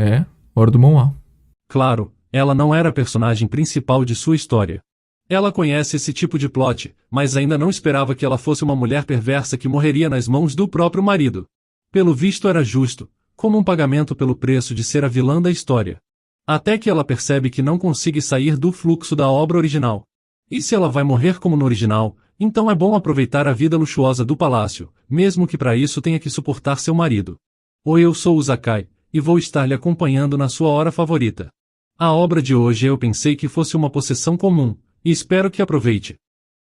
É, hora do manual. Claro, ela não era a personagem principal de sua história. Ela conhece esse tipo de plot, mas ainda não esperava que ela fosse uma mulher perversa que morreria nas mãos do próprio marido. Pelo visto era justo, como um pagamento pelo preço de ser a vilã da história. Até que ela percebe que não consegue sair do fluxo da obra original. E se ela vai morrer como no original, então é bom aproveitar a vida luxuosa do palácio, mesmo que para isso tenha que suportar seu marido. Oi, eu sou o Zakai, e vou estar lhe acompanhando na sua hora favorita. A obra de hoje eu pensei que fosse uma possessão comum, e espero que aproveite.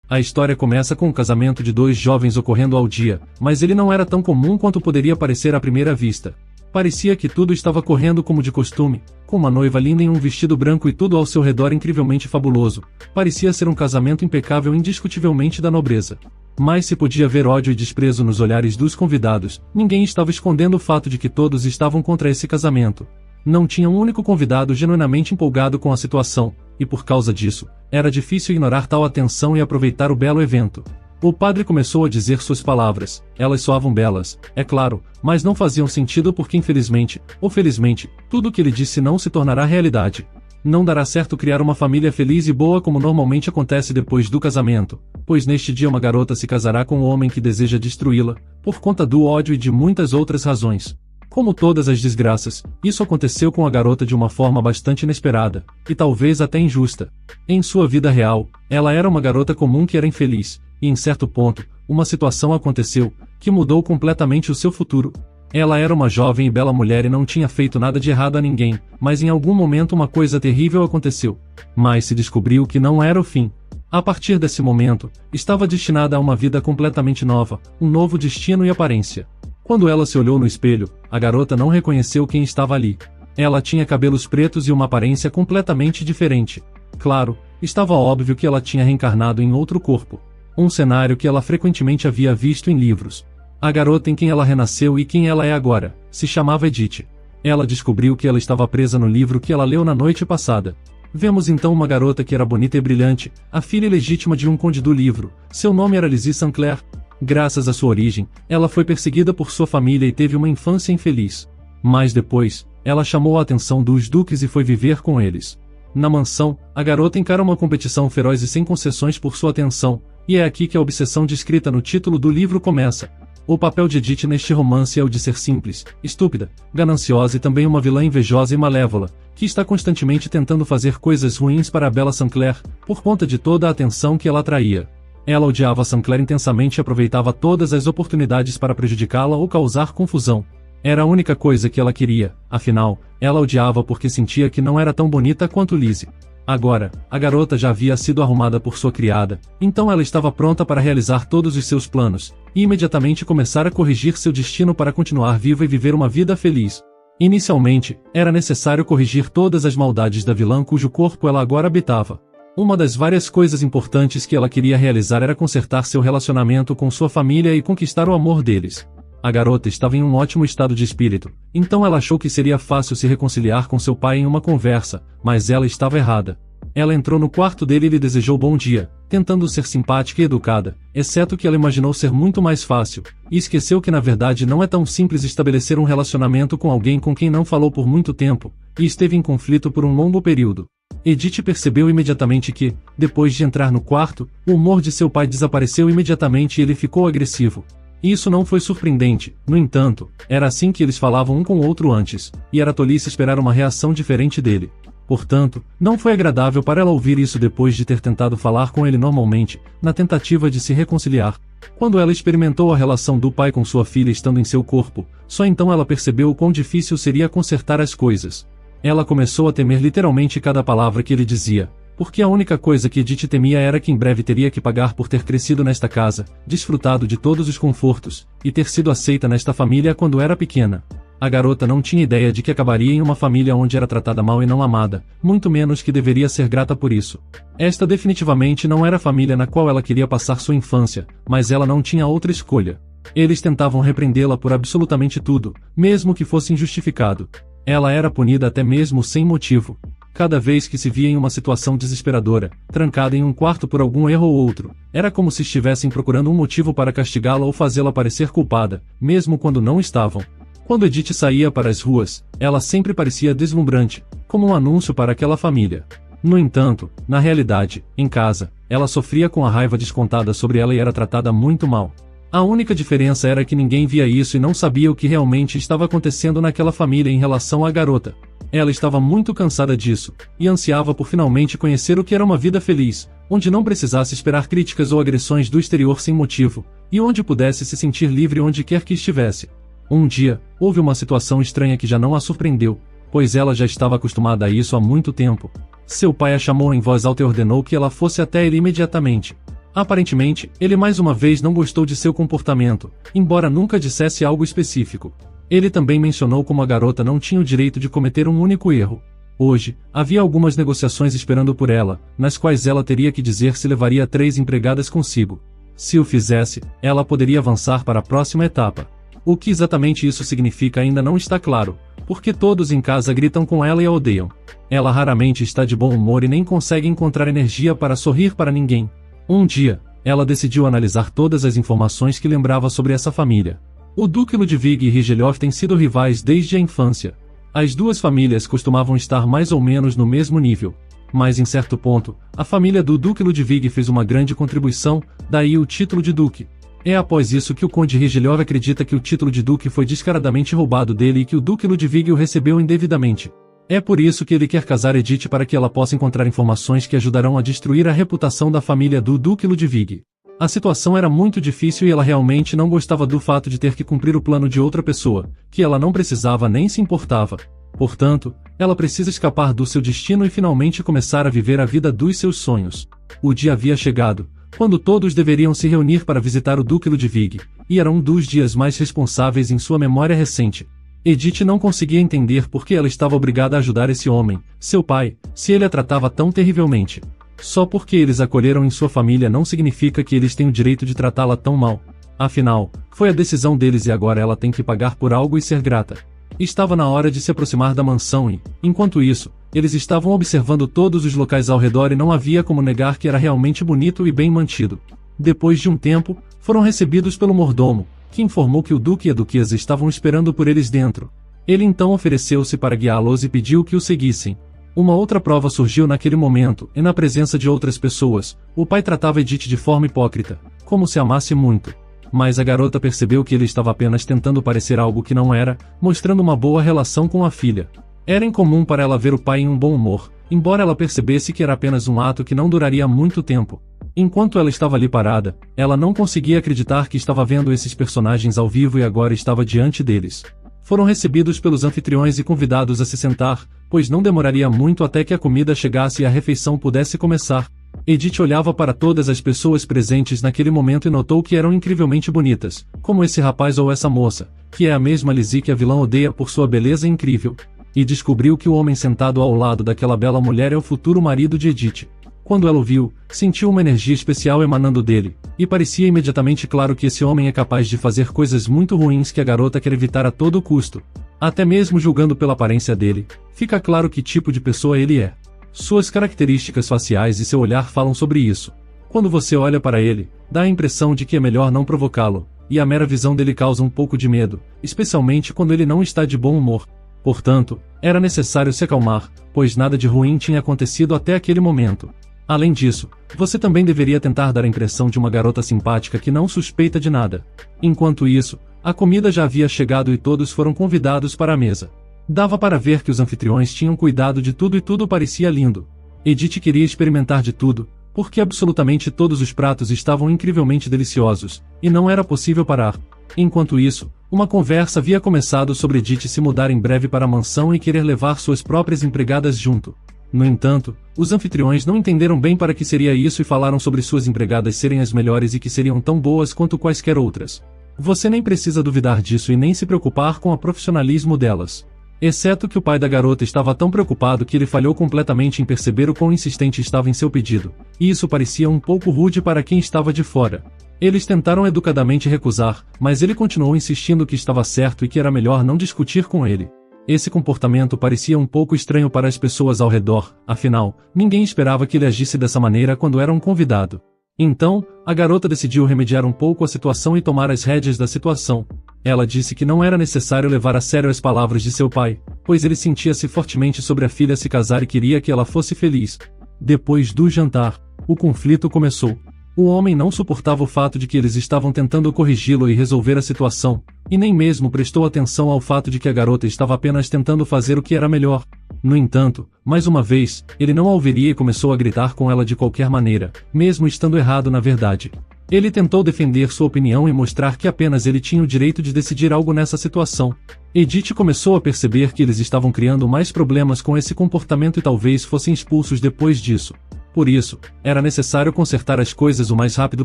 A história começa com o casamento de dois jovens ocorrendo ao dia, mas ele não era tão comum quanto poderia parecer à primeira vista. Parecia que tudo estava correndo como de costume, com uma noiva linda em um vestido branco e tudo ao seu redor incrivelmente fabuloso. Parecia ser um casamento impecável indiscutivelmente da nobreza. Mas se podia ver ódio e desprezo nos olhares dos convidados, ninguém estava escondendo o fato de que todos estavam contra esse casamento. Não tinha um único convidado genuinamente empolgado com a situação, e por causa disso, era difícil ignorar tal atenção e aproveitar o belo evento. O padre começou a dizer suas palavras, elas soavam belas, é claro, mas não faziam sentido porque infelizmente, ou felizmente, tudo o que ele disse não se tornará realidade. Não dará certo criar uma família feliz e boa como normalmente acontece depois do casamento, pois neste dia uma garota se casará com um homem que deseja destruí-la, por conta do ódio e de muitas outras razões. Como todas as desgraças, isso aconteceu com a garota de uma forma bastante inesperada, e talvez até injusta. Em sua vida real, ela era uma garota comum que era infeliz, e em certo ponto, uma situação aconteceu, que mudou completamente o seu futuro. Ela era uma jovem e bela mulher e não tinha feito nada de errado a ninguém, mas em algum momento uma coisa terrível aconteceu. Mas se descobriu que não era o fim. A partir desse momento, estava destinada a uma vida completamente nova, um novo destino e aparência. Quando ela se olhou no espelho, a garota não reconheceu quem estava ali. Ela tinha cabelos pretos e uma aparência completamente diferente. Claro, estava óbvio que ela tinha reencarnado em outro corpo. Um cenário que ela frequentemente havia visto em livros. A garota em quem ela renasceu e quem ela é agora, se chamava Edith. Ela descobriu que ela estava presa no livro que ela leu na noite passada. Vemos então uma garota que era bonita e brilhante, a filha legítima de um conde do livro. Seu nome era Lizzie Sinclair. Graças à sua origem, ela foi perseguida por sua família e teve uma infância infeliz. Mas depois, ela chamou a atenção dos duques e foi viver com eles. Na mansão, a garota encara uma competição feroz e sem concessões por sua atenção, e é aqui que a obsessão descrita no título do livro começa. O papel de Edith neste romance é o de ser simples, estúpida, gananciosa e também uma vilã invejosa e malévola, que está constantemente tentando fazer coisas ruins para a bela Sinclair, por conta de toda a atenção que ela atraía. Ela odiava Sinclair intensamente e aproveitava todas as oportunidades para prejudicá-la ou causar confusão. Era a única coisa que ela queria, afinal, ela odiava porque sentia que não era tão bonita quanto Lizzie. Agora, a garota já havia sido arrumada por sua criada, então ela estava pronta para realizar todos os seus planos, e imediatamente começar a corrigir seu destino para continuar viva e viver uma vida feliz. Inicialmente, era necessário corrigir todas as maldades da vilã cujo corpo ela agora habitava. Uma das várias coisas importantes que ela queria realizar era consertar seu relacionamento com sua família e conquistar o amor deles. A garota estava em um ótimo estado de espírito, então ela achou que seria fácil se reconciliar com seu pai em uma conversa, mas ela estava errada. Ela entrou no quarto dele e lhe desejou bom dia, tentando ser simpática e educada, exceto que ela imaginou ser muito mais fácil, e esqueceu que na verdade não é tão simples estabelecer um relacionamento com alguém com quem não falou por muito tempo, e esteve em conflito por um longo período. Edith percebeu imediatamente que, depois de entrar no quarto, o humor de seu pai desapareceu imediatamente e ele ficou agressivo. Isso não foi surpreendente, no entanto, era assim que eles falavam um com o outro antes, e era tolice esperar uma reação diferente dele. Portanto, não foi agradável para ela ouvir isso depois de ter tentado falar com ele normalmente, na tentativa de se reconciliar. Quando ela experimentou a relação do pai com sua filha estando em seu corpo, só então ela percebeu o quão difícil seria consertar as coisas. Ela começou a temer literalmente cada palavra que ele dizia, porque a única coisa que Edith temia era que em breve teria que pagar por ter crescido nesta casa, desfrutado de todos os confortos, e ter sido aceita nesta família quando era pequena. A garota não tinha ideia de que acabaria em uma família onde era tratada mal e não amada, muito menos que deveria ser grata por isso. Esta definitivamente não era a família na qual ela queria passar sua infância, mas ela não tinha outra escolha. Eles tentavam repreendê-la por absolutamente tudo, mesmo que fosse injustificado. Ela era punida até mesmo sem motivo. Cada vez que se via em uma situação desesperadora, trancada em um quarto por algum erro ou outro, era como se estivessem procurando um motivo para castigá-la ou fazê-la parecer culpada, mesmo quando não estavam. Quando Edith saía para as ruas, ela sempre parecia deslumbrante, como um anúncio para aquela família. No entanto, na realidade, em casa, ela sofria com a raiva descontada sobre ela e era tratada muito mal. A única diferença era que ninguém via isso e não sabia o que realmente estava acontecendo naquela família em relação à garota. Ela estava muito cansada disso, e ansiava por finalmente conhecer o que era uma vida feliz, onde não precisasse esperar críticas ou agressões do exterior sem motivo, e onde pudesse se sentir livre onde quer que estivesse. Um dia, houve uma situação estranha que já não a surpreendeu, pois ela já estava acostumada a isso há muito tempo. Seu pai a chamou em voz alta e ordenou que ela fosse até ele imediatamente. Aparentemente, ele mais uma vez não gostou de seu comportamento, embora nunca dissesse algo específico. Ele também mencionou como a garota não tinha o direito de cometer um único erro. Hoje, havia algumas negociações esperando por ela, nas quais ela teria que dizer se levaria 3 empregadas consigo. Se o fizesse, ela poderia avançar para a próxima etapa. O que exatamente isso significa ainda não está claro, porque todos em casa gritam com ela e a odeiam. Ela raramente está de bom humor e nem consegue encontrar energia para sorrir para ninguém. Um dia, ela decidiu analisar todas as informações que lembrava sobre essa família. O Duque Ludwig e Rigelhoff têm sido rivais desde a infância. As duas famílias costumavam estar mais ou menos no mesmo nível. Mas em certo ponto, a família do Duque Ludwig fez uma grande contribuição, daí o título de Duque. É após isso que o Conde Rigelhoff acredita que o título de Duque foi descaradamente roubado dele e que o Duque Ludwig o recebeu indevidamente. É por isso que ele quer casar Edith para que ela possa encontrar informações que ajudarão a destruir a reputação da família do Duque Ludwig. A situação era muito difícil e ela realmente não gostava do fato de ter que cumprir o plano de outra pessoa, que ela não precisava nem se importava. Portanto, ela precisa escapar do seu destino e finalmente começar a viver a vida dos seus sonhos. O dia havia chegado, quando todos deveriam se reunir para visitar o Duque Ludwig, e era um dos dias mais responsáveis em sua memória recente. Edith não conseguia entender por que ela estava obrigada a ajudar esse homem, seu pai, se ele a tratava tão terrivelmente. Só porque eles acolheram em sua família não significa que eles têm o direito de tratá-la tão mal. Afinal, foi a decisão deles e agora ela tem que pagar por algo e ser grata. Estava na hora de se aproximar da mansão e, enquanto isso, eles estavam observando todos os locais ao redor e não havia como negar que era realmente bonito e bem mantido. Depois de um tempo, foram recebidos pelo mordomo, que informou que o duque e a duquesa estavam esperando por eles dentro. Ele então ofereceu-se para guiá-los e pediu que o seguissem. Uma outra prova surgiu naquele momento, e na presença de outras pessoas, o pai tratava Edith de forma hipócrita, como se amasse muito. Mas a garota percebeu que ele estava apenas tentando parecer algo que não era, mostrando uma boa relação com a filha. Era incomum para ela ver o pai em um bom humor, embora ela percebesse que era apenas um ato que não duraria muito tempo. Enquanto ela estava ali parada, ela não conseguia acreditar que estava vendo esses personagens ao vivo e agora estava diante deles. Foram recebidos pelos anfitriões e convidados a se sentar, pois não demoraria muito até que a comida chegasse e a refeição pudesse começar. Edith olhava para todas as pessoas presentes naquele momento e notou que eram incrivelmente bonitas, como esse rapaz ou essa moça, que é a mesma Lizzie que a vilã odeia por sua beleza incrível. E descobriu que o homem sentado ao lado daquela bela mulher é o futuro marido de Edith. Quando ela o viu, sentiu uma energia especial emanando dele, e parecia imediatamente claro que esse homem é capaz de fazer coisas muito ruins que a garota quer evitar a todo custo. Até mesmo julgando pela aparência dele, fica claro que tipo de pessoa ele é. Suas características faciais e seu olhar falam sobre isso. Quando você olha para ele, dá a impressão de que é melhor não provocá-lo, e a mera visão dele causa um pouco de medo, especialmente quando ele não está de bom humor. Portanto, era necessário se acalmar, pois nada de ruim tinha acontecido até aquele momento. Além disso, você também deveria tentar dar a impressão de uma garota simpática que não suspeita de nada. Enquanto isso, a comida já havia chegado e todos foram convidados para a mesa. Dava para ver que os anfitriões tinham cuidado de tudo e tudo parecia lindo. Edith queria experimentar de tudo, porque absolutamente todos os pratos estavam incrivelmente deliciosos, e não era possível parar. Enquanto isso, uma conversa havia começado sobre Edith se mudar em breve para a mansão e querer levar suas próprias empregadas junto. No entanto, os anfitriões não entenderam bem para que seria isso e falaram sobre suas empregadas serem as melhores e que seriam tão boas quanto quaisquer outras. Você nem precisa duvidar disso e nem se preocupar com o profissionalismo delas. Exceto que o pai da garota estava tão preocupado que ele falhou completamente em perceber o quão insistente estava em seu pedido, e isso parecia um pouco rude para quem estava de fora. Eles tentaram educadamente recusar, mas ele continuou insistindo que estava certo e que era melhor não discutir com ele. Esse comportamento parecia um pouco estranho para as pessoas ao redor, afinal, ninguém esperava que ele agisse dessa maneira quando era um convidado. Então, a garota decidiu remediar um pouco a situação e tomar as rédeas da situação. Ela disse que não era necessário levar a sério as palavras de seu pai, pois ele sentia-se fortemente sobre a filha se casar e queria que ela fosse feliz. Depois do jantar, o conflito começou. O homem não suportava o fato de que eles estavam tentando corrigi-lo e resolver a situação, e nem mesmo prestou atenção ao fato de que a garota estava apenas tentando fazer o que era melhor. No entanto, mais uma vez, ele não a ouviria e começou a gritar com ela de qualquer maneira, mesmo estando errado na verdade. Ele tentou defender sua opinião e mostrar que apenas ele tinha o direito de decidir algo nessa situação. Edith começou a perceber que eles estavam criando mais problemas com esse comportamento e talvez fossem expulsos depois disso. Por isso, era necessário consertar as coisas o mais rápido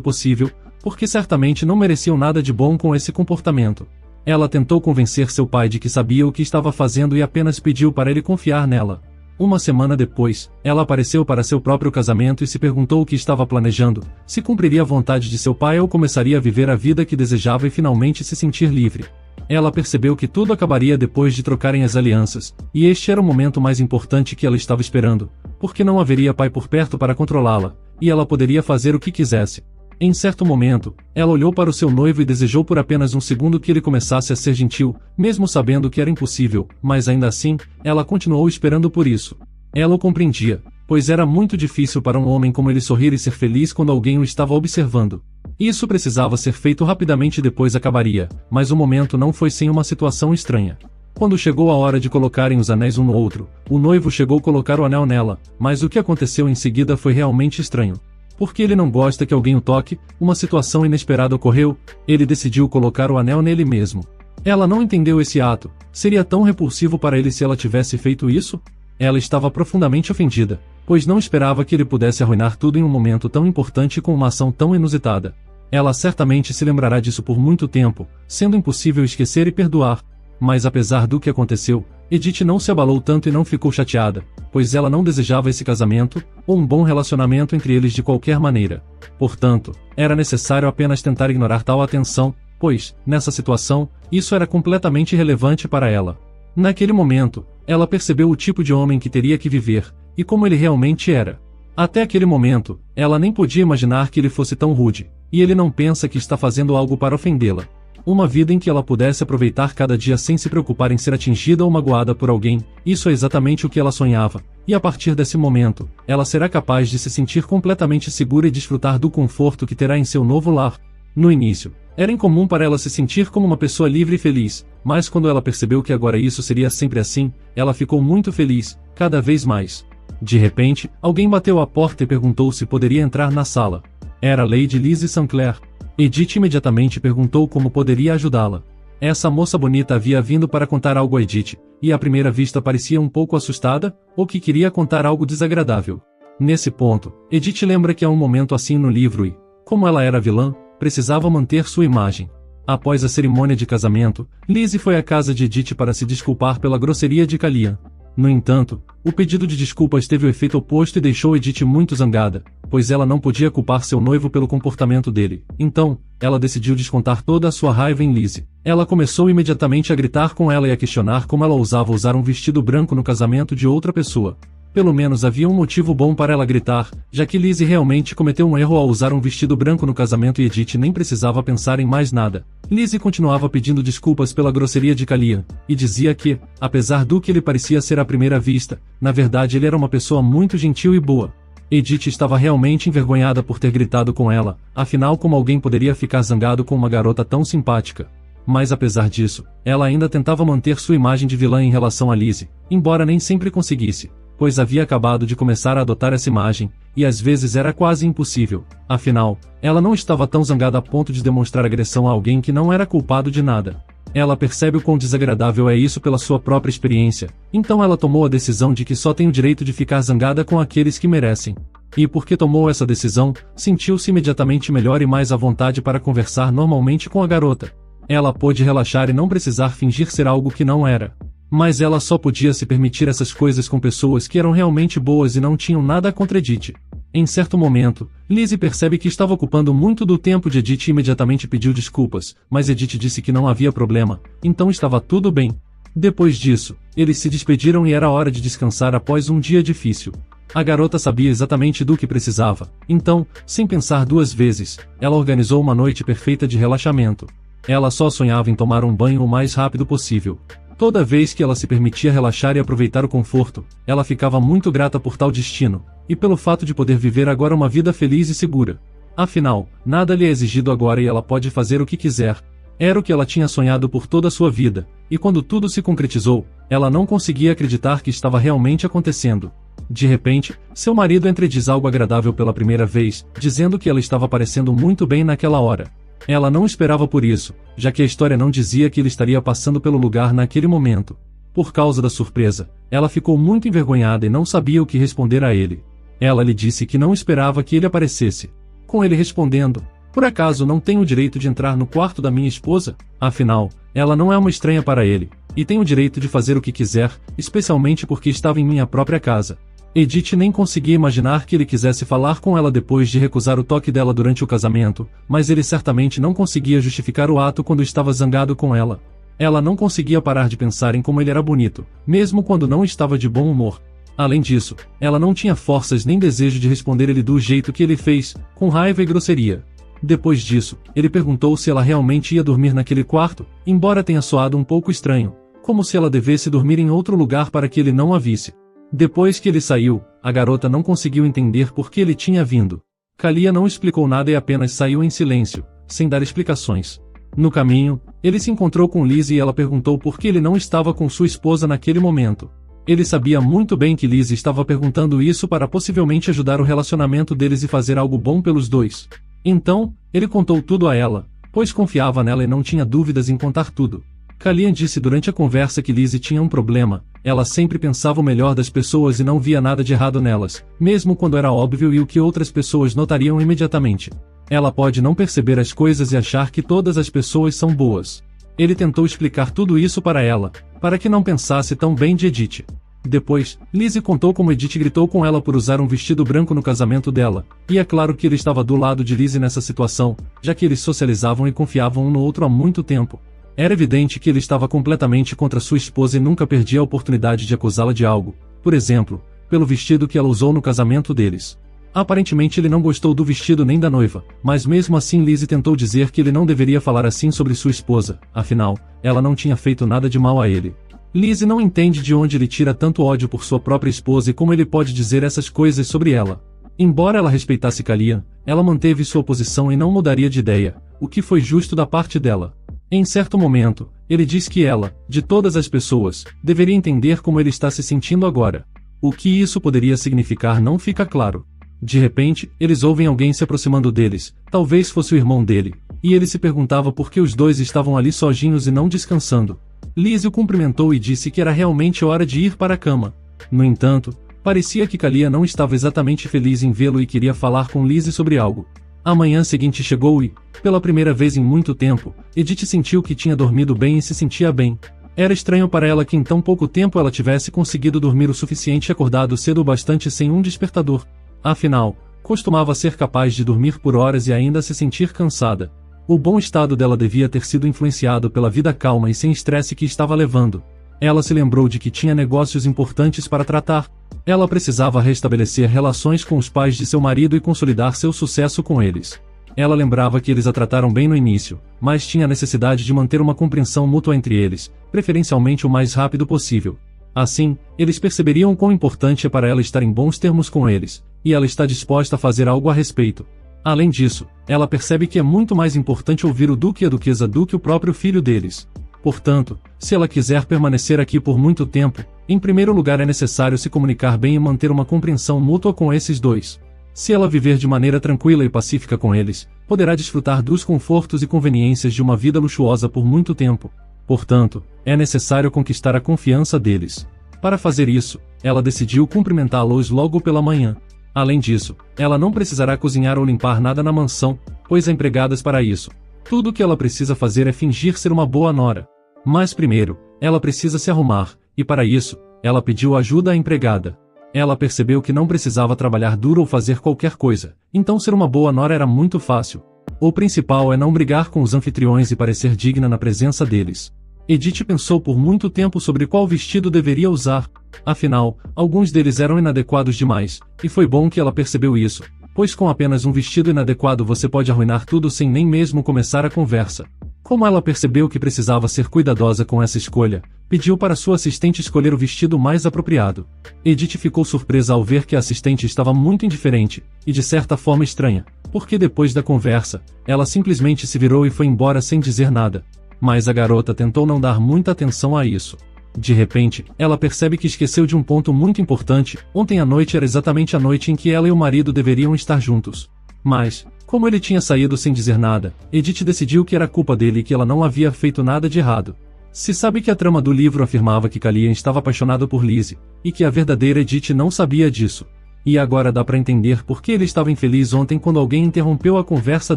possível, porque certamente não mereciam nada de bom com esse comportamento. Ela tentou convencer seu pai de que sabia o que estava fazendo e apenas pediu para ele confiar nela. Uma semana depois, ela apareceu para seu próprio casamento e se perguntou o que estava planejando, se cumpriria a vontade de seu pai ou começaria a viver a vida que desejava e finalmente se sentir livre. Ela percebeu que tudo acabaria depois de trocarem as alianças, e este era o momento mais importante que ela estava esperando, porque não haveria pai por perto para controlá-la, e ela poderia fazer o que quisesse. Em certo momento, ela olhou para o seu noivo e desejou por apenas um segundo que ele começasse a ser gentil, mesmo sabendo que era impossível, mas ainda assim, ela continuou esperando por isso. Ela o compreendia, pois era muito difícil para um homem como ele sorrir e ser feliz quando alguém o estava observando. Isso precisava ser feito rapidamente e depois acabaria, mas o momento não foi sem uma situação estranha. Quando chegou a hora de colocarem os anéis um no outro, o noivo chegou a colocar o anel nela, mas o que aconteceu em seguida foi realmente estranho. Porque ele não gosta que alguém o toque, uma situação inesperada ocorreu, ele decidiu colocar o anel nele mesmo. Ela não entendeu esse ato, seria tão repulsivo para ele se ela tivesse feito isso? Ela estava profundamente ofendida, pois não esperava que ele pudesse arruinar tudo em um momento tão importante com uma ação tão inusitada. Ela certamente se lembrará disso por muito tempo, sendo impossível esquecer e perdoar. Mas apesar do que aconteceu, Edith não se abalou tanto e não ficou chateada, pois ela não desejava esse casamento, ou um bom relacionamento entre eles de qualquer maneira. Portanto, era necessário apenas tentar ignorar tal atenção, pois, nessa situação, isso era completamente irrelevante para ela. Naquele momento, ela percebeu o tipo de homem que teria que viver, e como ele realmente era. Até aquele momento, ela nem podia imaginar que ele fosse tão rude, e ele não pensa que está fazendo algo para ofendê-la. Uma vida em que ela pudesse aproveitar cada dia sem se preocupar em ser atingida ou magoada por alguém, isso é exatamente o que ela sonhava, e a partir desse momento, ela será capaz de se sentir completamente segura e desfrutar do conforto que terá em seu novo lar. No início, era incomum para ela se sentir como uma pessoa livre e feliz, mas quando ela percebeu que agora isso seria sempre assim, ela ficou muito feliz, cada vez mais. De repente, alguém bateu à porta e perguntou se poderia entrar na sala. Era Lady Lizzie Sinclair. Edith imediatamente perguntou como poderia ajudá-la. Essa moça bonita havia vindo para contar algo a Edith, e à primeira vista parecia um pouco assustada, ou que queria contar algo desagradável. Nesse ponto, Edith lembra que há um momento assim no livro e, como ela era vilã, precisava manter sua imagem. Após a cerimônia de casamento, Lizzie foi à casa de Edith para se desculpar pela grosseria de Callian. No entanto, o pedido de desculpas teve o efeito oposto e deixou Edith muito zangada, pois ela não podia culpar seu noivo pelo comportamento dele. Então, ela decidiu descontar toda a sua raiva em Lizzie. Ela começou imediatamente a gritar com ela e a questionar como ela ousava usar um vestido branco no casamento de outra pessoa. Pelo menos havia um motivo bom para ela gritar, já que Lizzie realmente cometeu um erro ao usar um vestido branco no casamento e Edith nem precisava pensar em mais nada. Lizzie continuava pedindo desculpas pela grosseria de Callian, e dizia que, apesar do que ele parecia ser à primeira vista, na verdade ele era uma pessoa muito gentil e boa. Edith estava realmente envergonhada por ter gritado com ela, afinal como alguém poderia ficar zangado com uma garota tão simpática? Mas apesar disso, ela ainda tentava manter sua imagem de vilã em relação a Lizzie, embora nem sempre conseguisse, pois havia acabado de começar a adotar essa imagem, e às vezes era quase impossível. Afinal, ela não estava tão zangada a ponto de demonstrar agressão a alguém que não era culpado de nada. Ela percebe o quão desagradável é isso pela sua própria experiência, então ela tomou a decisão de que só tem o direito de ficar zangada com aqueles que merecem. E porque tomou essa decisão, sentiu-se imediatamente melhor e mais à vontade para conversar normalmente com a garota. Ela pôde relaxar e não precisar fingir ser algo que não era. Mas ela só podia se permitir essas coisas com pessoas que eram realmente boas e não tinham nada contra Edith. Em certo momento, Lizzie percebe que estava ocupando muito do tempo de Edith e imediatamente pediu desculpas, mas Edith disse que não havia problema, então estava tudo bem. Depois disso, eles se despediram e era hora de descansar após um dia difícil. A garota sabia exatamente do que precisava, então, sem pensar duas vezes, ela organizou uma noite perfeita de relaxamento. Ela só sonhava em tomar um banho o mais rápido possível. Toda vez que ela se permitia relaxar e aproveitar o conforto, ela ficava muito grata por tal destino, e pelo fato de poder viver agora uma vida feliz e segura. Afinal, nada lhe é exigido agora e ela pode fazer o que quiser. Era o que ela tinha sonhado por toda a sua vida, e quando tudo se concretizou, ela não conseguia acreditar que estava realmente acontecendo. De repente, seu marido entrediz algo agradável pela primeira vez, dizendo que ela estava parecendo muito bem naquela hora. Ela não esperava por isso, já que a história não dizia que ele estaria passando pelo lugar naquele momento. Por causa da surpresa, ela ficou muito envergonhada e não sabia o que responder a ele. Ela lhe disse que não esperava que ele aparecesse. Com ele respondendo: "Por acaso não tenho o direito de entrar no quarto da minha esposa? Afinal, ela não é uma estranha para ele, e tem o direito de fazer o que quiser, especialmente porque estava em minha própria casa." Edith nem conseguia imaginar que ele quisesse falar com ela depois de recusar o toque dela durante o casamento, mas ele certamente não conseguia justificar o ato quando estava zangado com ela. Ela não conseguia parar de pensar em como ele era bonito, mesmo quando não estava de bom humor. Além disso, ela não tinha forças nem desejo de responder ele do jeito que ele fez, com raiva e grosseria. Depois disso, ele perguntou se ela realmente ia dormir naquele quarto, embora tenha soado um pouco estranho, como se ela devesse dormir em outro lugar para que ele não a visse. Depois que ele saiu, a garota não conseguiu entender por que ele tinha vindo. Kalia não explicou nada e apenas saiu em silêncio, sem dar explicações. No caminho, ele se encontrou com Lizzie e ela perguntou por que ele não estava com sua esposa naquele momento. Ele sabia muito bem que Lizzie estava perguntando isso para possivelmente ajudar o relacionamento deles e fazer algo bom pelos dois. Então, ele contou tudo a ela, pois confiava nela e não tinha dúvidas em contar tudo. Kalia disse durante a conversa que Lizzie tinha um problema: ela sempre pensava o melhor das pessoas e não via nada de errado nelas, mesmo quando era óbvio e o que outras pessoas notariam imediatamente. Ela pode não perceber as coisas e achar que todas as pessoas são boas. Ele tentou explicar tudo isso para ela, para que não pensasse tão bem de Edith. Depois, Lizzie contou como Edith gritou com ela por usar um vestido branco no casamento dela, e é claro que ele estava do lado de Lizzie nessa situação, já que eles socializavam e confiavam um no outro há muito tempo. Era evidente que ele estava completamente contra sua esposa e nunca perdia a oportunidade de acusá-la de algo, por exemplo, pelo vestido que ela usou no casamento deles. Aparentemente ele não gostou do vestido nem da noiva, mas mesmo assim Lizzie tentou dizer que ele não deveria falar assim sobre sua esposa, afinal, ela não tinha feito nada de mal a ele. Lizzie não entende de onde ele tira tanto ódio por sua própria esposa e como ele pode dizer essas coisas sobre ela. Embora ela respeitasse Kalia, ela manteve sua posição e não mudaria de ideia, o que foi justo da parte dela. Em certo momento, ele diz que ela, de todas as pessoas, deveria entender como ele está se sentindo agora. O que isso poderia significar não fica claro. De repente, eles ouvem alguém se aproximando deles, talvez fosse o irmão dele, e ele se perguntava por que os dois estavam ali sozinhos e não descansando. Lizzie o cumprimentou e disse que era realmente hora de ir para a cama. No entanto, parecia que Kalia não estava exatamente feliz em vê-lo e queria falar com Lizzie sobre algo. A manhã seguinte chegou e, pela primeira vez em muito tempo, Edith sentiu que tinha dormido bem e se sentia bem. Era estranho para ela que em tão pouco tempo ela tivesse conseguido dormir o suficiente e acordado cedo o bastante sem um despertador. Afinal, costumava ser capaz de dormir por horas e ainda se sentir cansada. O bom estado dela devia ter sido influenciado pela vida calma e sem estresse que estava levando. Ela se lembrou de que tinha negócios importantes para tratar. Ela precisava restabelecer relações com os pais de seu marido e consolidar seu sucesso com eles. Ela lembrava que eles a trataram bem no início, mas tinha necessidade de manter uma compreensão mútua entre eles, preferencialmente o mais rápido possível. Assim, eles perceberiam quão importante é para ela estar em bons termos com eles, e ela está disposta a fazer algo a respeito. Além disso, ela percebe que é muito mais importante ouvir o duque e a duquesa do que o próprio filho deles. Portanto, se ela quiser permanecer aqui por muito tempo, em primeiro lugar é necessário se comunicar bem e manter uma compreensão mútua com esses dois. Se ela viver de maneira tranquila e pacífica com eles, poderá desfrutar dos confortos e conveniências de uma vida luxuosa por muito tempo. Portanto, é necessário conquistar a confiança deles. Para fazer isso, ela decidiu cumprimentá-los logo pela manhã. Além disso, ela não precisará cozinhar ou limpar nada na mansão, pois há empregadas para isso. Tudo o que ela precisa fazer é fingir ser uma boa nora. Mas primeiro, ela precisa se arrumar, e para isso, ela pediu ajuda à empregada. Ela percebeu que não precisava trabalhar duro ou fazer qualquer coisa, então ser uma boa nora era muito fácil. O principal é não brigar com os anfitriões e parecer digna na presença deles. Edith pensou por muito tempo sobre qual vestido deveria usar. Afinal, alguns deles eram inadequados demais, e foi bom que ela percebeu isso, pois com apenas um vestido inadequado você pode arruinar tudo sem nem mesmo começar a conversa. Como ela percebeu que precisava ser cuidadosa com essa escolha, pediu para sua assistente escolher o vestido mais apropriado. Edith ficou surpresa ao ver que a assistente estava muito indiferente, e de certa forma estranha, porque depois da conversa, ela simplesmente se virou e foi embora sem dizer nada. Mas a garota tentou não dar muita atenção a isso. De repente, ela percebe que esqueceu de um ponto muito importante. Ontem à noite era exatamente a noite em que ela e o marido deveriam estar juntos. Mas, como ele tinha saído sem dizer nada, Edith decidiu que era culpa dele e que ela não havia feito nada de errado. Se sabe que a trama do livro afirmava que Callian estava apaixonado por Lizzie, e que a verdadeira Edith não sabia disso. E agora dá para entender por que ele estava infeliz ontem quando alguém interrompeu a conversa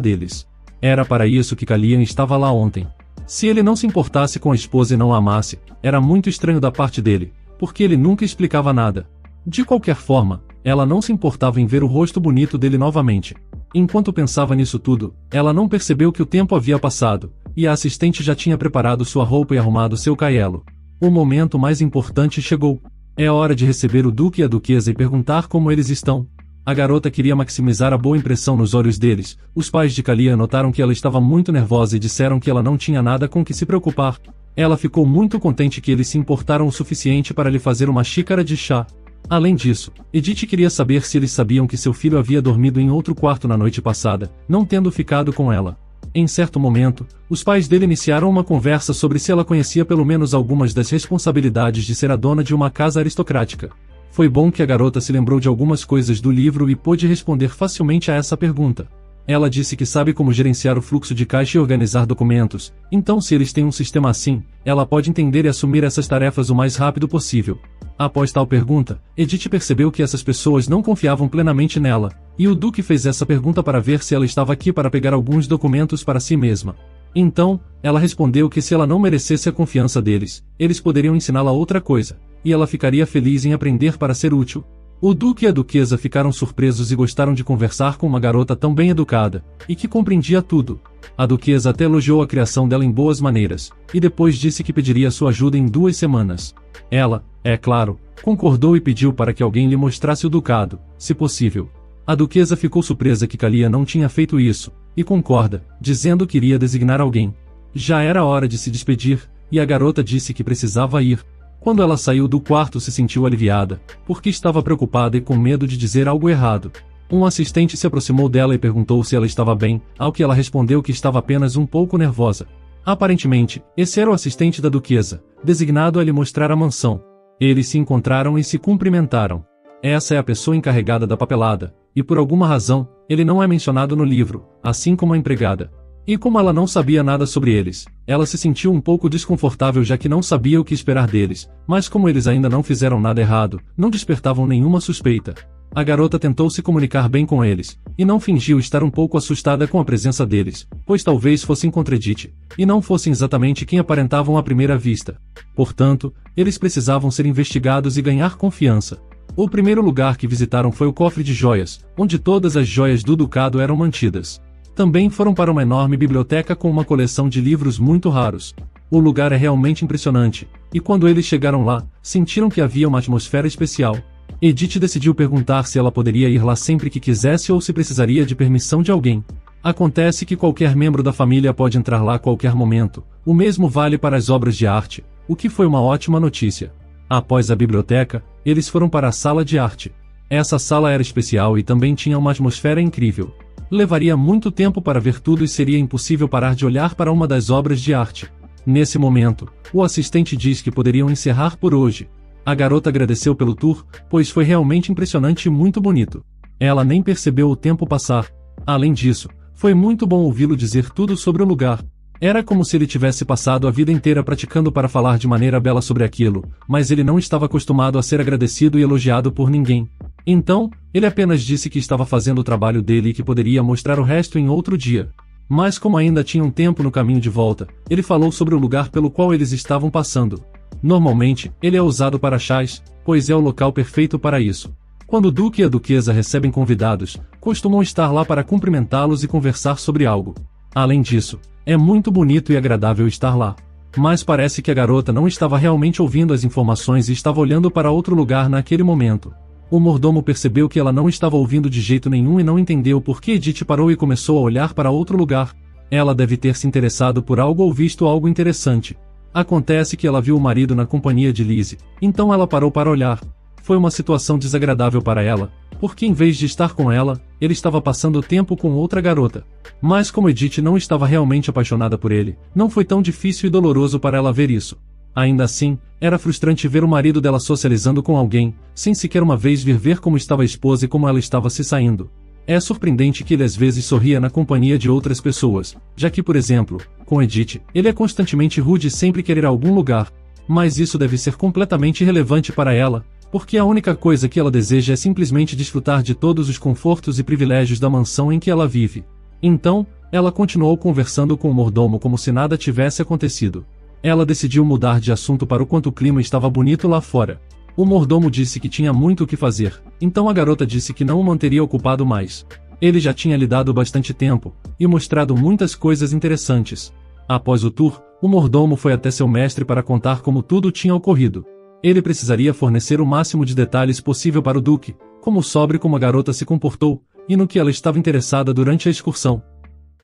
deles. Era para isso que Callian estava lá ontem. Se ele não se importasse com a esposa e não a amasse, era muito estranho da parte dele, porque ele nunca explicava nada. De qualquer forma, ela não se importava em ver o rosto bonito dele novamente. Enquanto pensava nisso tudo, ela não percebeu que o tempo havia passado, e a assistente já tinha preparado sua roupa e arrumado seu caielo. O momento mais importante chegou. É hora de receber o duque e a duquesa e perguntar como eles estão. A garota queria maximizar a boa impressão nos olhos deles. Os pais de Callian notaram que ela estava muito nervosa e disseram que ela não tinha nada com que se preocupar. Ela ficou muito contente que eles se importaram o suficiente para lhe fazer uma xícara de chá. Além disso, Edith queria saber se eles sabiam que seu filho havia dormido em outro quarto na noite passada, não tendo ficado com ela. Em certo momento, os pais dele iniciaram uma conversa sobre se ela conhecia pelo menos algumas das responsabilidades de ser a dona de uma casa aristocrática. Foi bom que a garota se lembrou de algumas coisas do livro e pôde responder facilmente a essa pergunta. Ela disse que sabe como gerenciar o fluxo de caixa e organizar documentos, então se eles têm um sistema assim, ela pode entender e assumir essas tarefas o mais rápido possível. Após tal pergunta, Edith percebeu que essas pessoas não confiavam plenamente nela, e o Duque fez essa pergunta para ver se ela estava aqui para pegar alguns documentos para si mesma. Então, ela respondeu que se ela não merecesse a confiança deles, eles poderiam ensiná-la outra coisa, e ela ficaria feliz em aprender para ser útil. O Duque e a Duquesa ficaram surpresos e gostaram de conversar com uma garota tão bem educada, e que compreendia tudo. A Duquesa até elogiou a criação dela em boas maneiras, e depois disse que pediria sua ajuda em 2 semanas. Ela, é claro, concordou e pediu para que alguém lhe mostrasse o ducado, se possível. A Duquesa ficou surpresa que Callian não tinha feito isso, e concorda, dizendo que iria designar alguém. Já era hora de se despedir, e a garota disse que precisava ir. Quando ela saiu do quarto se sentiu aliviada, porque estava preocupada e com medo de dizer algo errado. Um assistente se aproximou dela e perguntou se ela estava bem, ao que ela respondeu que estava apenas um pouco nervosa. Aparentemente, esse era o assistente da duquesa, designado a lhe mostrar a mansão. Eles se encontraram e se cumprimentaram. Essa é a pessoa encarregada da papelada, e por alguma razão, ele não é mencionado no livro, assim como a empregada. E como ela não sabia nada sobre eles, ela se sentiu um pouco desconfortável já que não sabia o que esperar deles, mas como eles ainda não fizeram nada errado, não despertavam nenhuma suspeita. A garota tentou se comunicar bem com eles, e não fingiu estar um pouco assustada com a presença deles, pois talvez fossem contra Edith, e não fossem exatamente quem aparentavam à primeira vista. Portanto, eles precisavam ser investigados e ganhar confiança. O primeiro lugar que visitaram foi o cofre de joias, onde todas as joias do ducado eram mantidas. Também foram para uma enorme biblioteca com uma coleção de livros muito raros. O lugar é realmente impressionante, e quando eles chegaram lá, sentiram que havia uma atmosfera especial. Edith decidiu perguntar se ela poderia ir lá sempre que quisesse ou se precisaria de permissão de alguém. Acontece que qualquer membro da família pode entrar lá a qualquer momento, o mesmo vale para as obras de arte, o que foi uma ótima notícia. Após a biblioteca, eles foram para a sala de arte. Essa sala era especial e também tinha uma atmosfera incrível. Levaria muito tempo para ver tudo e seria impossível parar de olhar para uma das obras de arte. Nesse momento, o assistente diz que poderiam encerrar por hoje. A garota agradeceu pelo tour, pois foi realmente impressionante e muito bonito. Ela nem percebeu o tempo passar. Além disso, foi muito bom ouvi-lo dizer tudo sobre o lugar. Era como se ele tivesse passado a vida inteira praticando para falar de maneira bela sobre aquilo, mas ele não estava acostumado a ser agradecido e elogiado por ninguém. Então, ele apenas disse que estava fazendo o trabalho dele e que poderia mostrar o resto em outro dia. Mas como ainda tinha um tempo no caminho de volta, ele falou sobre o lugar pelo qual eles estavam passando. Normalmente, ele é usado para chás, pois é o local perfeito para isso. Quando o duque e a duquesa recebem convidados, costumam estar lá para cumprimentá-los e conversar sobre algo. Além disso, é muito bonito e agradável estar lá. Mas parece que a garota não estava realmente ouvindo as informações e estava olhando para outro lugar naquele momento. O mordomo percebeu que ela não estava ouvindo de jeito nenhum e não entendeu por que Edith parou e começou a olhar para outro lugar. Ela deve ter se interessado por algo ou visto algo interessante. Acontece que ela viu o marido na companhia de Lizzie, então ela parou para olhar. Foi uma situação desagradável para ela, porque em vez de estar com ela, ele estava passando tempo com outra garota. Mas como Edith não estava realmente apaixonada por ele, não foi tão difícil e doloroso para ela ver isso. Ainda assim, era frustrante ver o marido dela socializando com alguém, sem sequer uma vez vir ver como estava a esposa e como ela estava se saindo. É surpreendente que ele às vezes sorria na companhia de outras pessoas, já que, por exemplo, com Edith, ele é constantemente rude e sempre quer ir a algum lugar. Mas isso deve ser completamente irrelevante para ela, porque a única coisa que ela deseja é simplesmente desfrutar de todos os confortos e privilégios da mansão em que ela vive. Então, ela continuou conversando com o mordomo como se nada tivesse acontecido. Ela decidiu mudar de assunto para o quanto o clima estava bonito lá fora. O mordomo disse que tinha muito o que fazer, então a garota disse que não o manteria ocupado mais. Ele já tinha lhe dado bastante tempo, e mostrado muitas coisas interessantes. Após o tour, o mordomo foi até seu mestre para contar como tudo tinha ocorrido. Ele precisaria fornecer o máximo de detalhes possível para o duque, sobre como a garota se comportou, e no que ela estava interessada durante a excursão.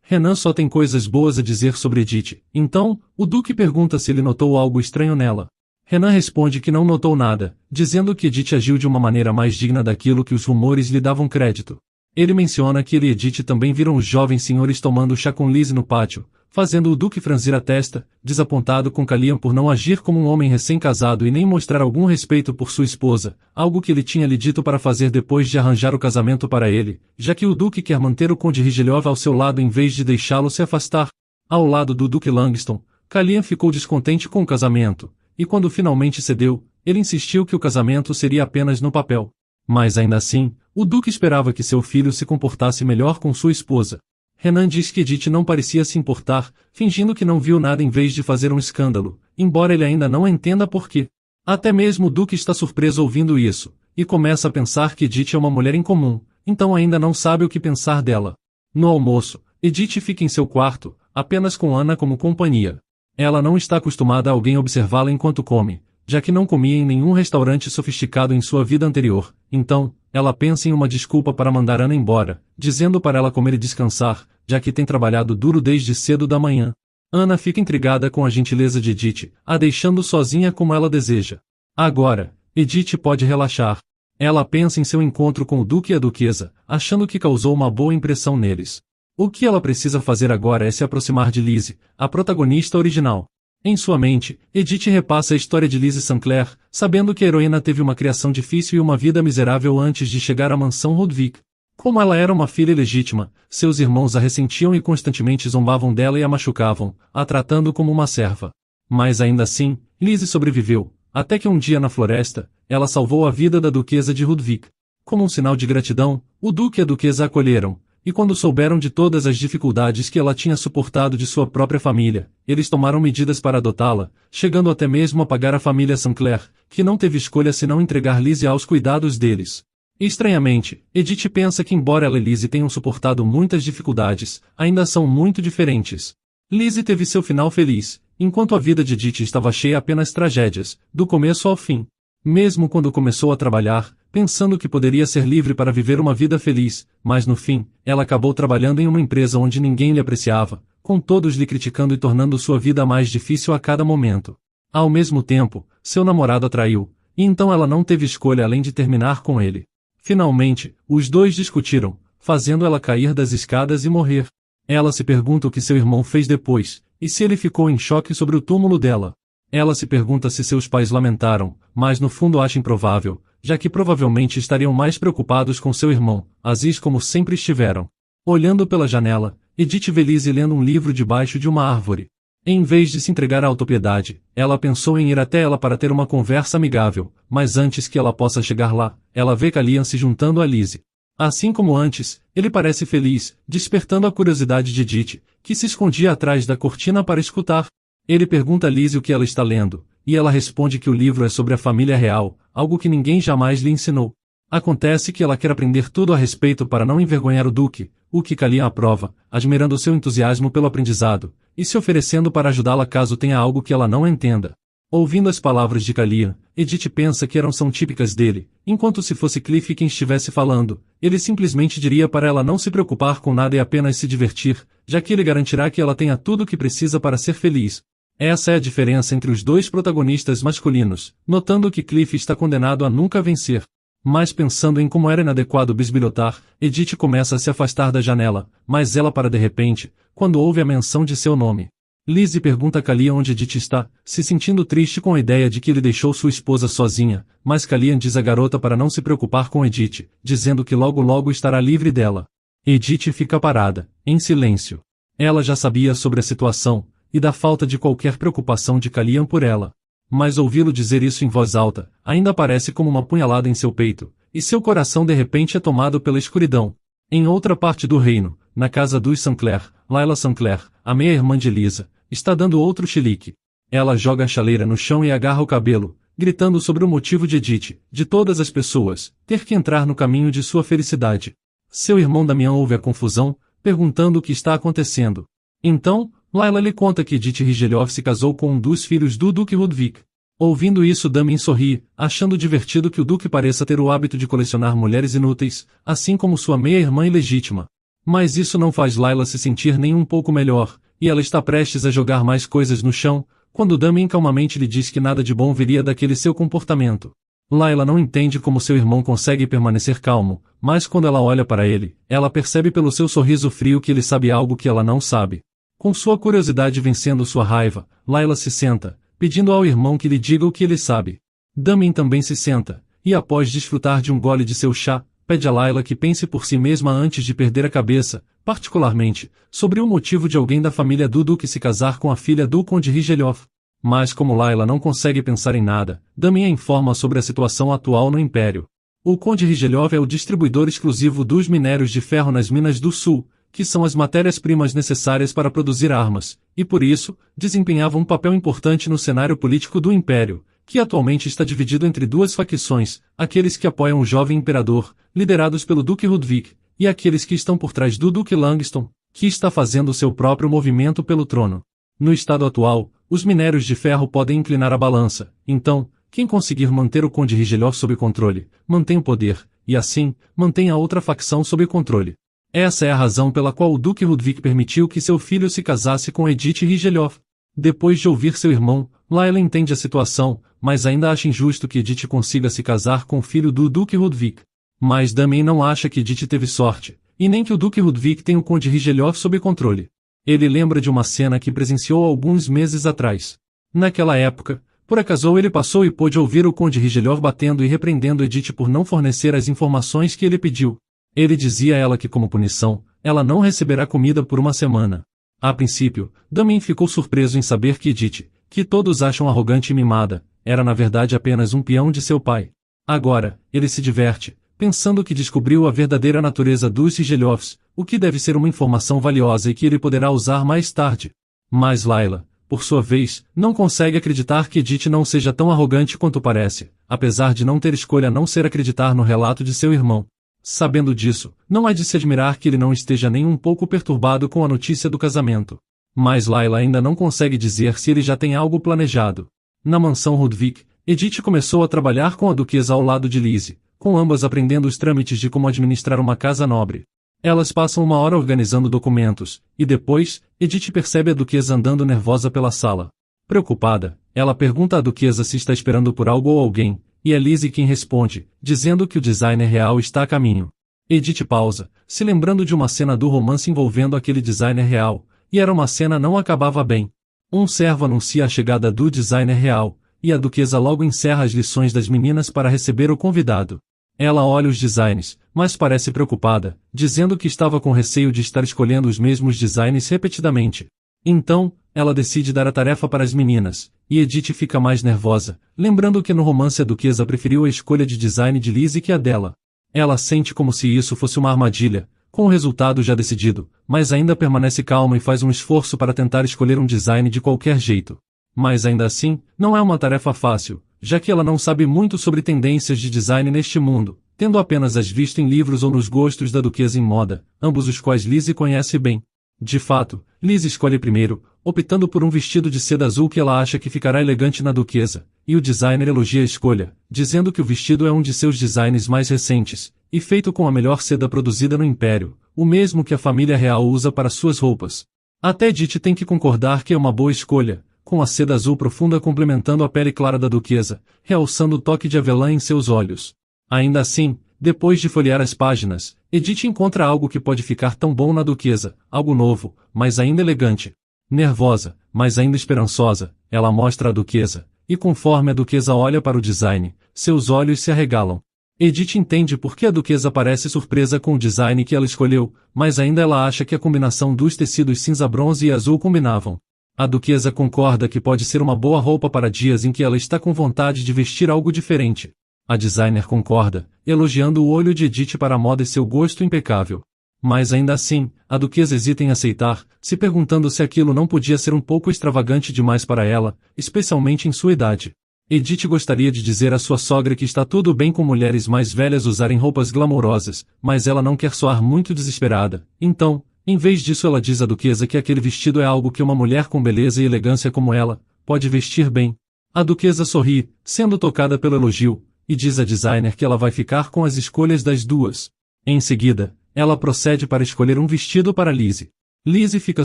Renan só tem coisas boas a dizer sobre Edith, então, o duque pergunta se ele notou algo estranho nela. Renan responde que não notou nada, dizendo que Edith agiu de uma maneira mais digna daquilo que os rumores lhe davam crédito. Ele menciona que ele e Edith também viram os jovens senhores tomando chá com Lizzie no pátio, fazendo o duque franzir a testa, desapontado com Callian por não agir como um homem recém-casado e nem mostrar algum respeito por sua esposa, algo que ele tinha lhe dito para fazer depois de arranjar o casamento para ele, já que o duque quer manter o conde Rigeliov ao seu lado em vez de deixá-lo se afastar. Ao lado do duque Langston, Callian ficou descontente com o casamento, e quando finalmente cedeu, ele insistiu que o casamento seria apenas no papel. Mas ainda assim, o duque esperava que seu filho se comportasse melhor com sua esposa. Renan diz que Edith não parecia se importar, fingindo que não viu nada em vez de fazer um escândalo, embora ele ainda não entenda por quê. Até mesmo o duque está surpreso ouvindo isso, e começa a pensar que Edith é uma mulher incomum, então ainda não sabe o que pensar dela. No almoço, Edith fica em seu quarto, apenas com Anna como companhia. Ela não está acostumada a alguém observá-la enquanto come, já que não comia em nenhum restaurante sofisticado em sua vida anterior, então, ela pensa em uma desculpa para mandar Anna embora, dizendo para ela comer e descansar, já que tem trabalhado duro desde cedo da manhã. Anna fica intrigada com a gentileza de Edith, a deixando sozinha como ela deseja. Agora, Edith pode relaxar. Ela pensa em seu encontro com o duque e a duquesa, achando que causou uma boa impressão neles. O que ela precisa fazer agora é se aproximar de Lizzie, a protagonista original. Em sua mente, Edith repassa a história de Lizzie Sinclair, sabendo que a heroína teve uma criação difícil e uma vida miserável antes de chegar à mansão Rodvik. Como ela era uma filha ilegítima, seus irmãos a ressentiam e constantemente zombavam dela e a machucavam, a tratando como uma serva. Mas ainda assim, Lizzie sobreviveu, até que um dia na floresta, ela salvou a vida da duquesa de Rodvik. Como um sinal de gratidão, o duque e a duquesa a acolheram, e quando souberam de todas as dificuldades que ela tinha suportado de sua própria família, eles tomaram medidas para adotá-la, chegando até mesmo a pagar a família Sinclair, que não teve escolha senão entregar Lizzie aos cuidados deles. Estranhamente, Edith pensa que embora ela e Lizzie tenham suportado muitas dificuldades, ainda são muito diferentes. Lizzie teve seu final feliz, enquanto a vida de Edith estava cheia apenas tragédias, do começo ao fim. Mesmo quando começou a trabalhar, pensando que poderia ser livre para viver uma vida feliz, mas no fim, ela acabou trabalhando em uma empresa onde ninguém lhe apreciava, com todos lhe criticando e tornando sua vida mais difícil a cada momento. Ao mesmo tempo, seu namorado a traiu, e então ela não teve escolha além de terminar com ele. Finalmente, os dois discutiram, fazendo ela cair das escadas e morrer. Ela se pergunta o que seu irmão fez depois, e se ele ficou em choque sobre o túmulo dela. Ela se pergunta se seus pais lamentaram, mas no fundo acha improvável, já que provavelmente estariam mais preocupados com seu irmão, Aziz como sempre estiveram. Olhando pela janela, Edith vê Lizzie lendo um livro debaixo de uma árvore. Em vez de se entregar à autopiedade, ela pensou em ir até ela para ter uma conversa amigável, mas antes que ela possa chegar lá, ela vê Callian se juntando a Lizzie. Assim como antes, ele parece feliz, despertando a curiosidade de Edith, que se escondia atrás da cortina para escutar. Ele pergunta a Lizzie o que ela está lendo, e ela responde que o livro é sobre a família real, algo que ninguém jamais lhe ensinou. Acontece que ela quer aprender tudo a respeito para não envergonhar o duque, o que Callian aprova, admirando seu entusiasmo pelo aprendizado, e se oferecendo para ajudá-la caso tenha algo que ela não entenda. Ouvindo as palavras de Callian, Edith pensa que são típicas dele, enquanto se fosse Cliff quem estivesse falando, ele simplesmente diria para ela não se preocupar com nada e apenas se divertir, já que ele garantirá que ela tenha tudo o que precisa para ser feliz. Essa é a diferença entre os dois protagonistas masculinos, notando que Cliff está condenado a nunca vencer. Mas pensando em como era inadequado bisbilhotar, Edith começa a se afastar da janela, mas ela para de repente, quando ouve a menção de seu nome. Lizzie pergunta a Callian onde Edith está, se sentindo triste com a ideia de que ele deixou sua esposa sozinha, mas Callian diz à garota para não se preocupar com Edith, dizendo que logo logo estará livre dela. Edith fica parada, em silêncio. Ela já sabia sobre a situação, e da falta de qualquer preocupação de Callian por ela. Mas ouvi-lo dizer isso em voz alta, ainda parece como uma punhalada em seu peito, e seu coração de repente é tomado pela escuridão. Em outra parte do reino, na casa dos Sanclair, Layla Sanclair, a meia-irmã de Lisa, está dando outro chilique. Ela joga a chaleira no chão e agarra o cabelo, gritando sobre o motivo de Edith, de todas as pessoas, ter que entrar no caminho de sua felicidade. Seu irmão Damian ouve a confusão, perguntando o que está acontecendo. Então, Layla lhe conta que Edith Rigeliov se casou com um dos filhos do Duque Ludwig. Ouvindo isso, Damian sorri, achando divertido que o Duque pareça ter o hábito de colecionar mulheres inúteis, assim como sua meia-irmã ilegítima. Mas isso não faz Layla se sentir nem um pouco melhor, e ela está prestes a jogar mais coisas no chão, quando Damian calmamente lhe diz que nada de bom viria daquele seu comportamento. Layla não entende como seu irmão consegue permanecer calmo, mas quando ela olha para ele, ela percebe pelo seu sorriso frio que ele sabe algo que ela não sabe. Com sua curiosidade vencendo sua raiva, Layla se senta, pedindo ao irmão que lhe diga o que ele sabe. Damian também se senta, e após desfrutar de um gole de seu chá, pede a Layla que pense por si mesma antes de perder a cabeça, particularmente, sobre o motivo de alguém da família do Duque se casar com a filha do Conde Rigeliov. Mas como Layla não consegue pensar em nada, Damian informa sobre a situação atual no Império. O Conde Rigeliov é o distribuidor exclusivo dos minérios de ferro nas Minas do Sul, que são as matérias-primas necessárias para produzir armas, e por isso, desempenhava um papel importante no cenário político do Império, que atualmente está dividido entre duas facções, aqueles que apoiam o jovem imperador, liderados pelo Duque Ludwig, e aqueles que estão por trás do Duque Langston, que está fazendo seu próprio movimento pelo trono. No estado atual, os minérios de ferro podem inclinar a balança, então, quem conseguir manter o Conde Rigeliov sob controle, mantém o poder, e assim, mantém a outra facção sob controle. Essa é a razão pela qual o Duque Ludwig permitiu que seu filho se casasse com Edith Rigeliov. Depois de ouvir seu irmão, Layla entende a situação, mas ainda acha injusto que Edith consiga se casar com o filho do Duque Ludwig. Mas Damian não acha que Edith teve sorte, e nem que o Duque Ludwig tenha o Conde Rigeliov sob controle. Ele lembra de uma cena que presenciou alguns meses atrás. Naquela época, por acaso ele passou e pôde ouvir o Conde Rigeliov batendo e repreendendo Edith por não fornecer as informações que ele pediu. Ele dizia a ela que como punição, ela não receberá comida por uma semana. A princípio, Damian ficou surpreso em saber que Edith, que todos acham arrogante e mimada, era na verdade apenas um peão de seu pai. Agora, ele se diverte, pensando que descobriu a verdadeira natureza dos Rigeliovs, o que deve ser uma informação valiosa e que ele poderá usar mais tarde. Mas Layla, por sua vez, não consegue acreditar que Edith não seja tão arrogante quanto parece, apesar de não ter escolha a não ser acreditar no relato de seu irmão. Sabendo disso, não há de se admirar que ele não esteja nem um pouco perturbado com a notícia do casamento. Mas Layla ainda não consegue dizer se ele já tem algo planejado. Na mansão Ludwig, Edith começou a trabalhar com a duquesa ao lado de Lizzie, com ambas aprendendo os trâmites de como administrar uma casa nobre. Elas passam uma hora organizando documentos, e depois, Edith percebe a duquesa andando nervosa pela sala. Preocupada, ela pergunta à duquesa se está esperando por algo ou alguém, e é Lizzie quem responde, dizendo que o designer real está a caminho. Edith pausa, se lembrando de uma cena do romance envolvendo aquele designer real, e era uma cena não acabava bem. Um servo anuncia a chegada do designer real, e a duquesa logo encerra as lições das meninas para receber o convidado. Ela olha os designs, mas parece preocupada, dizendo que estava com receio de estar escolhendo os mesmos designs repetidamente. Então, ela decide dar a tarefa para as meninas, e Edith fica mais nervosa, lembrando que no romance a duquesa preferiu a escolha de design de Lizzie que a dela. Ela sente como se isso fosse uma armadilha, com o resultado já decidido, mas ainda permanece calma e faz um esforço para tentar escolher um design de qualquer jeito. Mas ainda assim, não é uma tarefa fácil, já que ela não sabe muito sobre tendências de design neste mundo, tendo apenas as visto em livros ou nos gostos da duquesa em moda, ambos os quais Lizzie conhece bem. De fato, Lizzie escolhe primeiro, optando por um vestido de seda azul que ela acha que ficará elegante na duquesa, e o designer elogia a escolha, dizendo que o vestido é um de seus designs mais recentes, e feito com a melhor seda produzida no Império, o mesmo que a família real usa para suas roupas. Até Edith tem que concordar que é uma boa escolha, com a seda azul profunda complementando a pele clara da duquesa, realçando o toque de avelã em seus olhos. Ainda assim, depois de folhear as páginas, Edith encontra algo que pode ficar tão bom na duquesa, algo novo, mas ainda elegante. Nervosa, mas ainda esperançosa, ela mostra a duquesa, e conforme a duquesa olha para o design, seus olhos se arregalam. Edith entende por que a duquesa parece surpresa com o design que ela escolheu, mas ainda ela acha que a combinação dos tecidos cinza-bronze e azul combinavam. A duquesa concorda que pode ser uma boa roupa para dias em que ela está com vontade de vestir algo diferente. A designer concorda, elogiando o olho de Edith para a moda e seu gosto impecável. Mas ainda assim, a duquesa hesita em aceitar, se perguntando se aquilo não podia ser um pouco extravagante demais para ela, especialmente em sua idade. Edith gostaria de dizer à sua sogra que está tudo bem com mulheres mais velhas usarem roupas glamourosas, mas ela não quer soar muito desesperada. Então, em vez disso ela diz à duquesa que aquele vestido é algo que uma mulher com beleza e elegância como ela, pode vestir bem. A duquesa sorri, sendo tocada pelo elogio, e diz à designer que ela vai ficar com as escolhas das duas. Em seguida, ela procede para escolher um vestido para Lizzie. Lizzie fica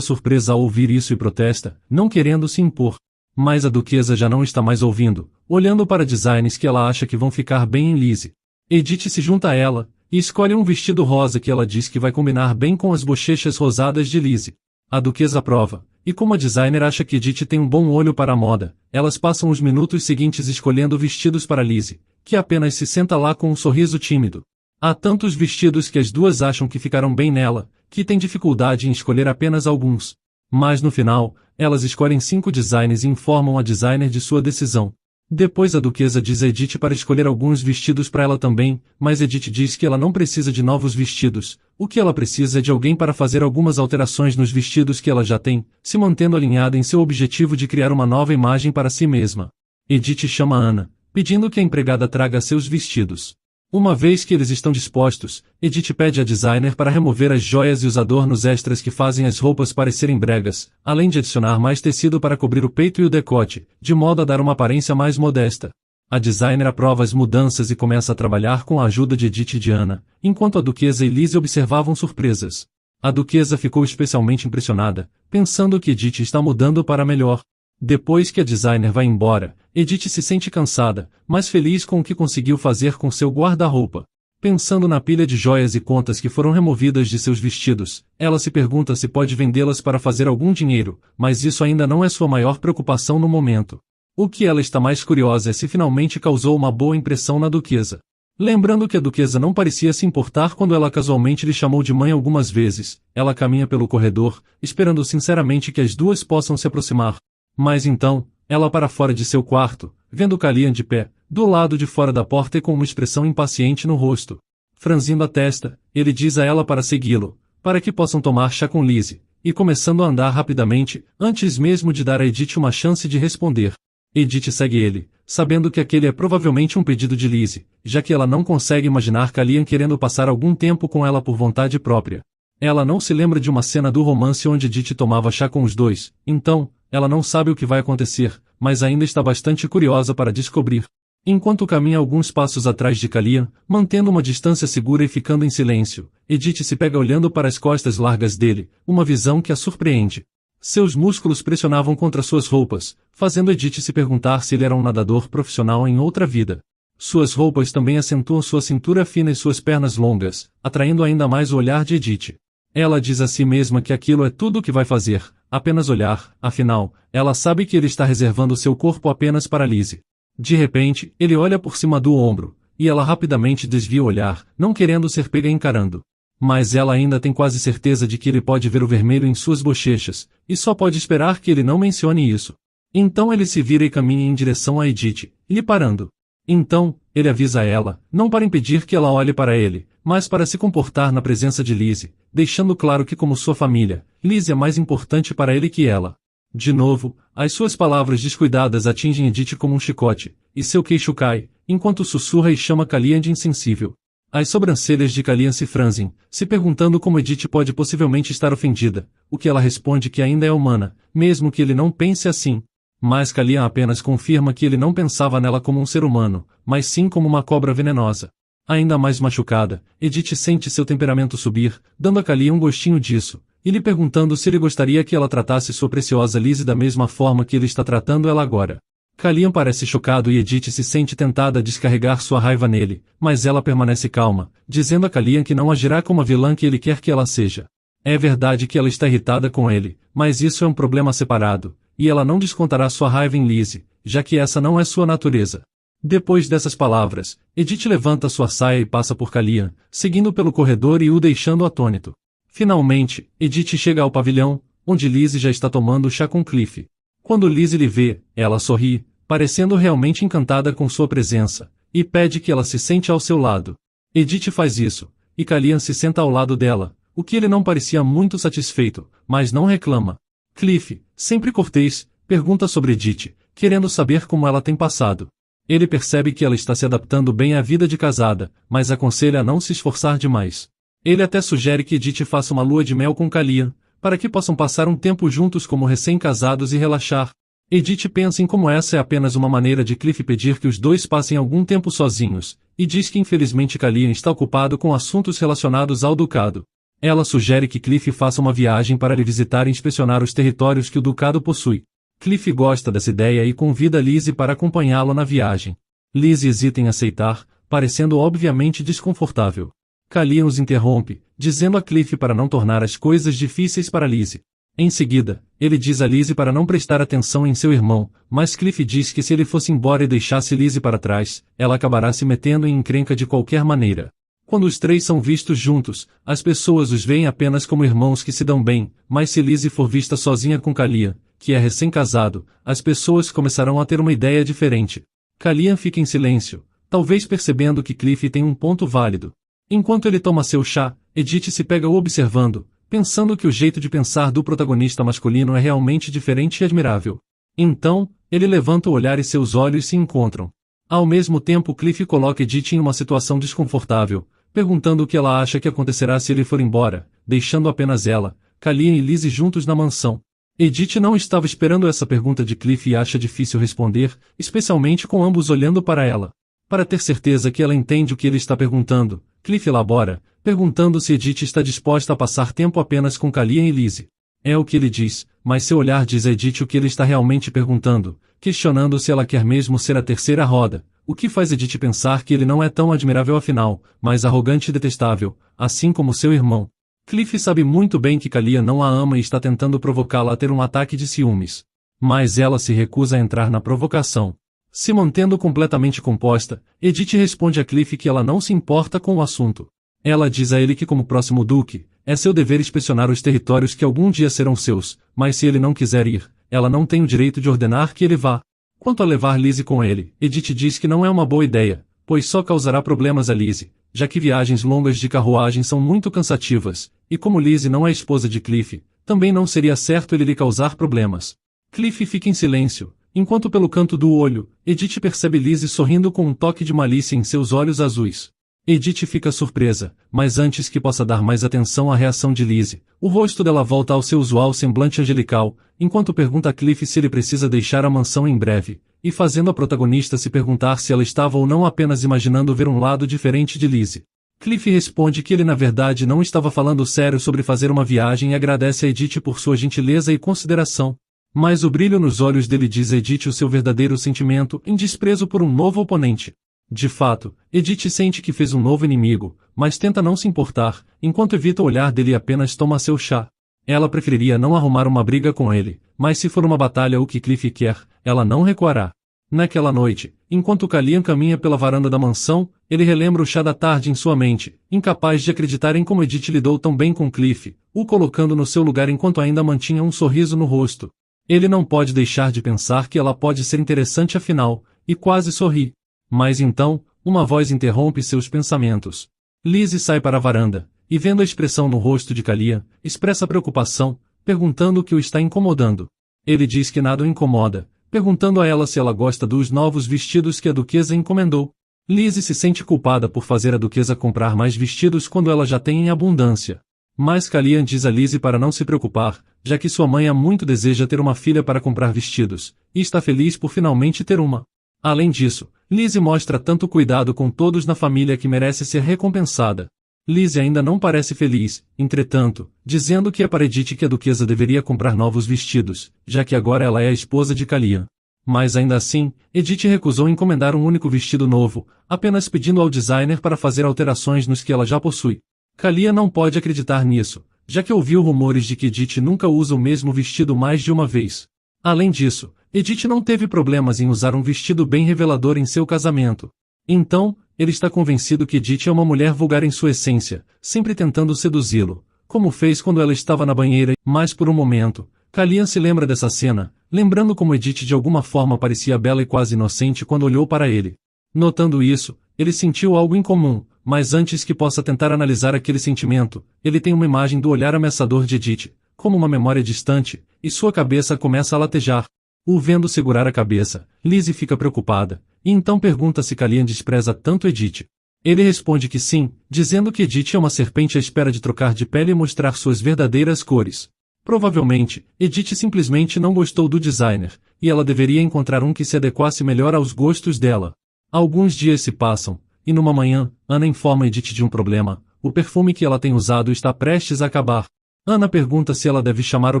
surpresa ao ouvir isso e protesta, não querendo se impor. Mas a duquesa já não está mais ouvindo, olhando para designs que ela acha que vão ficar bem em Lizzie. Edith se junta a ela, e escolhe um vestido rosa que ela diz que vai combinar bem com as bochechas rosadas de Lizzie. A duquesa aprova, e como a designer acha que Edith tem um bom olho para a moda, elas passam os minutos seguintes escolhendo vestidos para Lizzie, que apenas se senta lá com um sorriso tímido. Há tantos vestidos que as duas acham que ficarão bem nela, que tem dificuldade em escolher apenas alguns. Mas no final, elas escolhem 5 designs e informam a designer de sua decisão. Depois a duquesa diz a Edith para escolher alguns vestidos para ela também, mas Edith diz que ela não precisa de novos vestidos, o que ela precisa é de alguém para fazer algumas alterações nos vestidos que ela já tem, se mantendo alinhada em seu objetivo de criar uma nova imagem para si mesma. Edith chama Anna, pedindo que a empregada traga seus vestidos. Uma vez que eles estão dispostos, Edith pede a designer para remover as joias e os adornos extras que fazem as roupas parecerem bregas, além de adicionar mais tecido para cobrir o peito e o decote, de modo a dar uma aparência mais modesta. A designer aprova as mudanças e começa a trabalhar com a ajuda de Edith e de Anna, enquanto a duquesa e Lizzie observavam surpresas. A duquesa ficou especialmente impressionada, pensando que Edith está mudando para melhor. Depois que a designer vai embora, Edith se sente cansada, mas feliz com o que conseguiu fazer com seu guarda-roupa. Pensando na pilha de joias e contas que foram removidas de seus vestidos, ela se pergunta se pode vendê-las para fazer algum dinheiro, mas isso ainda não é sua maior preocupação no momento. O que ela está mais curiosa é se finalmente causou uma boa impressão na duquesa. Lembrando que a duquesa não parecia se importar quando ela casualmente lhe chamou de mãe algumas vezes, ela caminha pelo corredor, esperando sinceramente que as duas possam se aproximar. Mas então, ela para fora de seu quarto, vendo Callian de pé, do lado de fora da porta e com uma expressão impaciente no rosto. Franzindo a testa, ele diz a ela para segui-lo, para que possam tomar chá com Lizzie, e começando a andar rapidamente, antes mesmo de dar a Edith uma chance de responder. Edith segue ele, sabendo que aquele é provavelmente um pedido de Lizzie, já que ela não consegue imaginar Callian querendo passar algum tempo com ela por vontade própria. Ela não se lembra de uma cena do romance onde Edith tomava chá com os dois, então, ela não sabe o que vai acontecer, mas ainda está bastante curiosa para descobrir. Enquanto caminha alguns passos atrás de Callian, mantendo uma distância segura e ficando em silêncio, Edith se pega olhando para as costas largas dele, uma visão que a surpreende. Seus músculos pressionavam contra suas roupas, fazendo Edith se perguntar se ele era um nadador profissional em outra vida. Suas roupas também acentuam sua cintura fina e suas pernas longas, atraindo ainda mais o olhar de Edith. Ela diz a si mesma que aquilo é tudo o que vai fazer, apenas olhar, afinal, ela sabe que ele está reservando seu corpo apenas para Lizzie. De repente, ele olha por cima do ombro, e ela rapidamente desvia o olhar, não querendo ser pega encarando. Mas ela ainda tem quase certeza de que ele pode ver o vermelho em suas bochechas, e só pode esperar que ele não mencione isso. Então ele se vira e caminha em direção a Edith, lhe parando. Então, ele avisa ela, não para impedir que ela olhe para ele, mas para se comportar na presença de Lizzie, deixando claro que como sua família, Lizzie é mais importante para ele que ela. De novo, as suas palavras descuidadas atingem Edith como um chicote, e seu queixo cai, enquanto sussurra e chama Callian de insensível. As sobrancelhas de Kalian se franzem, se perguntando como Edith pode possivelmente estar ofendida, o que ela responde que ainda é humana, mesmo que ele não pense assim. Mas Kalian apenas confirma que ele não pensava nela como um ser humano, mas sim como uma cobra venenosa. Ainda mais machucada, Edith sente seu temperamento subir, dando a Kalian um gostinho disso, e lhe perguntando se ele gostaria que ela tratasse sua preciosa Lizzie da mesma forma que ele está tratando ela agora. Kalian parece chocado e Edith se sente tentada a descarregar sua raiva nele, mas ela permanece calma, dizendo a Kalian que não agirá como a vilã que ele quer que ela seja. É verdade que ela está irritada com ele, mas isso é um problema separado, e ela não descontará sua raiva em Lizzie, já que essa não é sua natureza. Depois dessas palavras, Edith levanta sua saia e passa por Kalian, seguindo pelo corredor e o deixando atônito. Finalmente, Edith chega ao pavilhão, onde Lizzie já está tomando chá com Cliff. Quando Lizzie lhe vê, ela sorri, parecendo realmente encantada com sua presença, e pede que ela se sente ao seu lado. Edith faz isso, e Kalian se senta ao lado dela, o que ele não parecia muito satisfeito, mas não reclama. Cliff, sempre cortês, pergunta sobre Edith, querendo saber como ela tem passado. Ele percebe que ela está se adaptando bem à vida de casada, mas aconselha a não se esforçar demais. Ele até sugere que Edith faça uma lua de mel com Kalian, para que possam passar um tempo juntos como recém-casados e relaxar. Edith pensa em como essa é apenas uma maneira de Cliff pedir que os dois passem algum tempo sozinhos, e diz que infelizmente Kalian está ocupado com assuntos relacionados ao ducado. Ela sugere que Cliff faça uma viagem para lhe visitar e inspecionar os territórios que o ducado possui. Cliff gosta dessa ideia e convida Lizzie para acompanhá-lo na viagem. Lizzie hesita em aceitar, parecendo obviamente desconfortável. Kalian os interrompe, dizendo a Cliff para não tornar as coisas difíceis para Lizzie. Em seguida, ele diz a Lizzie para não prestar atenção em seu irmão, mas Cliff diz que se ele fosse embora e deixasse Lizzie para trás, ela acabará se metendo em encrenca de qualquer maneira. Quando os três são vistos juntos, as pessoas os veem apenas como irmãos que se dão bem, mas se Lizzie for vista sozinha com Kalian, que é recém-casado, as pessoas começarão a ter uma ideia diferente. Kalian fica em silêncio, talvez percebendo que Cliff tem um ponto válido. Enquanto ele toma seu chá, Edith se pega o observando, pensando que o jeito de pensar do protagonista masculino é realmente diferente e admirável. Então, ele levanta o olhar e seus olhos se encontram. Ao mesmo tempo Cliff coloca Edith em uma situação desconfortável, perguntando o que ela acha que acontecerá se ele for embora, deixando apenas ela, Kalian e Lizzie juntos na mansão. Edith não estava esperando essa pergunta de Cliff e acha difícil responder, especialmente com ambos olhando para ela. Para ter certeza que ela entende o que ele está perguntando, Cliff elabora, perguntando se Edith está disposta a passar tempo apenas com Kalian e Lizzie. É o que ele diz, mas seu olhar diz a Edith o que ele está realmente perguntando, questionando se ela quer mesmo ser a terceira roda, o que faz Edith pensar que ele não é tão admirável afinal, mas arrogante e detestável, assim como seu irmão. Cliff sabe muito bem que Kalian não a ama e está tentando provocá-la a ter um ataque de ciúmes. Mas ela se recusa a entrar na provocação. Se mantendo completamente composta, Edith responde a Cliff que ela não se importa com o assunto. Ela diz a ele que como próximo duque, é seu dever inspecionar os territórios que algum dia serão seus, mas se ele não quiser ir, ela não tem o direito de ordenar que ele vá. Quanto a levar Lizzie com ele, Edith diz que não é uma boa ideia, pois só causará problemas a Lizzie, já que viagens longas de carruagem são muito cansativas, e como Lizzie não é esposa de Cliff, também não seria certo ele lhe causar problemas. Cliff fica em silêncio, enquanto pelo canto do olho, Edith percebe Lizzie sorrindo com um toque de malícia em seus olhos azuis. Edith fica surpresa, mas antes que possa dar mais atenção à reação de Lizzie, o rosto dela volta ao seu usual semblante angelical, enquanto pergunta a Cliff se ele precisa deixar a mansão em breve, e fazendo a protagonista se perguntar se ela estava ou não apenas imaginando ver um lado diferente de Lizzie. Cliff responde que ele na verdade não estava falando sério sobre fazer uma viagem e agradece a Edith por sua gentileza e consideração. Mas o brilho nos olhos dele diz a Edith o seu verdadeiro sentimento em desprezo por um novo oponente. De fato, Edith sente que fez um novo inimigo, mas tenta não se importar, enquanto evita o olhar dele e apenas toma seu chá. Ela preferiria não arrumar uma briga com ele, mas se for uma batalha o que Cliff quer, ela não recuará. Naquela noite, enquanto Kalian caminha pela varanda da mansão, ele relembra o chá da tarde em sua mente, incapaz de acreditar em como Edith lidou tão bem com Cliff, o colocando no seu lugar enquanto ainda mantinha um sorriso no rosto. Ele não pode deixar de pensar que ela pode ser interessante afinal, e quase sorri. Mas então, uma voz interrompe seus pensamentos. Lizzie sai para a varanda, e vendo a expressão no rosto de Kalian, expressa preocupação, perguntando o que o está incomodando. Ele diz que nada o incomoda, perguntando a ela se ela gosta dos novos vestidos que a duquesa encomendou. Lizzie se sente culpada por fazer a duquesa comprar mais vestidos quando ela já tem em abundância. Mas Calian diz a Lizzie para não se preocupar, já que sua mãe há muito deseja ter uma filha para comprar vestidos, e está feliz por finalmente ter uma. Além disso, Lizzie mostra tanto cuidado com todos na família que merece ser recompensada. Lizzie ainda não parece feliz, entretanto, dizendo que é para Edith que a duquesa deveria comprar novos vestidos, já que agora ela é a esposa de Calian. Mas ainda assim, Edith recusou encomendar um único vestido novo, apenas pedindo ao designer para fazer alterações nos que ela já possui. Calian não pode acreditar nisso, já que ouviu rumores de que Edith nunca usa o mesmo vestido mais de uma vez. Além disso, Edith não teve problemas em usar um vestido bem revelador em seu casamento. Então, ele está convencido que Edith é uma mulher vulgar em sua essência, sempre tentando seduzi-lo, como fez quando ela estava na banheira, mas por um momento, Calian se lembra dessa cena, lembrando como Edith de alguma forma parecia bela e quase inocente quando olhou para ele. Notando isso, ele sentiu algo incomum, mas antes que possa tentar analisar aquele sentimento, ele tem uma imagem do olhar ameaçador de Edith, como uma memória distante, e sua cabeça começa a latejar. O vendo segurar a cabeça, Lizzie fica preocupada, e então pergunta se Calian despreza tanto Edith. Ele responde que sim, dizendo que Edith é uma serpente à espera de trocar de pele e mostrar suas verdadeiras cores. Provavelmente, Edith simplesmente não gostou do designer, e ela deveria encontrar um que se adequasse melhor aos gostos dela. Alguns dias se passam, e numa manhã, Ana informa Edith de um problema: o perfume que ela tem usado está prestes a acabar. Ana pergunta se ela deve chamar o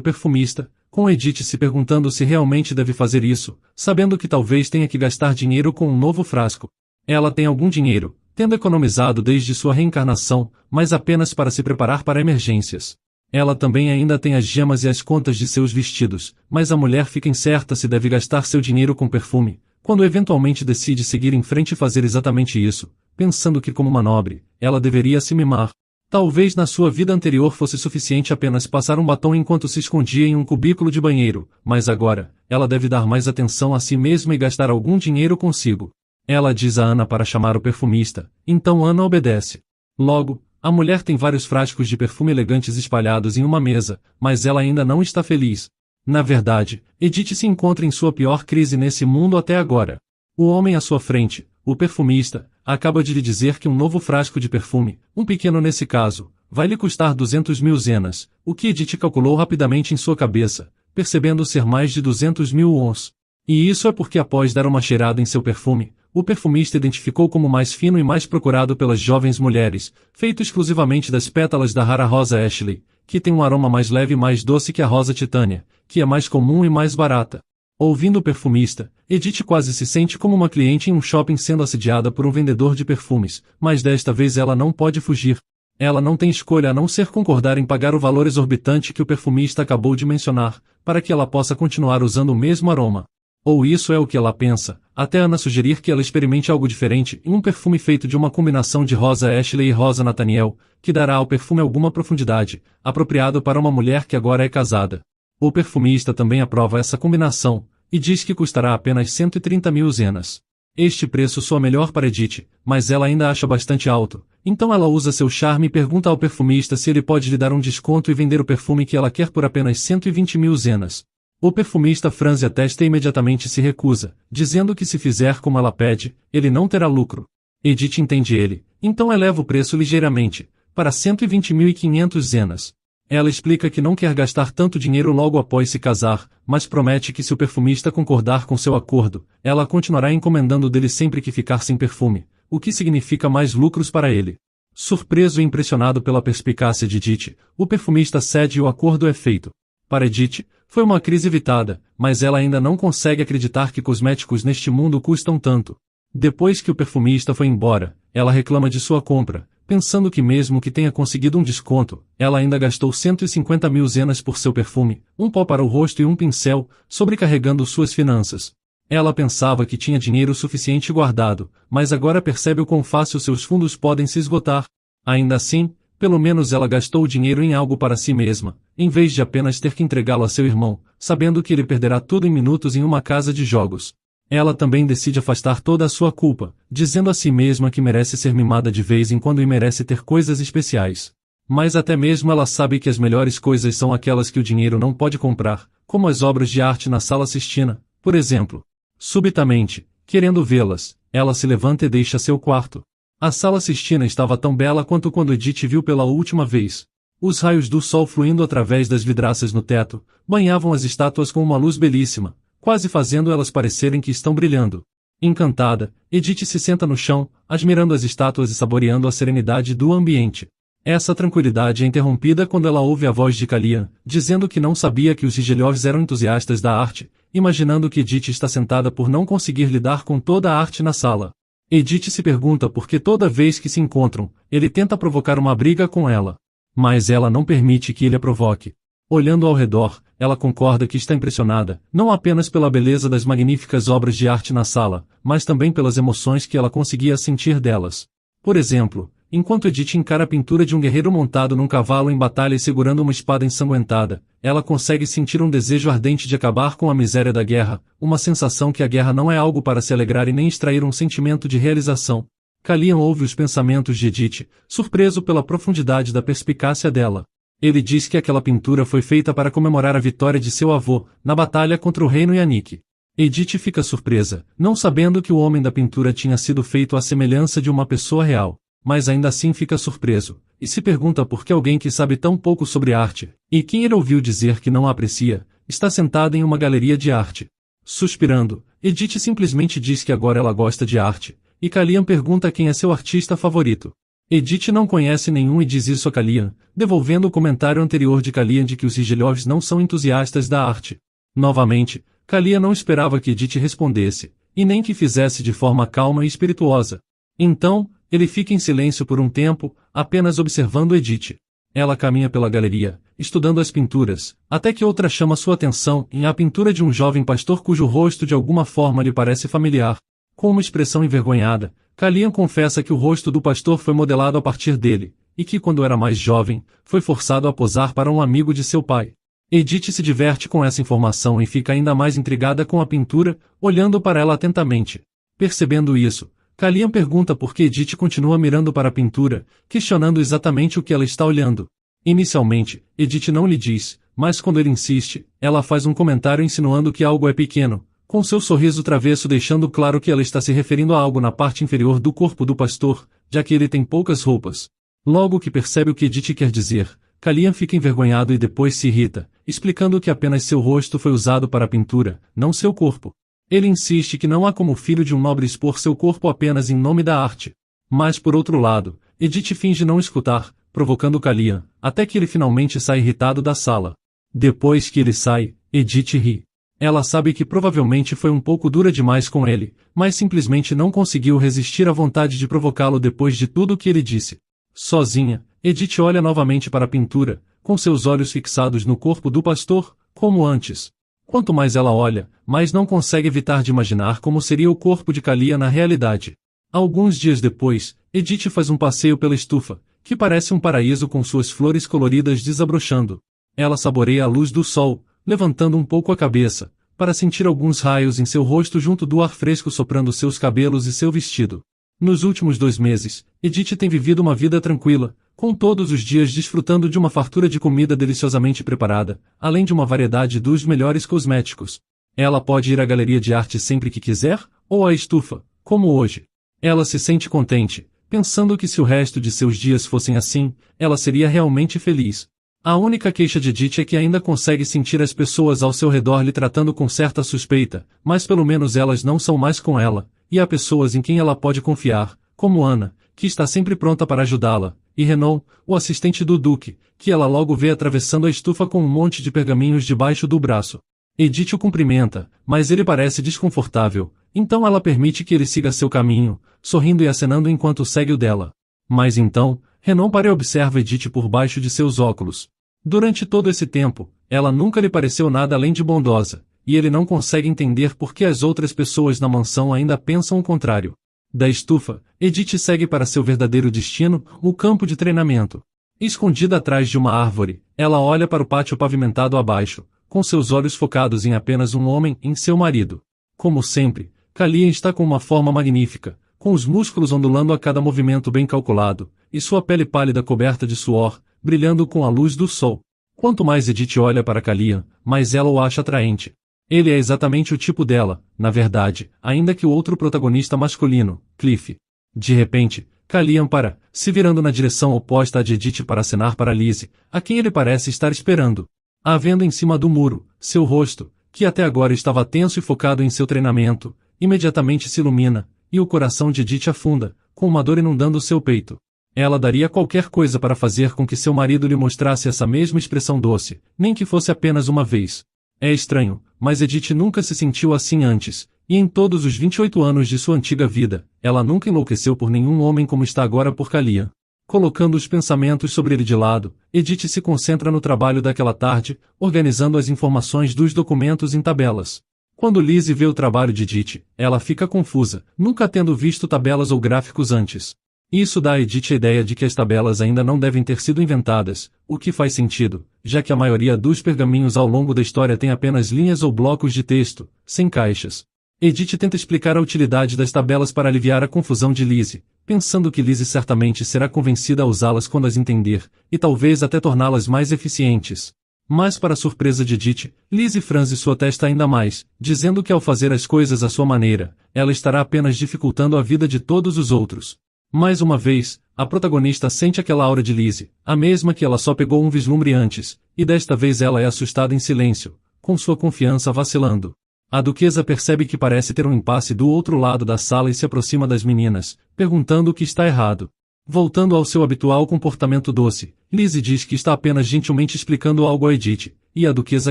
perfumista, com Edith se perguntando se realmente deve fazer isso, sabendo que talvez tenha que gastar dinheiro com um novo frasco. Ela tem algum dinheiro, tendo economizado desde sua reencarnação, mas apenas para se preparar para emergências. Ela também ainda tem as gemas e as contas de seus vestidos, mas a mulher fica incerta se deve gastar seu dinheiro com perfume, quando eventualmente decide seguir em frente e fazer exatamente isso, pensando que como uma nobre, ela deveria se mimar. Talvez na sua vida anterior fosse suficiente apenas passar um batom enquanto se escondia em um cubículo de banheiro, mas agora, ela deve dar mais atenção a si mesma e gastar algum dinheiro consigo. Ela diz a Ana para chamar o perfumista, então Ana obedece. Logo, a mulher tem vários frascos de perfume elegantes espalhados em uma mesa, mas ela ainda não está feliz. Na verdade, Edith se encontra em sua pior crise nesse mundo até agora. O homem à sua frente, o perfumista, acaba de lhe dizer que um novo frasco de perfume, um pequeno nesse caso, vai lhe custar 200.000 zenas, o que Edith calculou rapidamente em sua cabeça, percebendo ser mais de 200.000 wons. E isso é porque após dar uma cheirada em seu perfume, o perfumista identificou como mais fino e mais procurado pelas jovens mulheres, feito exclusivamente das pétalas da rara rosa Ashley, que tem um aroma mais leve e mais doce que a rosa Titânia, que é mais comum e mais barata. Ouvindo o perfumista, Edith quase se sente como uma cliente em um shopping sendo assediada por um vendedor de perfumes, mas desta vez ela não pode fugir. Ela não tem escolha a não ser concordar em pagar o valor exorbitante que o perfumista acabou de mencionar, para que ela possa continuar usando o mesmo aroma. Ou isso é o que ela pensa, até Ana sugerir que ela experimente algo diferente, um perfume feito de uma combinação de rosa Ashley e rosa Nathaniel, que dará ao perfume alguma profundidade, apropriado para uma mulher que agora é casada. O perfumista também aprova essa combinação, e diz que custará apenas 130.000 zenas. Este preço soa melhor para Edith, mas ela ainda acha bastante alto, então ela usa seu charme e pergunta ao perfumista se ele pode lhe dar um desconto e vender o perfume que ela quer por apenas 120.000 zenas. O perfumista franze a testa e imediatamente se recusa, dizendo que se fizer como ela pede, ele não terá lucro. Edith entende ele, então eleva o preço ligeiramente, para 120.500 zenas. Ela explica que não quer gastar tanto dinheiro logo após se casar, mas promete que se o perfumista concordar com seu acordo, ela continuará encomendando dele sempre que ficar sem perfume, o que significa mais lucros para ele. Surpreso e impressionado pela perspicácia de Edith, o perfumista cede e o acordo é feito. Para Edith, foi uma crise evitada, mas ela ainda não consegue acreditar que cosméticos neste mundo custam tanto. Depois que o perfumista foi embora, ela reclama de sua compra, pensando que mesmo que tenha conseguido um desconto, ela ainda gastou 150.000 zenas por seu perfume, um pó para o rosto e um pincel, sobrecarregando suas finanças. Ela pensava que tinha dinheiro suficiente guardado, mas agora percebe o quão fácil seus fundos podem se esgotar. Ainda assim, pelo menos ela gastou o dinheiro em algo para si mesma, em vez de apenas ter que entregá-lo a seu irmão, sabendo que ele perderá tudo em minutos em uma casa de jogos. Ela também decide afastar toda a sua culpa, dizendo a si mesma que merece ser mimada de vez em quando e merece ter coisas especiais. Mas até mesmo ela sabe que as melhores coisas são aquelas que o dinheiro não pode comprar, como as obras de arte na Sala Sistina, por exemplo. Subitamente, querendo vê-las, Ela se levanta e deixa seu quarto. A sala Sistina estava tão bela quanto quando Edith viu pela última vez. Os raios do sol fluindo através das vidraças no teto, banhavam as estátuas com uma luz belíssima, quase fazendo elas parecerem que estão brilhando. Encantada, Edith se senta no chão, admirando as estátuas e saboreando a serenidade do ambiente. Essa tranquilidade é interrompida quando ela ouve a voz de Kalian, dizendo que não sabia que os Rigeliovs eram entusiastas da arte, imaginando que Edith está sentada por não conseguir lidar com toda a arte na sala. Edith se pergunta por que toda vez que se encontram, ele tenta provocar uma briga com ela. Mas ela não permite que ele a provoque. Olhando ao redor, ela concorda que está impressionada, não apenas pela beleza das magníficas obras de arte na sala, mas também pelas emoções que ela conseguia sentir delas. Por exemplo, enquanto Edith encara a pintura de um guerreiro montado num cavalo em batalha e segurando uma espada ensanguentada, ela consegue sentir um desejo ardente de acabar com a miséria da guerra, uma sensação que a guerra não é algo para se alegrar e nem extrair um sentimento de realização. Kalian ouve os pensamentos de Edith, surpreso pela profundidade da perspicácia dela. Ele diz que aquela pintura foi feita para comemorar a vitória de seu avô, na batalha contra o reino Yannick. Edith fica surpresa, não sabendo que o homem da pintura tinha sido feito à semelhança de uma pessoa real, mas ainda assim fica surpreso, e se pergunta por que alguém que sabe tão pouco sobre arte, e quem ele ouviu dizer que não a aprecia, está sentada em uma galeria de arte. Suspirando, Edith simplesmente diz que agora ela gosta de arte, e Kalian pergunta quem é seu artista favorito. Edith não conhece nenhum e diz isso a Kalian, devolvendo o comentário anterior de Kalian de que os Rigeliovs não são entusiastas da arte. Novamente, Kalian não esperava que Edith respondesse, e nem que fizesse de forma calma e espirituosa. Então, ele fica em silêncio por um tempo, apenas observando Edith. Ela caminha pela galeria, estudando as pinturas, até que outra chama sua atenção em a pintura de um jovem pastor cujo rosto de alguma forma lhe parece familiar. Com uma expressão envergonhada, Kalian confessa que o rosto do pastor foi modelado a partir dele, e que quando era mais jovem, foi forçado a posar para um amigo de seu pai. Edith se diverte com essa informação e fica ainda mais intrigada com a pintura, olhando para ela atentamente. Percebendo isso, Kalian pergunta por que Edith continua mirando para a pintura, questionando exatamente o que ela está olhando. Inicialmente, Edith não lhe diz, mas quando ele insiste, ela faz um comentário insinuando que algo é pequeno, com seu sorriso travesso deixando claro que ela está se referindo a algo na parte inferior do corpo do pastor, já que ele tem poucas roupas. Logo que percebe o que Edith quer dizer, Kalian fica envergonhado e depois se irrita, explicando que apenas seu rosto foi usado para a pintura, não seu corpo. Ele insiste que não há como o filho de um nobre expor seu corpo apenas em nome da arte. Mas por outro lado, Edith finge não escutar, provocando Kalian, até que ele finalmente sai irritado da sala. Depois que ele sai, Edith ri. Ela sabe que provavelmente foi um pouco dura demais com ele, mas simplesmente não conseguiu resistir à vontade de provocá-lo depois de tudo o que ele disse. Sozinha, Edith olha novamente para a pintura, com seus olhos fixados no corpo do pastor, como antes. Quanto mais ela olha, mais não consegue evitar de imaginar como seria o corpo de Kalian na realidade. Alguns dias depois, Edith faz um passeio pela estufa, que parece um paraíso com suas flores coloridas desabrochando. Ela saboreia a luz do sol, levantando um pouco a cabeça, para sentir alguns raios em seu rosto junto do ar fresco soprando seus cabelos e seu vestido. Nos últimos 2 meses, Edith tem vivido uma vida tranquila, com todos os dias desfrutando de uma fartura de comida deliciosamente preparada, além de uma variedade dos melhores cosméticos. Ela pode ir à galeria de arte sempre que quiser, ou à estufa, como hoje. Ela se sente contente, pensando que se o resto de seus dias fossem assim, ela seria realmente feliz. A única queixa de Edith é que ainda consegue sentir as pessoas ao seu redor lhe tratando com certa suspeita, mas pelo menos elas não são mais com ela, e há pessoas em quem ela pode confiar, como Ana, que está sempre pronta para ajudá-la, e Renaud, o assistente do Duque, que ela logo vê atravessando a estufa com um monte de pergaminhos debaixo do braço. Edith o cumprimenta, mas ele parece desconfortável, então ela permite que ele siga seu caminho, sorrindo e acenando enquanto segue o dela. Mas então, Renaud para e observa Edith por baixo de seus óculos. Durante todo esse tempo, ela nunca lhe pareceu nada além de bondosa, e ele não consegue entender por que as outras pessoas na mansão ainda pensam o contrário. Da estufa, Edith segue para seu verdadeiro destino, o campo de treinamento. Escondida atrás de uma árvore, ela olha para o pátio pavimentado abaixo, com seus olhos focados em apenas um homem, em seu marido. Como sempre, Kalian está com uma forma magnífica, com os músculos ondulando a cada movimento bem calculado, e sua pele pálida coberta de suor, brilhando com a luz do sol. Quanto mais Edith olha para Kalian, mais ela o acha atraente. Ele é exatamente o tipo dela, na verdade, ainda que o outro protagonista masculino, Cliff. De repente, Callian para, se virando na direção oposta à de Edith para acenar para Lizzie, a quem ele parece estar esperando. A vendo em cima do muro, seu rosto, que até agora estava tenso e focado em seu treinamento, imediatamente se ilumina, e o coração de Edith afunda, com uma dor inundando seu peito. Ela daria qualquer coisa para fazer com que seu marido lhe mostrasse essa mesma expressão doce, nem que fosse apenas uma vez. É estranho, mas Edith nunca se sentiu assim antes, e em todos os 28 anos de sua antiga vida, ela nunca enlouqueceu por nenhum homem como está agora por Callian. Colocando os pensamentos sobre ele de lado, Edith se concentra no trabalho daquela tarde, organizando as informações dos documentos em tabelas. Quando Lizzie vê o trabalho de Edith, ela fica confusa, nunca tendo visto tabelas ou gráficos antes. Isso dá a Edith a ideia de que as tabelas ainda não devem ter sido inventadas, o que faz sentido, já que a maioria dos pergaminhos ao longo da história tem apenas linhas ou blocos de texto, sem caixas. Edith tenta explicar a utilidade das tabelas para aliviar a confusão de Lizzie, pensando que Lizzie certamente será convencida a usá-las quando as entender, e talvez até torná-las mais eficientes. Mas para surpresa de Edith, Lizzie franze sua testa ainda mais, dizendo que ao fazer as coisas à sua maneira, ela estará apenas dificultando a vida de todos os outros. Mais uma vez, a protagonista sente aquela aura de Lizzie, a mesma que ela só pegou um vislumbre antes, e desta vez ela é assustada em silêncio, com sua confiança vacilando. A duquesa percebe que parece ter um impasse do outro lado da sala e se aproxima das meninas, perguntando o que está errado. Voltando ao seu habitual comportamento doce, Lizzie diz que está apenas gentilmente explicando algo a Edith, e a duquesa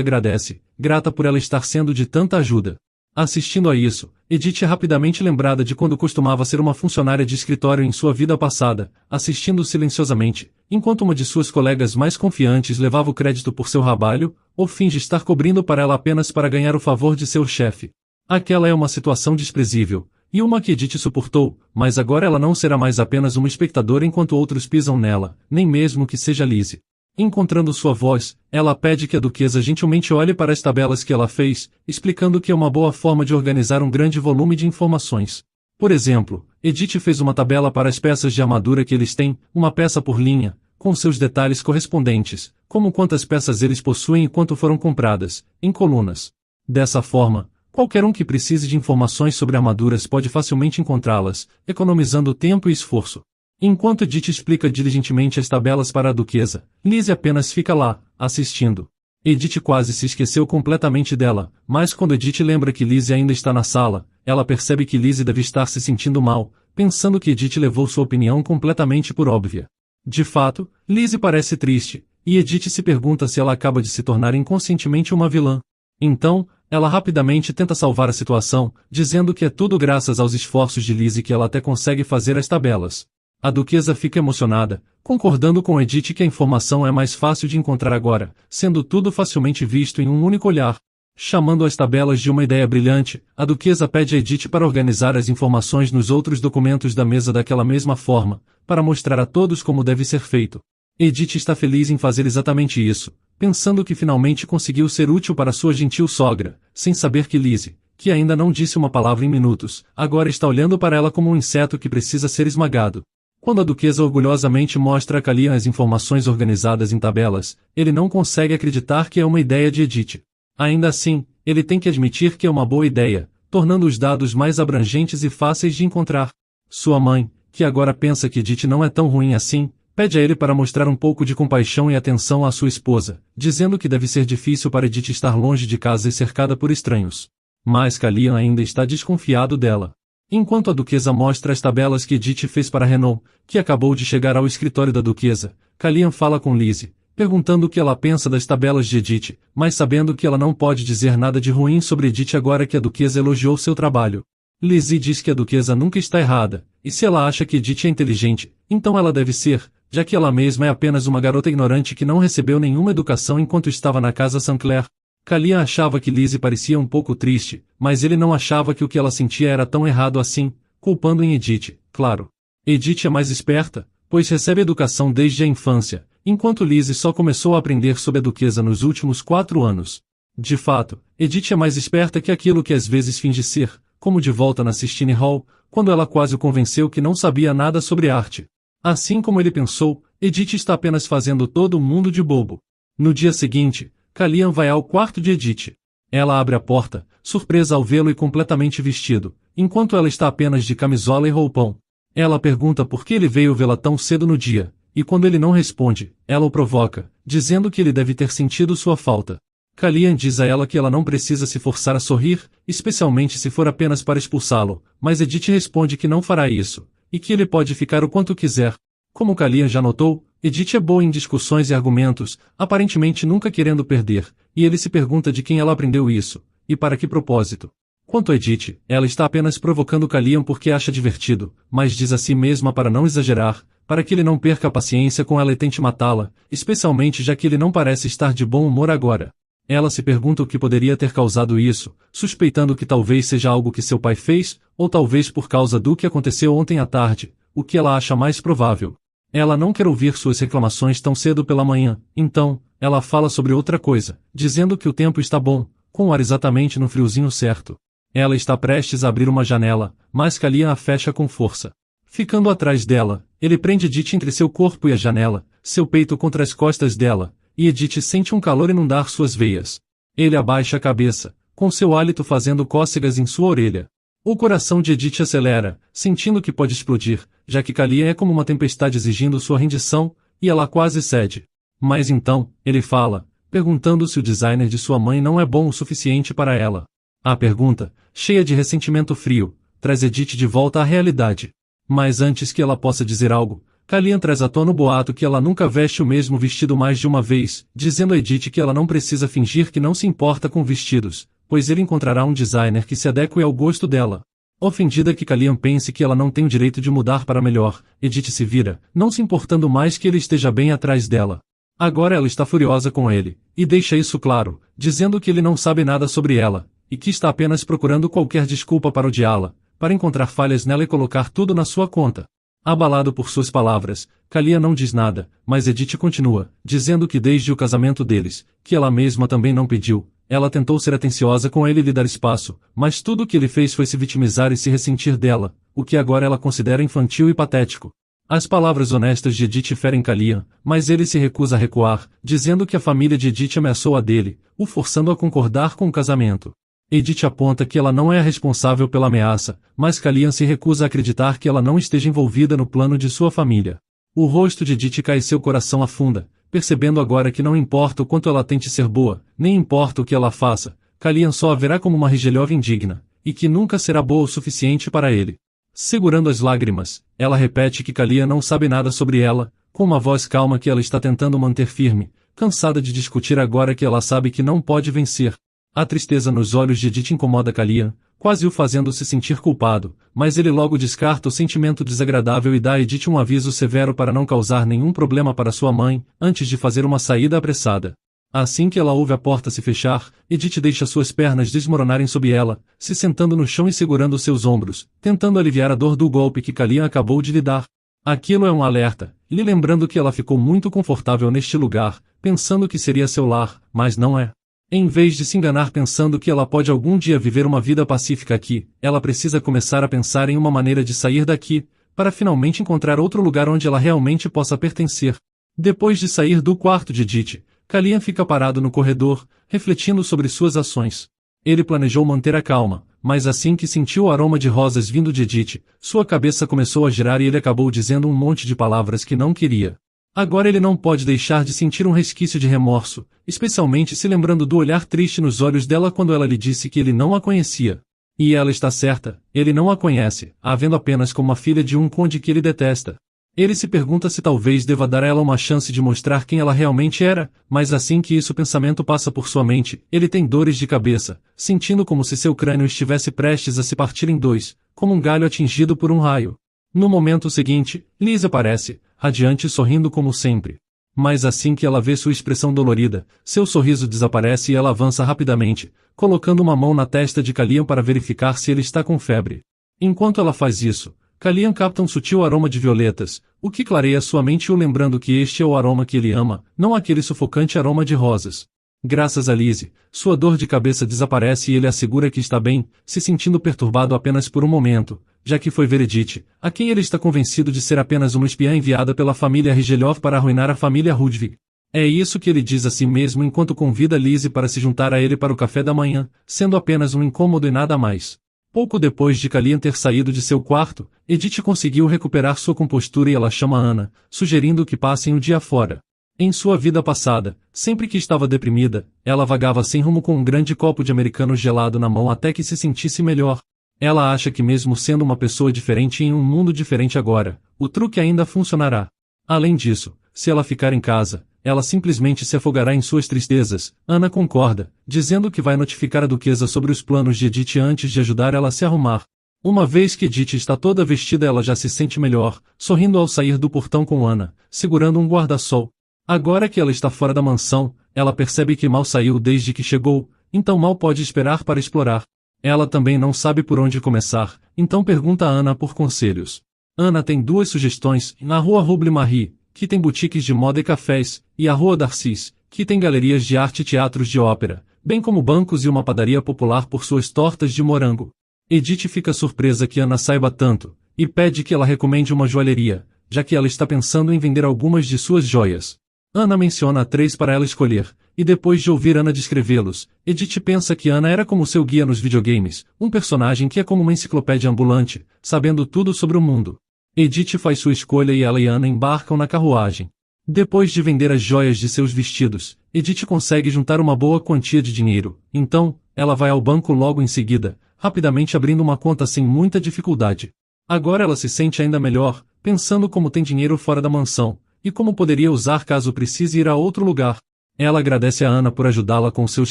agradece, grata por ela estar sendo de tanta ajuda. Assistindo a isso, Edith é rapidamente lembrada de quando costumava ser uma funcionária de escritório em sua vida passada, assistindo silenciosamente, enquanto uma de suas colegas mais confiantes levava o crédito por seu trabalho, ou finge estar cobrindo para ela apenas para ganhar o favor de seu chefe. Aquela é uma situação desprezível, e uma que Edith suportou, mas agora ela não será mais apenas uma espectadora enquanto outros pisam nela, nem mesmo que seja Lizzie. Encontrando sua voz, ela pede que a duquesa gentilmente olhe para as tabelas que ela fez, explicando que é uma boa forma de organizar um grande volume de informações. Por exemplo, Edith fez uma tabela para as peças de armadura que eles têm, uma peça por linha, com seus detalhes correspondentes, como quantas peças eles possuem e quanto foram compradas, em colunas. Dessa forma, qualquer um que precise de informações sobre armaduras pode facilmente encontrá-las, economizando tempo e esforço. Enquanto Edith explica diligentemente as tabelas para a duquesa, Lizzie apenas fica lá, assistindo. Edith quase se esqueceu completamente dela, mas quando Edith lembra que Lizzie ainda está na sala, ela percebe que Lizzie deve estar se sentindo mal, pensando que Edith levou sua opinião completamente por óbvia. De fato, Lizzie parece triste, e Edith se pergunta se ela acaba de se tornar inconscientemente uma vilã. Então, ela rapidamente tenta salvar a situação, dizendo que é tudo graças aos esforços de Lizzie que ela até consegue fazer as tabelas. A duquesa fica emocionada, concordando com Edith que a informação é mais fácil de encontrar agora, sendo tudo facilmente visto em um único olhar. Chamando as tabelas de uma ideia brilhante, a duquesa pede a Edith para organizar as informações nos outros documentos da mesa daquela mesma forma, para mostrar a todos como deve ser feito. Edith está feliz em fazer exatamente isso, pensando que finalmente conseguiu ser útil para sua gentil sogra, sem saber que Lizzie, que ainda não disse uma palavra em minutos, agora está olhando para ela como um inseto que precisa ser esmagado. Quando a duquesa orgulhosamente mostra a Callian as informações organizadas em tabelas, ele não consegue acreditar que é uma ideia de Edith. Ainda assim, ele tem que admitir que é uma boa ideia, tornando os dados mais abrangentes e fáceis de encontrar. Sua mãe, que agora pensa que Edith não é tão ruim assim, pede a ele para mostrar um pouco de compaixão e atenção à sua esposa, dizendo que deve ser difícil para Edith estar longe de casa e cercada por estranhos. Mas Callian ainda está desconfiado dela. Enquanto a duquesa mostra as tabelas que Edith fez para Renaud, que acabou de chegar ao escritório da duquesa, Callian fala com Lizzie, perguntando o que ela pensa das tabelas de Edith, mas sabendo que ela não pode dizer nada de ruim sobre Edith agora que a duquesa elogiou seu trabalho. Lizzie diz que a duquesa nunca está errada, e se ela acha que Edith é inteligente, então ela deve ser, já que ela mesma é apenas uma garota ignorante que não recebeu nenhuma educação enquanto estava na casa St. Clair. Callian achava que Lizzie parecia um pouco triste, mas ele não achava que o que ela sentia era tão errado assim, culpando em Edith, claro. Edith é mais esperta, pois recebe educação desde a infância, enquanto Lizzie só começou a aprender sobre a duquesa nos últimos 4 anos. De fato, Edith é mais esperta que aquilo que às vezes finge ser, como de volta na Sistine Hall, quando ela quase o convenceu que não sabia nada sobre arte. Assim como ele pensou, Edith está apenas fazendo todo mundo de bobo. No dia seguinte, Callian vai ao quarto de Edith. Ela abre a porta, surpresa ao vê-lo e completamente vestido, enquanto ela está apenas de camisola e roupão. Ela pergunta por que ele veio vê-la tão cedo no dia, e quando ele não responde, ela o provoca, dizendo que ele deve ter sentido sua falta. Kalian diz a ela que ela não precisa se forçar a sorrir, especialmente se for apenas para expulsá-lo, mas Edith responde que não fará isso, e que ele pode ficar o quanto quiser. Como Kalian já notou, Edith é boa em discussões e argumentos, aparentemente nunca querendo perder, e ele se pergunta de quem ela aprendeu isso, e para que propósito. Quanto a Edith, ela está apenas provocando Kalian porque acha divertido, mas diz a si mesma para não exagerar, para que ele não perca a paciência com ela e tente matá-la, especialmente já que ele não parece estar de bom humor agora. Ela se pergunta o que poderia ter causado isso, suspeitando que talvez seja algo que seu pai fez, ou talvez por causa do que aconteceu ontem à tarde, o que ela acha mais provável. Ela não quer ouvir suas reclamações tão cedo pela manhã, então, ela fala sobre outra coisa, dizendo que o tempo está bom, com o ar exatamente no friozinho certo. Ela está prestes a abrir uma janela, mas Kalian a fecha com força. Ficando atrás dela, ele prende Edith entre seu corpo e a janela, seu peito contra as costas dela, e Edith sente um calor inundar suas veias. Ele abaixa a cabeça, com seu hálito fazendo cócegas em sua orelha. O coração de Edith acelera, sentindo que pode explodir, já que Kalian é como uma tempestade exigindo sua rendição, e ela quase cede. Mas então, ele fala, perguntando se o designer de sua mãe não é bom o suficiente para ela. A pergunta, cheia de ressentimento frio, traz Edith de volta à realidade. Mas antes que ela possa dizer algo, Kalian traz à tona o boato que ela nunca veste o mesmo vestido mais de uma vez, dizendo a Edith que ela não precisa fingir que não se importa com vestidos, pois ele encontrará um designer que se adeque ao gosto dela. Ofendida que Kalian pense que ela não tem o direito de mudar para melhor, Edith se vira, não se importando mais que ele esteja bem atrás dela. Agora ela está furiosa com ele, e deixa isso claro, dizendo que ele não sabe nada sobre ela, e que está apenas procurando qualquer desculpa para odiá-la, para encontrar falhas nela e colocar tudo na sua conta. Abalado por suas palavras, Kalian não diz nada, mas Edith continua, dizendo que desde o casamento deles, que ela mesma também não pediu, ela tentou ser atenciosa com ele e lhe dar espaço, mas tudo o que ele fez foi se vitimizar e se ressentir dela, o que agora ela considera infantil e patético. As palavras honestas de Edith ferem Kalian, mas ele se recusa a recuar, dizendo que a família de Edith ameaçou a dele, o forçando a concordar com o casamento. Edith aponta que ela não é a responsável pela ameaça, mas Kalian se recusa a acreditar que ela não esteja envolvida no plano de sua família. O rosto de Edith cai e seu coração afunda, percebendo agora que não importa o quanto ela tente ser boa, nem importa o que ela faça, Kalian só a verá como uma Rigelhov indigna, e que nunca será boa o suficiente para ele. Segurando as lágrimas, ela repete que Kalian não sabe nada sobre ela, com uma voz calma que ela está tentando manter firme, cansada de discutir agora que ela sabe que não pode vencer. A tristeza nos olhos de Edith incomoda Kalian, quase o fazendo se sentir culpado, mas ele logo descarta o sentimento desagradável e dá a Edith um aviso severo para não causar nenhum problema para sua mãe, antes de fazer uma saída apressada. Assim que ela ouve a porta se fechar, Edith deixa suas pernas desmoronarem sob ela, se sentando no chão e segurando seus ombros, tentando aliviar a dor do golpe que Kalian acabou de lhe dar. Aquilo é um alerta, lhe lembrando que ela ficou muito confortável neste lugar, pensando que seria seu lar, mas não é. Em vez de se enganar pensando que ela pode algum dia viver uma vida pacífica aqui, ela precisa começar a pensar em uma maneira de sair daqui, para finalmente encontrar outro lugar onde ela realmente possa pertencer. Depois de sair do quarto de Edith, Kalian fica parado no corredor, refletindo sobre suas ações. Ele planejou manter a calma, mas assim que sentiu o aroma de rosas vindo de Edith, sua cabeça começou a girar e ele acabou dizendo um monte de palavras que não queria. Agora ele não pode deixar de sentir um resquício de remorso, especialmente se lembrando do olhar triste nos olhos dela quando ela lhe disse que ele não a conhecia. E ela está certa, ele não a conhece, a vendo apenas como uma filha de um conde que ele detesta. Ele se pergunta se talvez deva dar a ela uma chance de mostrar quem ela realmente era, mas assim que isso pensamento passa por sua mente, ele tem dores de cabeça, sentindo como se seu crânio estivesse prestes a se partir em dois, como um galho atingido por um raio. No momento seguinte, Liz aparece, radiante e sorrindo como sempre. Mas assim que ela vê sua expressão dolorida, seu sorriso desaparece e ela avança rapidamente, colocando uma mão na testa de Kalian para verificar se ele está com febre. Enquanto ela faz isso, Kalian capta um sutil aroma de violetas, o que clareia sua mente o lembrando que este é o aroma que ele ama, não aquele sufocante aroma de rosas. Graças a Lizzie, sua dor de cabeça desaparece e ele assegura que está bem, se sentindo perturbado apenas por um momento, já que foi ver Edith, a quem ele está convencido de ser apenas uma espiã enviada pela família Rigelhov para arruinar a família Ludwig. É isso que ele diz a si mesmo enquanto convida Lizzie para se juntar a ele para o café da manhã, sendo apenas um incômodo e nada mais. Pouco depois de Callian ter saído de seu quarto, Edith conseguiu recuperar sua compostura e ela chama Anna, sugerindo que passem o dia fora. Em sua vida passada, sempre que estava deprimida, ela vagava sem rumo com um grande copo de americano gelado na mão até que se sentisse melhor. Ela acha que mesmo sendo uma pessoa diferente em um mundo diferente agora, o truque ainda funcionará. Além disso, se ela ficar em casa, ela simplesmente se afogará em suas tristezas. Anna concorda, dizendo que vai notificar a duquesa sobre os planos de Edith antes de ajudar ela a se arrumar. Uma vez que Edith está toda vestida, ela já se sente melhor, sorrindo ao sair do portão com Anna, segurando um guarda-sol. Agora que ela está fora da mansão, ela percebe que mal saiu desde que chegou, então mal pode esperar para explorar. Ela também não sabe por onde começar, então pergunta a Anna por conselhos. Anna tem duas sugestões, na rua Rouble-Marie, que tem boutiques de moda e cafés, e a rua Darcys, que tem galerias de arte e teatros de ópera, bem como bancos e uma padaria popular por suas tortas de morango. Edith fica surpresa que Anna saiba tanto, e pede que ela recomende uma joalheria, já que ela está pensando em vender algumas de suas joias. Anna menciona 3 para ela escolher, e depois de ouvir Anna descrevê-los, Edith pensa que Anna era como seu guia nos videogames, um personagem que é como uma enciclopédia ambulante, sabendo tudo sobre o mundo. Edith faz sua escolha e ela e Anna embarcam na carruagem. Depois de vender as joias de seus vestidos, Edith consegue juntar uma boa quantia de dinheiro, então, ela vai ao banco logo em seguida, rapidamente abrindo uma conta sem muita dificuldade. Agora ela se sente ainda melhor, pensando como tem dinheiro fora da mansão, e como poderia usar caso precise ir a outro lugar. Ela agradece a Anna por ajudá-la com seus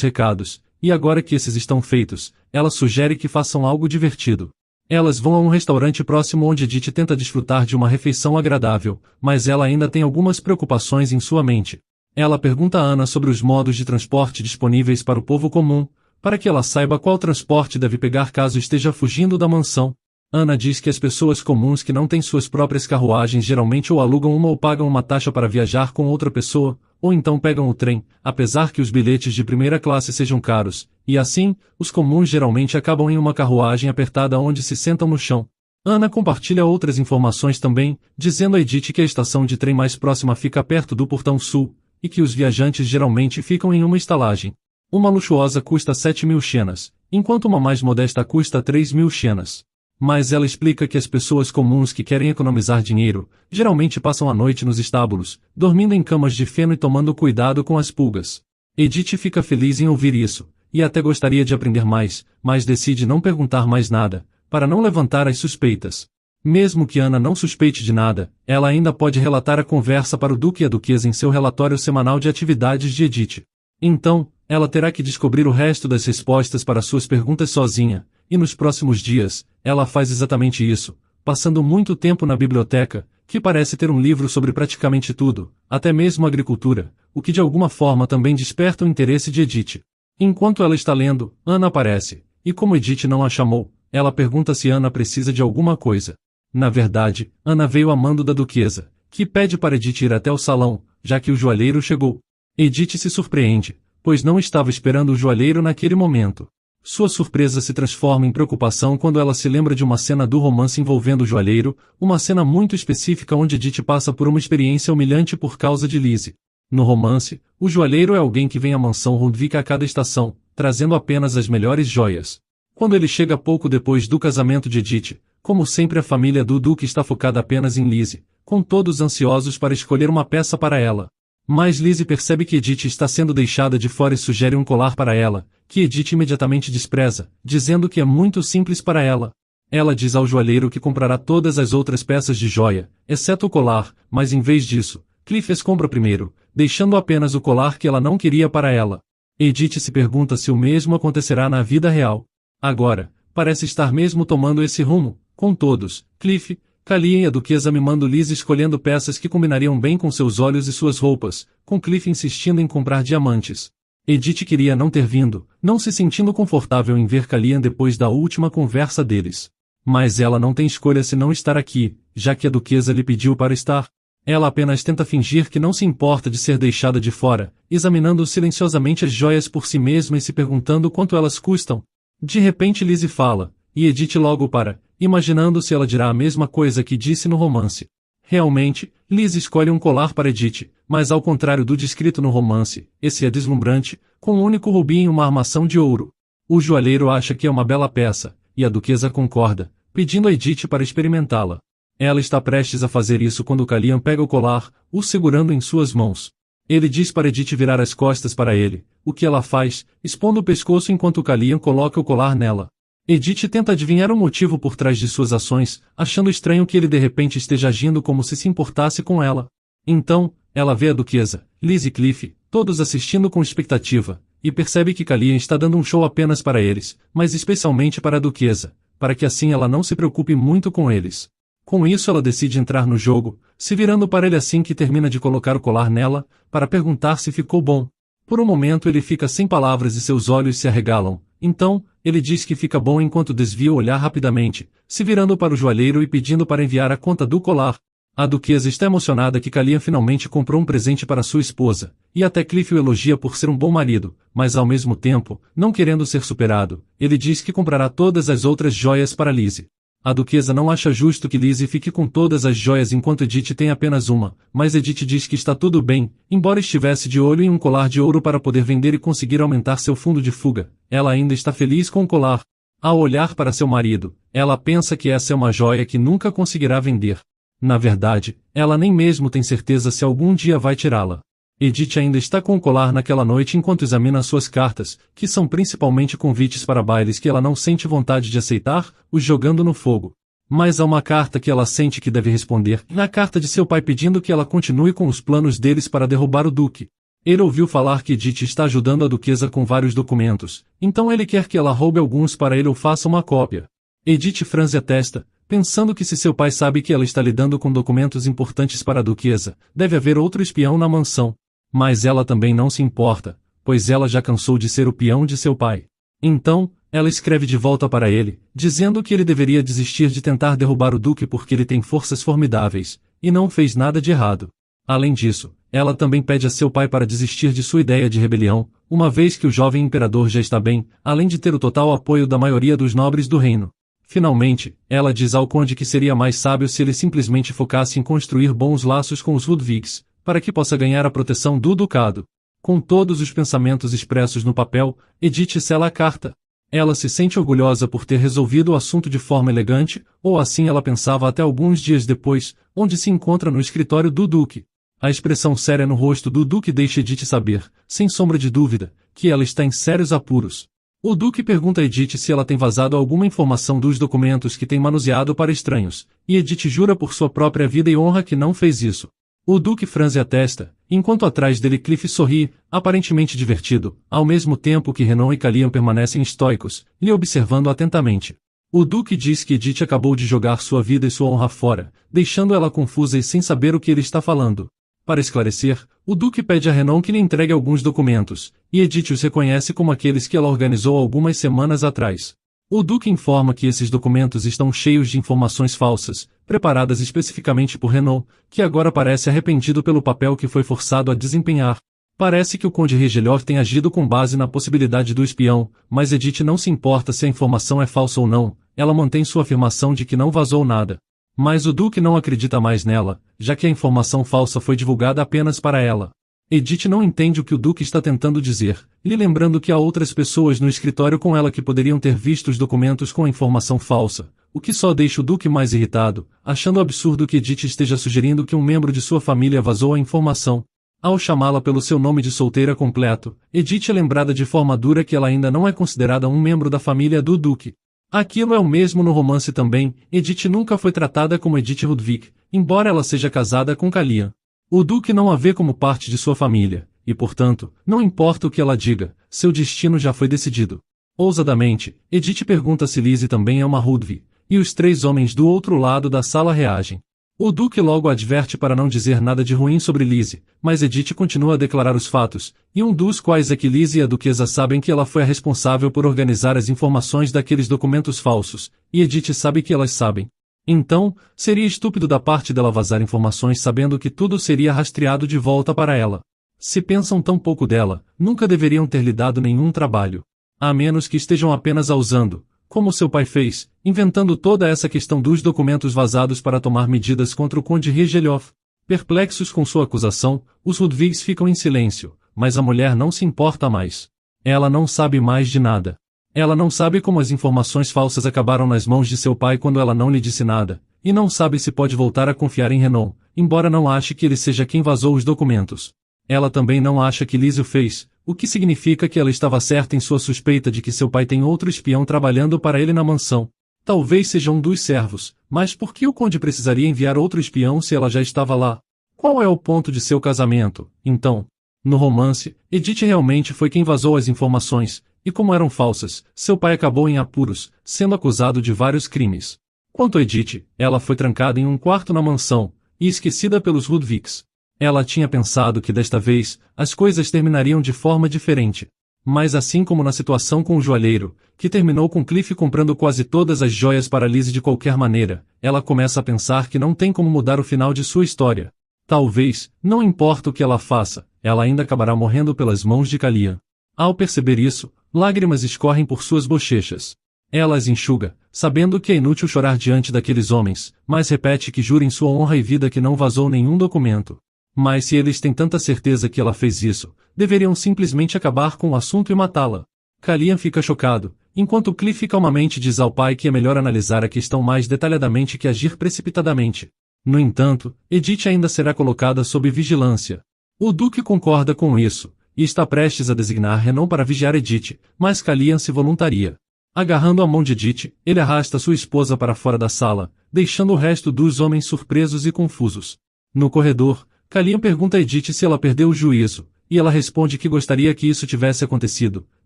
recados, e agora que esses estão feitos, ela sugere que façam algo divertido. Elas vão a um restaurante próximo onde Edith tenta desfrutar de uma refeição agradável, mas ela ainda tem algumas preocupações em sua mente. Ela pergunta a Anna sobre os modos de transporte disponíveis para o povo comum, para que ela saiba qual transporte deve pegar caso esteja fugindo da mansão. Anna diz que as pessoas comuns que não têm suas próprias carruagens geralmente ou alugam uma ou pagam uma taxa para viajar com outra pessoa, ou então pegam o trem, apesar que os bilhetes de primeira classe sejam caros, e assim, os comuns geralmente acabam em uma carruagem apertada onde se sentam no chão. Anna compartilha outras informações também, dizendo a Edith que a estação de trem mais próxima fica perto do Portão Sul, e que os viajantes geralmente ficam em uma estalagem. Uma luxuosa custa 7.000 shenas, enquanto uma mais modesta custa 3.000 shenas. Mas ela explica que as pessoas comuns que querem economizar dinheiro, geralmente passam a noite nos estábulos, dormindo em camas de feno e tomando cuidado com as pulgas. Edith fica feliz em ouvir isso, e até gostaria de aprender mais, mas decide não perguntar mais nada, para não levantar as suspeitas. Mesmo que Anna não suspeite de nada, ela ainda pode relatar a conversa para o Duque e a Duquesa em seu relatório semanal de atividades de Edith. Então, ela terá que descobrir o resto das respostas para suas perguntas sozinha, e nos próximos dias, ela faz exatamente isso, passando muito tempo na biblioteca, que parece ter um livro sobre praticamente tudo, até mesmo agricultura, o que de alguma forma também desperta o interesse de Edith. Enquanto ela está lendo, Anna aparece, e como Edith não a chamou, ela pergunta se Anna precisa de alguma coisa. Na verdade, Anna veio a mando da duquesa, que pede para Edith ir até o salão, já que o joalheiro chegou. Edith se surpreende, pois não estava esperando o joalheiro naquele momento. Sua surpresa se transforma em preocupação quando ela se lembra de uma cena do romance envolvendo o joalheiro, uma cena muito específica onde Edith passa por uma experiência humilhante por causa de Lizzie. No romance, o joalheiro é alguém que vem à mansão Rundvik a cada estação, trazendo apenas as melhores joias. Quando ele chega pouco depois do casamento de Edith, como sempre a família do Duque está focada apenas em Lizzie, com todos ansiosos para escolher uma peça para ela. Mas Lizzie percebe que Edith está sendo deixada de fora e sugere um colar para ela, que Edith imediatamente despreza, dizendo que é muito simples para ela. Ela diz ao joalheiro que comprará todas as outras peças de joia, exceto o colar, mas em vez disso, Cliff as compra primeiro, deixando apenas o colar que ela não queria para ela. Edith se pergunta se o mesmo acontecerá na vida real. Agora, parece estar mesmo tomando esse rumo, com todos, Cliff, Callian e a duquesa mimando Lizzie escolhendo peças que combinariam bem com seus olhos e suas roupas, com Cliff insistindo em comprar diamantes. Edith queria não ter vindo, não se sentindo confortável em ver Callian depois da última conversa deles. Mas ela não tem escolha se não estar aqui, já que a duquesa lhe pediu para estar. Ela apenas tenta fingir que não se importa de ser deixada de fora, examinando silenciosamente as joias por si mesma e se perguntando quanto elas custam. De repente Lizzie fala, e Edith logo para, imaginando se ela dirá a mesma coisa que disse no romance. Realmente, Liz escolhe um colar para Edith, mas ao contrário do descrito no romance, esse é deslumbrante, com um único rubi em uma armação de ouro. O joalheiro acha que é uma bela peça, e a duquesa concorda, pedindo a Edith para experimentá-la. Ela está prestes a fazer isso quando Calian pega o colar, o segurando em suas mãos. Ele diz para Edith virar as costas para ele, o que ela faz, expondo o pescoço enquanto Calian coloca o colar nela. Edith tenta adivinhar o motivo por trás de suas ações, achando estranho que ele de repente esteja agindo como se importasse com ela. Então, ela vê a duquesa, Liz e Cliff, todos assistindo com expectativa, e percebe que Calian está dando um show apenas para eles, mas especialmente para a duquesa, para que assim ela não se preocupe muito com eles. Com isso ela decide entrar no jogo, se virando para ele assim que termina de colocar o colar nela, para perguntar se ficou bom. Por um momento ele fica sem palavras e seus olhos se arregalam. Então, ele diz que fica bom enquanto desvia o olhar rapidamente, se virando para o joalheiro e pedindo para enviar a conta do colar. A duquesa está emocionada que Calian finalmente comprou um presente para sua esposa, e até Cliff o elogia por ser um bom marido, mas ao mesmo tempo, não querendo ser superado, ele diz que comprará todas as outras joias para Lizzie. A duquesa não acha justo que Lizzie fique com todas as joias enquanto Edith tem apenas uma, mas Edith diz que está tudo bem, embora estivesse de olho em um colar de ouro para poder vender e conseguir aumentar seu fundo de fuga. Ela ainda está feliz com o colar. Ao olhar para seu marido, ela pensa que essa é uma joia que nunca conseguirá vender. Na verdade, ela nem mesmo tem certeza se algum dia vai tirá-la. Edith ainda está com o colar naquela noite enquanto examina suas cartas, que são principalmente convites para bailes que ela não sente vontade de aceitar, os jogando no fogo. Mas há uma carta que ela sente que deve responder, na carta de seu pai pedindo que ela continue com os planos deles para derrubar o duque. Ele ouviu falar que Edith está ajudando a duquesa com vários documentos, então ele quer que ela roube alguns para ele ou faça uma cópia. Edith franze a testa, pensando que se seu pai sabe que ela está lidando com documentos importantes para a duquesa, deve haver outro espião na mansão. Mas ela também não se importa, pois ela já cansou de ser o peão de seu pai. Então, ela escreve de volta para ele, dizendo que ele deveria desistir de tentar derrubar o duque porque ele tem forças formidáveis, e não fez nada de errado. Além disso, ela também pede a seu pai para desistir de sua ideia de rebelião, uma vez que o jovem imperador já está bem, além de ter o total apoio da maioria dos nobres do reino. Finalmente, ela diz ao conde que seria mais sábio se ele simplesmente focasse em construir bons laços com os Ludwigs, para que possa ganhar a proteção do ducado. Com todos os pensamentos expressos no papel, Edith sela a carta. Ela se sente orgulhosa por ter resolvido o assunto de forma elegante, ou assim ela pensava até alguns dias depois, onde se encontra no escritório do duque. A expressão séria no rosto do duque deixa Edith saber, sem sombra de dúvida, que ela está em sérios apuros. O duque pergunta a Edith se ela tem vazado alguma informação dos documentos que tem manuseado para estranhos, e Edith jura por sua própria vida e honra que não fez isso. O duque franze a testa, enquanto atrás dele Cliff sorri, aparentemente divertido, ao mesmo tempo que Renan e Calian permanecem estoicos, lhe observando atentamente. O duque diz que Edith acabou de jogar sua vida e sua honra fora, deixando ela confusa e sem saber o que ele está falando. Para esclarecer, o duque pede a Renan que lhe entregue alguns documentos, e Edith os reconhece como aqueles que ela organizou algumas semanas atrás. O duque informa que esses documentos estão cheios de informações falsas, preparadas especificamente por Renan, que agora parece arrependido pelo papel que foi forçado a desempenhar. Parece que o conde Rigelhoff tem agido com base na possibilidade do espião, mas Edith não se importa se a informação é falsa ou não, ela mantém sua afirmação de que não vazou nada. Mas o duque não acredita mais nela, já que a informação falsa foi divulgada apenas para ela. Edith não entende o que o duque está tentando dizer, lhe lembrando que há outras pessoas no escritório com ela que poderiam ter visto os documentos com a informação falsa, o que só deixa o duque mais irritado, achando absurdo que Edith esteja sugerindo que um membro de sua família vazou a informação. Ao chamá-la pelo seu nome de solteira completo, Edith é lembrada de forma dura que ela ainda não é considerada um membro da família do duque. Aquilo é o mesmo no romance também, Edith nunca foi tratada como Edith Ludwig, embora ela seja casada com Calian. O duque não a vê como parte de sua família, e portanto, não importa o que ela diga, seu destino já foi decidido. Ousadamente, Edith pergunta se Lizzie também é uma Ludwig, e os três homens do outro lado da sala reagem. O duque logo adverte para não dizer nada de ruim sobre Lizzie, mas Edith continua a declarar os fatos, e um dos quais é que Lizzie e a duquesa sabem que ela foi a responsável por organizar as informações daqueles documentos falsos, e Edith sabe que elas sabem. Então, seria estúpido da parte dela vazar informações sabendo que tudo seria rastreado de volta para ela. Se pensam tão pouco dela, nunca deveriam ter lhe dado nenhum trabalho. A menos que estejam apenas a usando, como seu pai fez, inventando toda essa questão dos documentos vazados para tomar medidas contra o conde Rigelhoff. Perplexos com sua acusação, os Ludwigs ficam em silêncio, mas a mulher não se importa mais. Ela não sabe mais de nada. Ela não sabe como as informações falsas acabaram nas mãos de seu pai quando ela não lhe disse nada, e não sabe se pode voltar a confiar em Renan, embora não ache que ele seja quem vazou os documentos. Ela também não acha que Lise o fez, o que significa que ela estava certa em sua suspeita de que seu pai tem outro espião trabalhando para ele na mansão. Talvez seja um dos servos, mas por que o conde precisaria enviar outro espião se ela já estava lá? Qual é o ponto de seu casamento, então? No romance, Edith realmente foi quem vazou as informações, e como eram falsas, seu pai acabou em apuros, sendo acusado de vários crimes. Quanto a Edith, ela foi trancada em um quarto na mansão, e esquecida pelos Ludwigs. Ela tinha pensado que desta vez, as coisas terminariam de forma diferente. Mas assim como na situação com o joalheiro, que terminou com Cliff comprando quase todas as joias para Lise de qualquer maneira, ela começa a pensar que não tem como mudar o final de sua história. Talvez, não importa o que ela faça, ela ainda acabará morrendo pelas mãos de Calian. Ao perceber isso, lágrimas escorrem por suas bochechas. Ela as enxuga, sabendo que é inútil chorar diante daqueles homens, mas repete que jura em sua honra e vida que não vazou nenhum documento. Mas se eles têm tanta certeza que ela fez isso, deveriam simplesmente acabar com o assunto e matá-la. Calian fica chocado, enquanto Cliff calmamente diz ao pai que é melhor analisar a questão mais detalhadamente que agir precipitadamente. No entanto, Edith ainda será colocada sob vigilância. O Duque concorda com isso, e está prestes a designar Renan para vigiar Edith, mas Calian se voluntaria. Agarrando a mão de Edith, ele arrasta sua esposa para fora da sala, deixando o resto dos homens surpresos e confusos. No corredor, Calian pergunta a Edith se ela perdeu o juízo, e ela responde que gostaria que isso tivesse acontecido,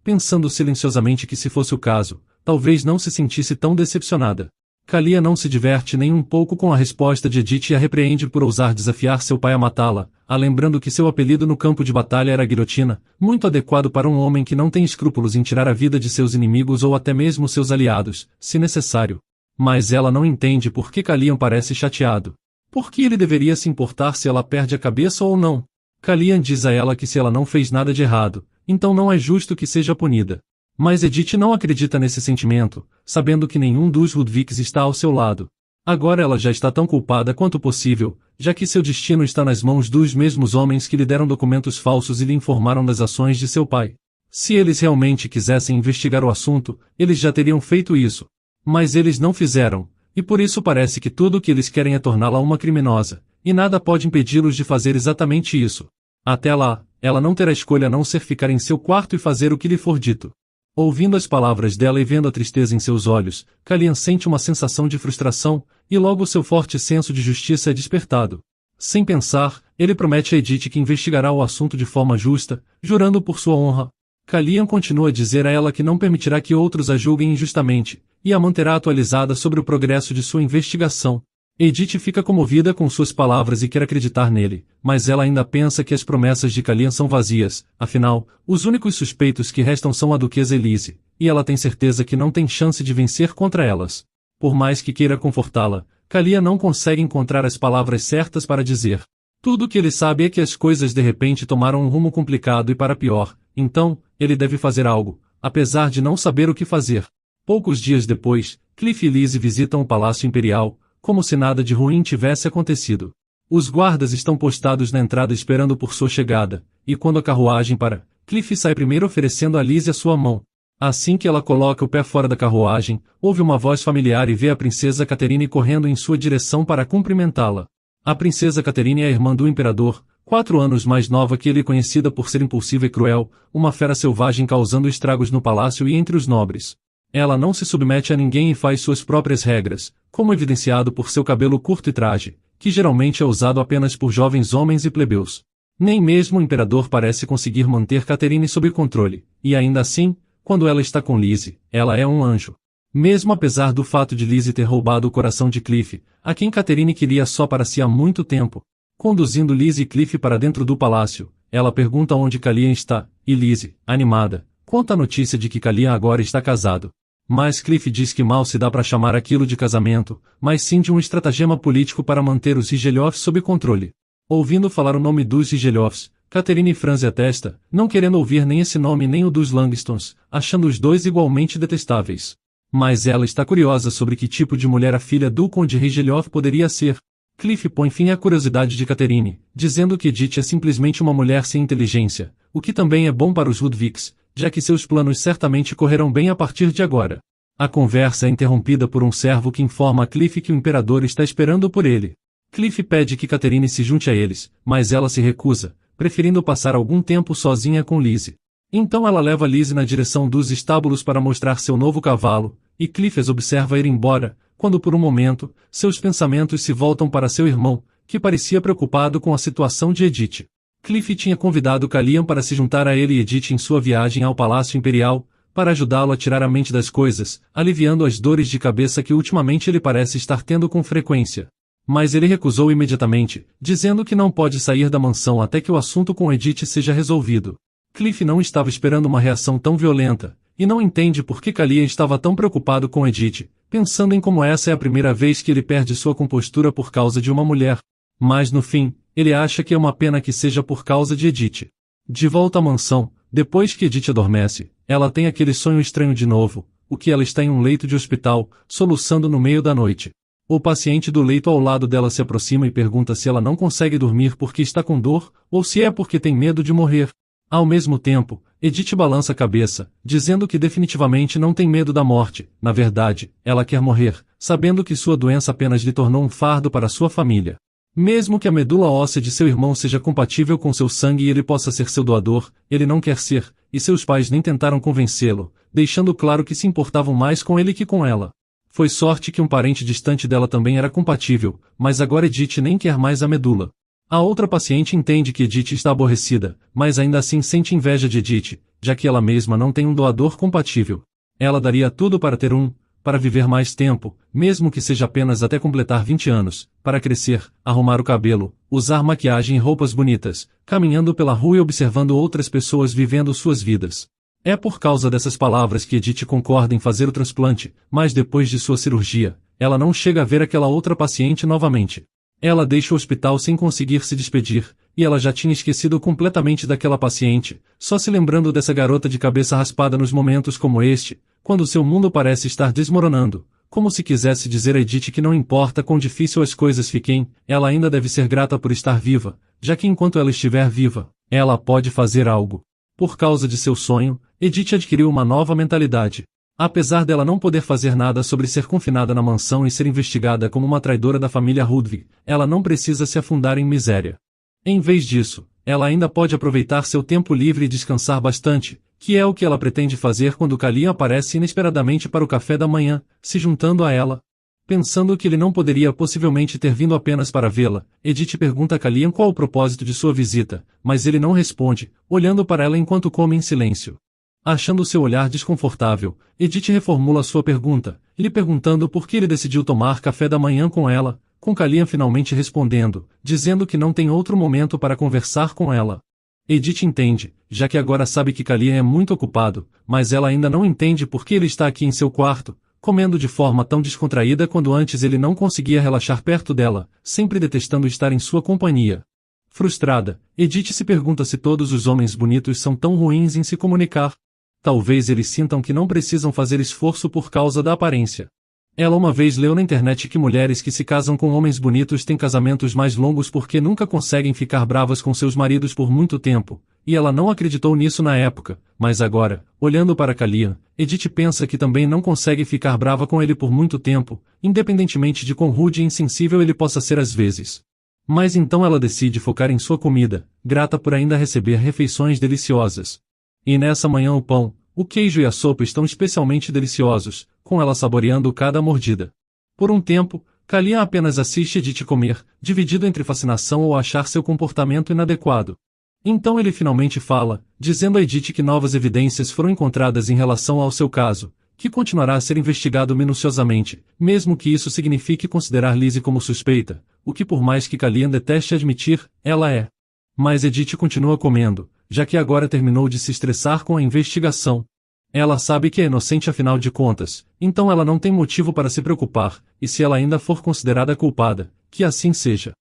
pensando silenciosamente que se fosse o caso, talvez não se sentisse tão decepcionada. Calian não se diverte nem um pouco com a resposta de Edith e a repreende por ousar desafiar seu pai a matá-la, lembrando que seu apelido no campo de batalha era guilhotina, muito adequado para um homem que não tem escrúpulos em tirar a vida de seus inimigos ou até mesmo seus aliados, se necessário. Mas ela não entende por que Calian parece chateado. Por que ele deveria se importar se ela perde a cabeça ou não? Calian diz a ela que se ela não fez nada de errado, então não é justo que seja punida. Mas Edith não acredita nesse sentimento, sabendo que nenhum dos Ludwigs está ao seu lado. Agora ela já está tão culpada quanto possível, já que seu destino está nas mãos dos mesmos homens que lhe deram documentos falsos e lhe informaram das ações de seu pai. Se eles realmente quisessem investigar o assunto, eles já teriam feito isso. Mas eles não fizeram, e por isso parece que tudo o que eles querem é torná-la uma criminosa, e nada pode impedi-los de fazer exatamente isso. Até lá, ela não terá escolha a não ser ficar em seu quarto e fazer o que lhe for dito. Ouvindo as palavras dela e vendo a tristeza em seus olhos, Calian sente uma sensação de frustração, e logo seu forte senso de justiça é despertado. Sem pensar, ele promete a Edith que investigará o assunto de forma justa, jurando por sua honra. Calian continua a dizer a ela que não permitirá que outros a julguem injustamente, e a manterá atualizada sobre o progresso de sua investigação. Edith fica comovida com suas palavras e quer acreditar nele, mas ela ainda pensa que as promessas de Calian são vazias, afinal, os únicos suspeitos que restam são a duquesa Elise, e ela tem certeza que não tem chance de vencer contra elas. Por mais que queira confortá-la, Calian não consegue encontrar as palavras certas para dizer. Tudo o que ele sabe é que as coisas de repente tomaram um rumo complicado e para pior, então, ele deve fazer algo, apesar de não saber o que fazer. Poucos dias depois, Cliff e Lise visitam o Palácio Imperial, como se nada de ruim tivesse acontecido. Os guardas estão postados na entrada esperando por sua chegada, e quando a carruagem para, Cliff sai primeiro oferecendo a Lise a sua mão. Assim que ela coloca o pé fora da carruagem, ouve uma voz familiar e vê a princesa Catherine correndo em sua direção para cumprimentá-la. A princesa Catherine é a irmã do imperador, 4 anos mais nova que ele, conhecida por ser impulsiva e cruel, uma fera selvagem causando estragos no palácio e entre os nobres. Ela não se submete a ninguém e faz suas próprias regras, como evidenciado por seu cabelo curto e traje, que geralmente é usado apenas por jovens homens e plebeus. Nem mesmo o imperador parece conseguir manter Catherine sob controle, e ainda assim, quando ela está com Lise, ela é um anjo. Mesmo apesar do fato de Lise ter roubado o coração de Cliff, a quem Catherine queria só para si há muito tempo. Conduzindo Lise e Cliff para dentro do palácio, ela pergunta onde Calian está, e Lise, animada, conta a notícia de que Calian agora está casado. Mas Cliff diz que mal se dá para chamar aquilo de casamento, mas sim de um estratagema político para manter os Rigelhoffs sob controle. Ouvindo falar o nome dos Rigelhoffs, Catherine franze a testa, não querendo ouvir nem esse nome nem o dos Langstons, achando os dois igualmente detestáveis. Mas ela está curiosa sobre que tipo de mulher a filha do Conde Rigelhoff poderia ser. Cliff põe fim à curiosidade de Catherine, dizendo que Edith é simplesmente uma mulher sem inteligência, o que também é bom para os Ludwigs, já que seus planos certamente correrão bem a partir de agora. A conversa é interrompida por um servo que informa a Cliff que o imperador está esperando por ele. Cliff pede que Catherine se junte a eles, mas ela se recusa, preferindo passar algum tempo sozinha com Lizzie. Então ela leva Lizzie na direção dos estábulos para mostrar seu novo cavalo, e Cliff as observa ir embora, quando por um momento, seus pensamentos se voltam para seu irmão, que parecia preocupado com a situação de Edith. Cliff tinha convidado Calian para se juntar a ele e Edith em sua viagem ao Palácio Imperial, para ajudá-lo a tirar a mente das coisas, aliviando as dores de cabeça que ultimamente ele parece estar tendo com frequência. Mas ele recusou imediatamente, dizendo que não pode sair da mansão até que o assunto com Edith seja resolvido. Cliff não estava esperando uma reação tão violenta, e não entende por que Calian estava tão preocupado com Edith, pensando em como essa é a primeira vez que ele perde sua compostura por causa de uma mulher. Mas no fim, ele acha que é uma pena que seja por causa de Edith. De volta à mansão, depois que Edith adormece, ela tem aquele sonho estranho de novo, o que ela está em um leito de hospital, soluçando no meio da noite. O paciente do leito ao lado dela se aproxima e pergunta se ela não consegue dormir porque está com dor, ou se é porque tem medo de morrer. Ao mesmo tempo, Edith balança a cabeça, dizendo que definitivamente não tem medo da morte. Na verdade, ela quer morrer, sabendo que sua doença apenas lhe tornou um fardo para sua família. Mesmo que a medula óssea de seu irmão seja compatível com seu sangue e ele possa ser seu doador, ele não quer ser, e seus pais nem tentaram convencê-lo, deixando claro que se importavam mais com ele que com ela. Foi sorte que um parente distante dela também era compatível, mas agora Edith nem quer mais a medula. A outra paciente entende que Edith está aborrecida, mas ainda assim sente inveja de Edith, já que ela mesma não tem um doador compatível. Ela daria tudo para ter um, para viver mais tempo, mesmo que seja apenas até completar 20 anos, para crescer, arrumar o cabelo, usar maquiagem e roupas bonitas, caminhando pela rua e observando outras pessoas vivendo suas vidas. É por causa dessas palavras que Edith concorda em fazer o transplante, mas depois de sua cirurgia, ela não chega a ver aquela outra paciente novamente. Ela deixa o hospital sem conseguir se despedir, e ela já tinha esquecido completamente daquela paciente, só se lembrando dessa garota de cabeça raspada nos momentos como este, quando seu mundo parece estar desmoronando, como se quisesse dizer a Edith que não importa quão difícil as coisas fiquem, ela ainda deve ser grata por estar viva, já que enquanto ela estiver viva, ela pode fazer algo. Por causa de seu sonho, Edith adquiriu uma nova mentalidade. Apesar dela não poder fazer nada sobre ser confinada na mansão e ser investigada como uma traidora da família Ludwig, ela não precisa se afundar em miséria. Em vez disso, ela ainda pode aproveitar seu tempo livre e descansar bastante, que é o que ela pretende fazer quando Calian aparece inesperadamente para o café da manhã, se juntando a ela. Pensando que ele não poderia possivelmente ter vindo apenas para vê-la, Edith pergunta a Calian qual o propósito de sua visita, mas ele não responde, olhando para ela enquanto come em silêncio. Achando seu olhar desconfortável, Edith reformula sua pergunta, lhe perguntando por que ele decidiu tomar café da manhã com ela, com Calian finalmente respondendo, dizendo que não tem outro momento para conversar com ela. Edith entende, já que agora sabe que Calian é muito ocupado, mas ela ainda não entende por que ele está aqui em seu quarto, comendo de forma tão descontraída quando antes ele não conseguia relaxar perto dela, sempre detestando estar em sua companhia. Frustrada, Edith se pergunta se todos os homens bonitos são tão ruins em se comunicar. Talvez eles sintam que não precisam fazer esforço por causa da aparência. Ela uma vez leu na internet que mulheres que se casam com homens bonitos têm casamentos mais longos porque nunca conseguem ficar bravas com seus maridos por muito tempo, e ela não acreditou nisso na época, mas agora, olhando para Calian, Edith pensa que também não consegue ficar brava com ele por muito tempo, independentemente de quão rude e insensível ele possa ser às vezes. Mas então ela decide focar em sua comida, grata por ainda receber refeições deliciosas. E nessa manhã o pão, o queijo e a sopa estão especialmente deliciosos, com ela saboreando cada mordida. Por um tempo, Calian apenas assiste Edith comer, dividido entre fascinação ou achar seu comportamento inadequado. Então ele finalmente fala, dizendo a Edith que novas evidências foram encontradas em relação ao seu caso, que continuará a ser investigado minuciosamente, mesmo que isso signifique considerar Lizzie como suspeita, o que por mais que Calian deteste admitir, ela é. Mas Edith continua comendo, já que agora terminou de se estressar com a investigação. Ela sabe que é inocente afinal de contas, então ela não tem motivo para se preocupar, e se ela ainda for considerada culpada, que assim seja.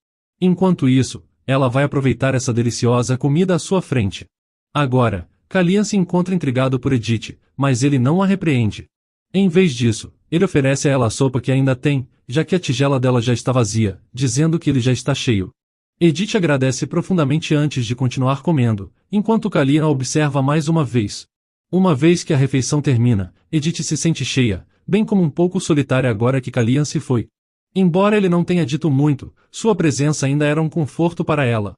Enquanto isso, ela vai aproveitar essa deliciosa comida à sua frente. Agora, Calian se encontra intrigado por Edith, mas ele não a repreende. Em vez disso, ele oferece a ela a sopa que ainda tem, já que a tigela dela já está vazia, dizendo que ele já está cheio. Edith agradece profundamente antes de continuar comendo, enquanto Kalia a observa mais uma vez. Uma vez que a refeição termina, Edith se sente cheia, bem como um pouco solitária agora que Kalian se foi. Embora ele não tenha dito muito, sua presença ainda era um conforto para ela.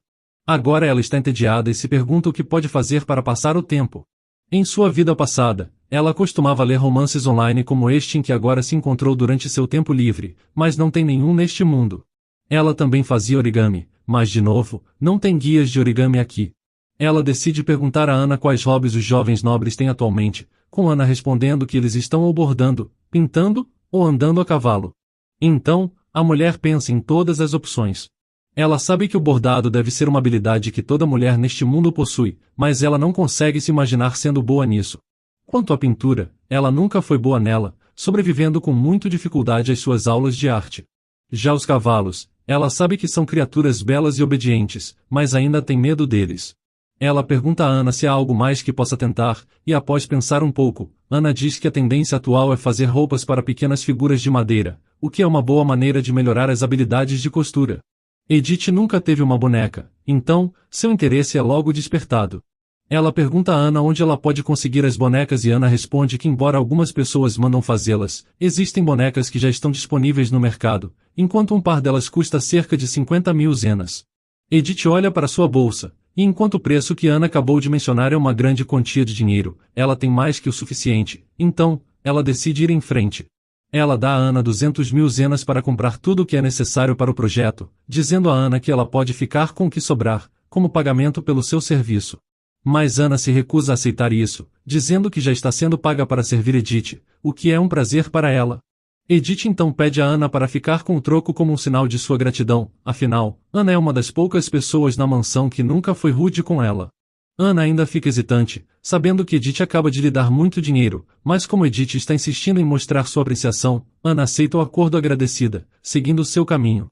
Agora ela está entediada e se pergunta o que pode fazer para passar o tempo. Em sua vida passada, ela costumava ler romances online como este em que agora se encontrou durante seu tempo livre, mas não tem nenhum neste mundo. Ela também fazia origami, mas de novo, não tem guias de origami aqui. Ela decide perguntar a Ana quais hobbies os jovens nobres têm atualmente, com Ana respondendo que eles estão ou bordando, pintando, ou andando a cavalo. Então, a mulher pensa em todas as opções. Ela sabe que o bordado deve ser uma habilidade que toda mulher neste mundo possui, mas ela não consegue se imaginar sendo boa nisso. Quanto à pintura, ela nunca foi boa nela, sobrevivendo com muita dificuldade às suas aulas de arte. Já os cavalos, ela sabe que são criaturas belas e obedientes, mas ainda tem medo deles. Ela pergunta a Ana se há algo mais que possa tentar, e após pensar um pouco, Ana diz que a tendência atual é fazer roupas para pequenas figuras de madeira, o que é uma boa maneira de melhorar as habilidades de costura. Edith nunca teve uma boneca, então, seu interesse é logo despertado. Ela pergunta a Ana onde ela pode conseguir as bonecas e Ana responde que embora algumas pessoas mandam fazê-las, existem bonecas que já estão disponíveis no mercado, enquanto um par delas custa cerca de 50.000 zenas. Edith olha para sua bolsa, e enquanto o preço que Ana acabou de mencionar é uma grande quantia de dinheiro, ela tem mais que o suficiente, então, ela decide ir em frente. Ela dá a Ana 200.000 zenas para comprar tudo o que é necessário para o projeto, dizendo a Ana que ela pode ficar com o que sobrar, como pagamento pelo seu serviço. Mas Ana se recusa a aceitar isso, dizendo que já está sendo paga para servir Edith, o que é um prazer para ela. Edith então pede a Ana para ficar com o troco como um sinal de sua gratidão, afinal, Ana é uma das poucas pessoas na mansão que nunca foi rude com ela. Ana ainda fica hesitante, sabendo que Edith acaba de lhe dar muito dinheiro, mas como Edith está insistindo em mostrar sua apreciação, Ana aceita o acordo agradecida, seguindo seu caminho.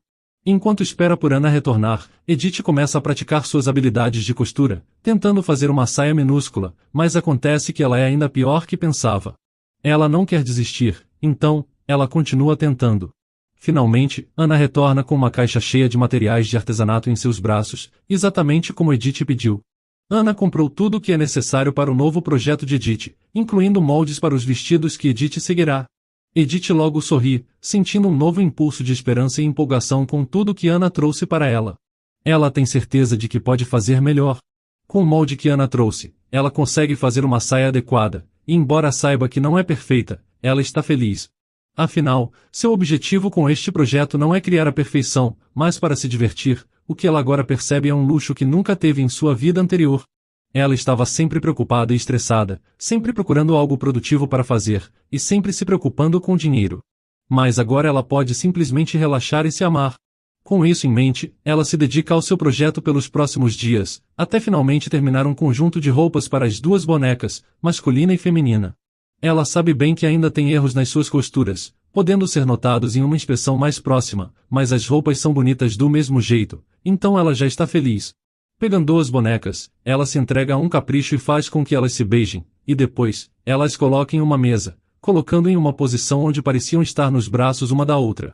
Enquanto espera por Ana retornar, Edith começa a praticar suas habilidades de costura, tentando fazer uma saia minúscula, mas acontece que ela é ainda pior que pensava. Ela não quer desistir, então, ela continua tentando. Finalmente, Ana retorna com uma caixa cheia de materiais de artesanato em seus braços, exatamente como Edith pediu. Ana comprou tudo o que é necessário para o novo projeto de Edith, incluindo moldes para os vestidos que Edith seguirá. Edith logo sorri, sentindo um novo impulso de esperança e empolgação com tudo que Ana trouxe para ela. Ela tem certeza de que pode fazer melhor. Com o molde que Ana trouxe, ela consegue fazer uma saia adequada, e embora saiba que não é perfeita, ela está feliz. Afinal, seu objetivo com este projeto não é criar a perfeição, mas para se divertir, o que ela agora percebe é um luxo que nunca teve em sua vida anterior. Ela estava sempre preocupada e estressada, sempre procurando algo produtivo para fazer, e sempre se preocupando com dinheiro. Mas agora ela pode simplesmente relaxar e se amar. Com isso em mente, ela se dedica ao seu projeto pelos próximos dias, até finalmente terminar um conjunto de roupas para as duas bonecas, masculina e feminina. Ela sabe bem que ainda tem erros nas suas costuras, podendo ser notados em uma inspeção mais próxima, mas as roupas são bonitas do mesmo jeito, então ela já está feliz. Pegando as bonecas, ela se entrega a um capricho e faz com que elas se beijem, e depois, ela as coloca em uma mesa, colocando em uma posição onde pareciam estar nos braços uma da outra.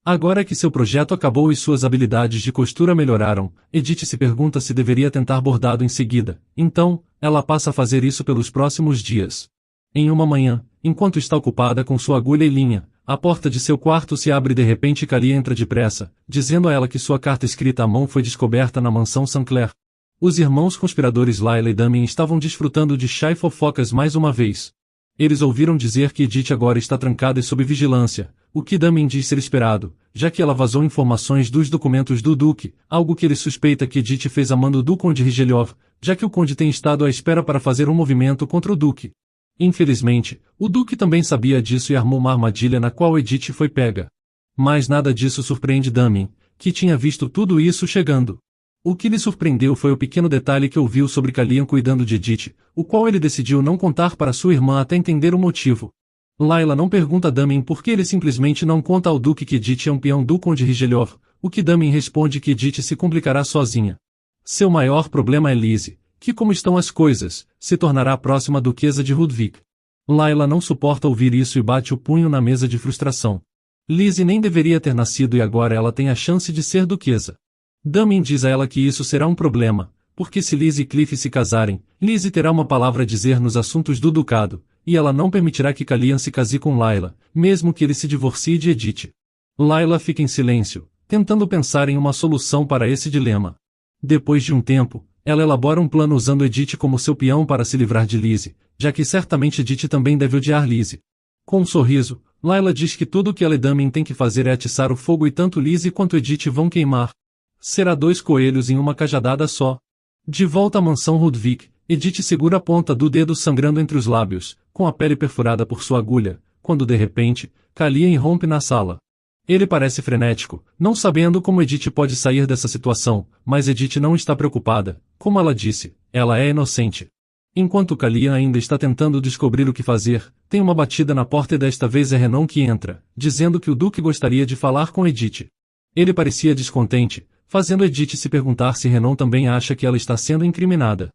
Agora que seu projeto acabou e suas habilidades de costura melhoraram, Edith se pergunta se deveria tentar bordado em seguida, então, ela passa a fazer isso pelos próximos dias. Em uma manhã, enquanto está ocupada com sua agulha e linha, a porta de seu quarto se abre e de repente Kalia entra depressa, dizendo a ela que sua carta escrita à mão foi descoberta na mansão Sancler. Os irmãos conspiradores Layla e Damien estavam desfrutando de chá e fofocas mais uma vez. Eles ouviram dizer que Edith agora está trancada e sob vigilância, o que Damien diz ser esperado, já que ela vazou informações dos documentos do Duque, algo que ele suspeita que Edith fez a mando do Conde Rigeliov, já que o Conde tem estado à espera para fazer um movimento contra o Duque. Infelizmente, o Duque também sabia disso e armou uma armadilha na qual Edith foi pega. Mas nada disso surpreende Damien, que tinha visto tudo isso chegando. O que lhe surpreendeu foi o pequeno detalhe que ouviu sobre Kalian cuidando de Edith, o qual ele decidiu não contar para sua irmã até entender o motivo. Layla não pergunta a Damien por que ele simplesmente não conta ao Duque que Edith é um peão do Conde Rigeliov, o que Damien responde que Edith se complicará sozinha. Seu maior problema é Lizzie, que como estão as coisas, se tornará a próxima duquesa de Ludwig. Layla não suporta ouvir isso e bate o punho na mesa de frustração. Lizzie nem deveria ter nascido e agora ela tem a chance de ser duquesa. Damien diz a ela que isso será um problema, porque se Lizzie e Cliff se casarem, Lizzie terá uma palavra a dizer nos assuntos do ducado, e ela não permitirá que Calian se case com Layla, mesmo que ele se divorcie de Edith. Layla fica em silêncio, tentando pensar em uma solução para esse dilema. Depois de um tempo, ela elabora um plano usando Edith como seu peão para se livrar de Lizzie, já que certamente Edith também deve odiar Lizzie. Com um sorriso, Layla diz que tudo o que ela e Damien têm que fazer é atiçar o fogo e tanto Lizzie quanto Edith vão queimar. Será 2 coelhos em uma cajadada só. De volta à mansão Rudvik, Edith segura a ponta do dedo sangrando entre os lábios, com a pele perfurada por sua agulha, quando de repente, Calian irrompe na sala. Ele parece frenético, não sabendo como Edith pode sair dessa situação, mas Edith não está preocupada, como ela disse, ela é inocente. Enquanto Calian ainda está tentando descobrir o que fazer, tem uma batida na porta e desta vez é Renan que entra, dizendo que o Duque gostaria de falar com Edith. Ele parecia descontente, fazendo Edith se perguntar se Renan também acha que ela está sendo incriminada.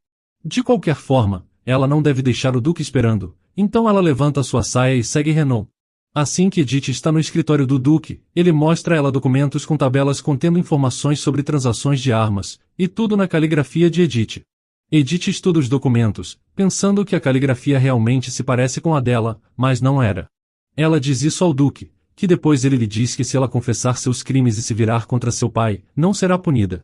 De qualquer forma, ela não deve deixar o Duque esperando, então ela levanta sua saia e segue Renan. Assim que Edith está no escritório do Duque, ele mostra a ela documentos com tabelas contendo informações sobre transações de armas, e tudo na caligrafia de Edith. Edith estuda os documentos, pensando que a caligrafia realmente se parece com a dela, mas não era. Ela diz isso ao Duque, que depois ele lhe diz que se ela confessar seus crimes e se virar contra seu pai, não será punida.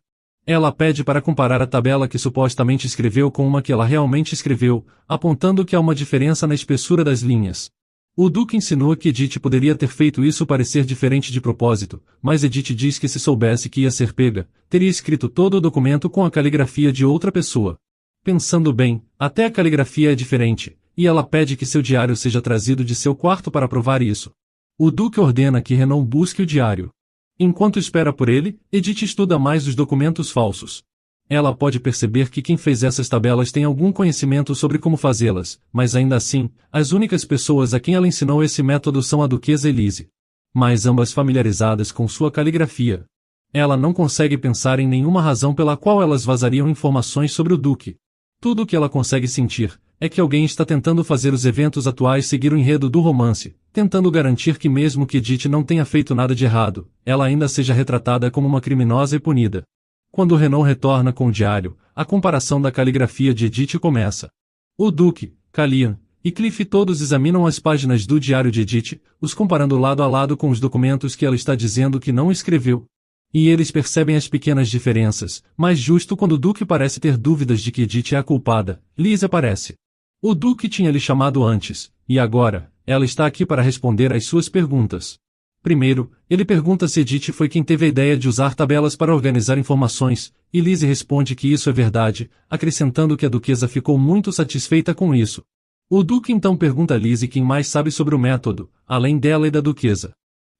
Ela pede para comparar a tabela que supostamente escreveu com uma que ela realmente escreveu, apontando que há uma diferença na espessura das linhas. O Duque insinua que Edith poderia ter feito isso parecer diferente de propósito, mas Edith diz que se soubesse que ia ser pega, teria escrito todo o documento com a caligrafia de outra pessoa. Pensando bem, até a caligrafia é diferente, e ela pede que seu diário seja trazido de seu quarto para provar isso. O Duque ordena que Renan busque o diário. Enquanto espera por ele, Edith estuda mais os documentos falsos. Ela pode perceber que quem fez essas tabelas tem algum conhecimento sobre como fazê-las, mas ainda assim, as únicas pessoas a quem ela ensinou esse método são a duquesa e Lizzie. Mas ambas familiarizadas com sua caligrafia. Ela não consegue pensar em nenhuma razão pela qual elas vazariam informações sobre o Duque. Tudo o que ela consegue sentir é que alguém está tentando fazer os eventos atuais seguir o enredo do romance, tentando garantir que mesmo que Edith não tenha feito nada de errado, ela ainda seja retratada como uma criminosa e punida. Quando Renan retorna com o diário, a comparação da caligrafia de Edith começa. O Duque, Calian e Cliff todos examinam as páginas do diário de Edith, os comparando lado a lado com os documentos que ela está dizendo que não escreveu. E eles percebem as pequenas diferenças, mas justo quando o Duque parece ter dúvidas de que Edith é a culpada, Liz aparece. O Duque tinha lhe chamado antes, e agora, ela está aqui para responder às suas perguntas. Primeiro, ele pergunta se Edith foi quem teve a ideia de usar tabelas para organizar informações, e Lizzie responde que isso é verdade, acrescentando que a duquesa ficou muito satisfeita com isso. O Duque então pergunta a Lizzie quem mais sabe sobre o método, além dela e da duquesa.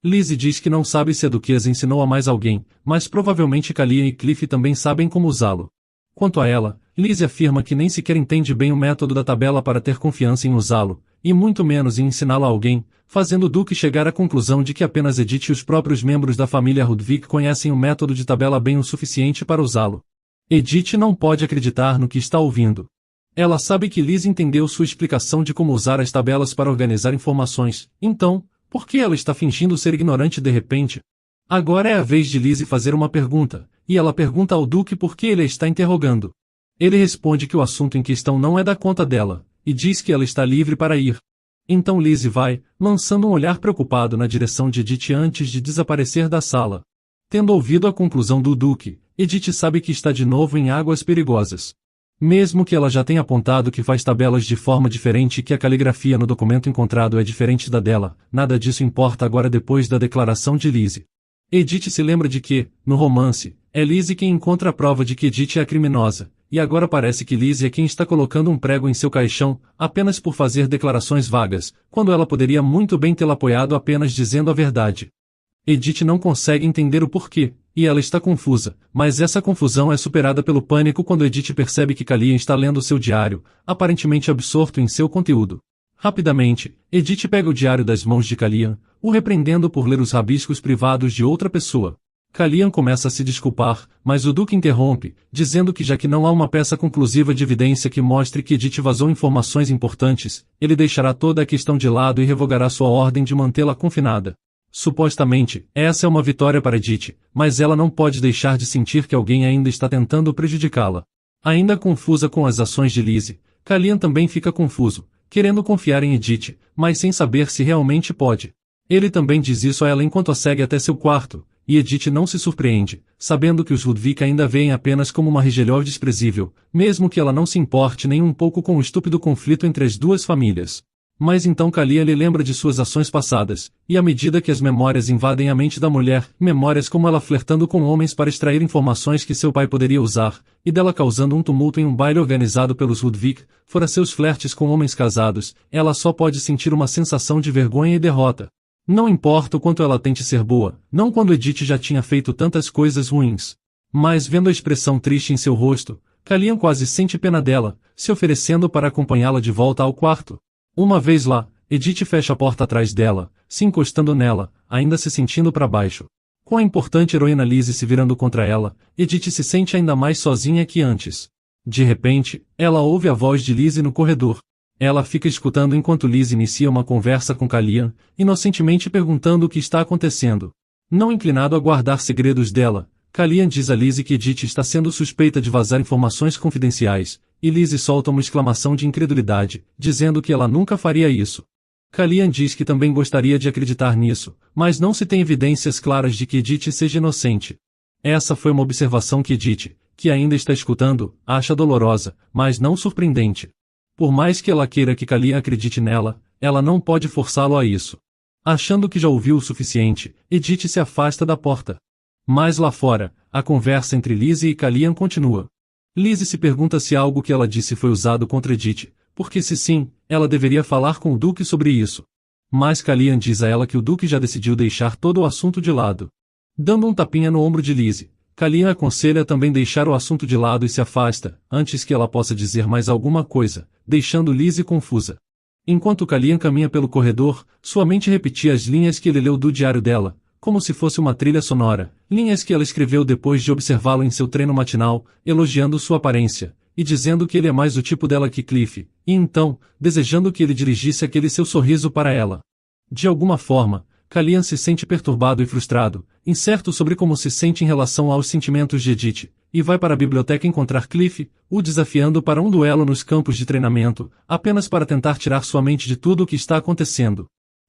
Lizzie diz que não sabe se a duquesa ensinou a mais alguém, mas provavelmente Calian e Cliff também sabem como usá-lo. Quanto a ela, Lizzie afirma que nem sequer entende bem o método da tabela para ter confiança em usá-lo, e muito menos em ensiná-lo a alguém, fazendo o Duque chegar à conclusão de que apenas Edith e os próprios membros da família Rudvik conhecem o método de tabela bem o suficiente para usá-lo. Edith não pode acreditar no que está ouvindo. Ela sabe que Liz entendeu sua explicação de como usar as tabelas para organizar informações, então, por que ela está fingindo ser ignorante de repente? Agora é a vez de Lizzie fazer uma pergunta, e ela pergunta ao Duque por que ele a está interrogando. Ele responde que o assunto em questão não é da conta dela, e diz que ela está livre para ir. Então Lizzie vai, lançando um olhar preocupado na direção de Edith antes de desaparecer da sala. Tendo ouvido a conclusão do Duque, Edith sabe que está de novo em águas perigosas. Mesmo que ela já tenha apontado que faz tabelas de forma diferente e que a caligrafia no documento encontrado é diferente da dela, nada disso importa agora depois da declaração de Lizzie. Edith se lembra de que, no romance, é Lizzie quem encontra a prova de que Edith é a criminosa, e agora parece que Lizzie é quem está colocando um prego em seu caixão, apenas por fazer declarações vagas, quando ela poderia muito bem tê-la apoiado apenas dizendo a verdade. Edith não consegue entender o porquê, e ela está confusa, mas essa confusão é superada pelo pânico quando Edith percebe que Calian está lendo seu diário, aparentemente absorto em seu conteúdo. Rapidamente, Edith pega o diário das mãos de Calian, o repreendendo por ler os rabiscos privados de outra pessoa. Calian começa a se desculpar, mas o Duque interrompe, dizendo que já que não há uma peça conclusiva de evidência que mostre que Edith vazou informações importantes, ele deixará toda a questão de lado e revogará sua ordem de mantê-la confinada. Supostamente, essa é uma vitória para Edith, mas ela não pode deixar de sentir que alguém ainda está tentando prejudicá-la. Ainda confusa com as ações de Lizzie, Callian também fica confuso, querendo confiar em Edith, mas sem saber se realmente pode. Ele também diz isso a ela enquanto a segue até seu quarto, e Edith não se surpreende, sabendo que os Ludwig ainda veem apenas como uma Rigelhov desprezível, mesmo que ela não se importe nem um pouco com o estúpido conflito entre as duas famílias. Mas então Callian lhe lembra de suas ações passadas, e à medida que as memórias invadem a mente da mulher, memórias como ela flertando com homens para extrair informações que seu pai poderia usar, e dela causando um tumulto em um baile organizado pelos Ludwig, fora seus flertes com homens casados, ela só pode sentir uma sensação de vergonha e derrota. Não importa o quanto ela tente ser boa, não quando Edith já tinha feito tantas coisas ruins. Mas vendo a expressão triste em seu rosto, Callian quase sente pena dela, se oferecendo para acompanhá-la de volta ao quarto. Uma vez lá, Edith fecha a porta atrás dela, se encostando nela, ainda se sentindo para baixo. Com a importante heroína Lizzie se virando contra ela, Edith se sente ainda mais sozinha que antes. De repente, ela ouve a voz de Lizzie no corredor. Ela fica escutando enquanto Lizzie inicia uma conversa com Callian, inocentemente perguntando o que está acontecendo. Não inclinado a guardar segredos dela, Callian diz a Lizzie que Edith está sendo suspeita de vazar informações confidenciais, e Lizzie solta uma exclamação de incredulidade, dizendo que ela nunca faria isso. Callian diz que também gostaria de acreditar nisso, mas não se tem evidências claras de que Edith seja inocente. Essa foi uma observação que Edith, que ainda está escutando, acha dolorosa, mas não surpreendente. Por mais que ela queira que Callian acredite nela, ela não pode forçá-lo a isso. Achando que já ouviu o suficiente, Edith se afasta da porta. Mas lá fora, a conversa entre Lizzie e Callian continua. Lizzie se pergunta se algo que ela disse foi usado contra Edith, porque se sim, ela deveria falar com o Duque sobre isso. Mas Callian diz a ela que o Duque já decidiu deixar todo o assunto de lado. Dando um tapinha no ombro de Lizzie, Callian aconselha também deixar o assunto de lado e se afasta, antes que ela possa dizer mais alguma coisa, deixando Lizzie confusa. Enquanto Callian caminha pelo corredor, sua mente repetia as linhas que ele leu do diário dela, como se fosse uma trilha sonora, linhas que ela escreveu depois de observá-lo em seu treino matinal, elogiando sua aparência, e dizendo que ele é mais o tipo dela que Cliff, e então, desejando que ele dirigisse aquele seu sorriso para ela. De alguma forma, Callian se sente perturbado e frustrado, incerto sobre como se sente em relação aos sentimentos de Edith, e vai para a biblioteca encontrar Cliff, o desafiando para um duelo nos campos de treinamento, apenas para tentar tirar sua mente de tudo o que está acontecendo.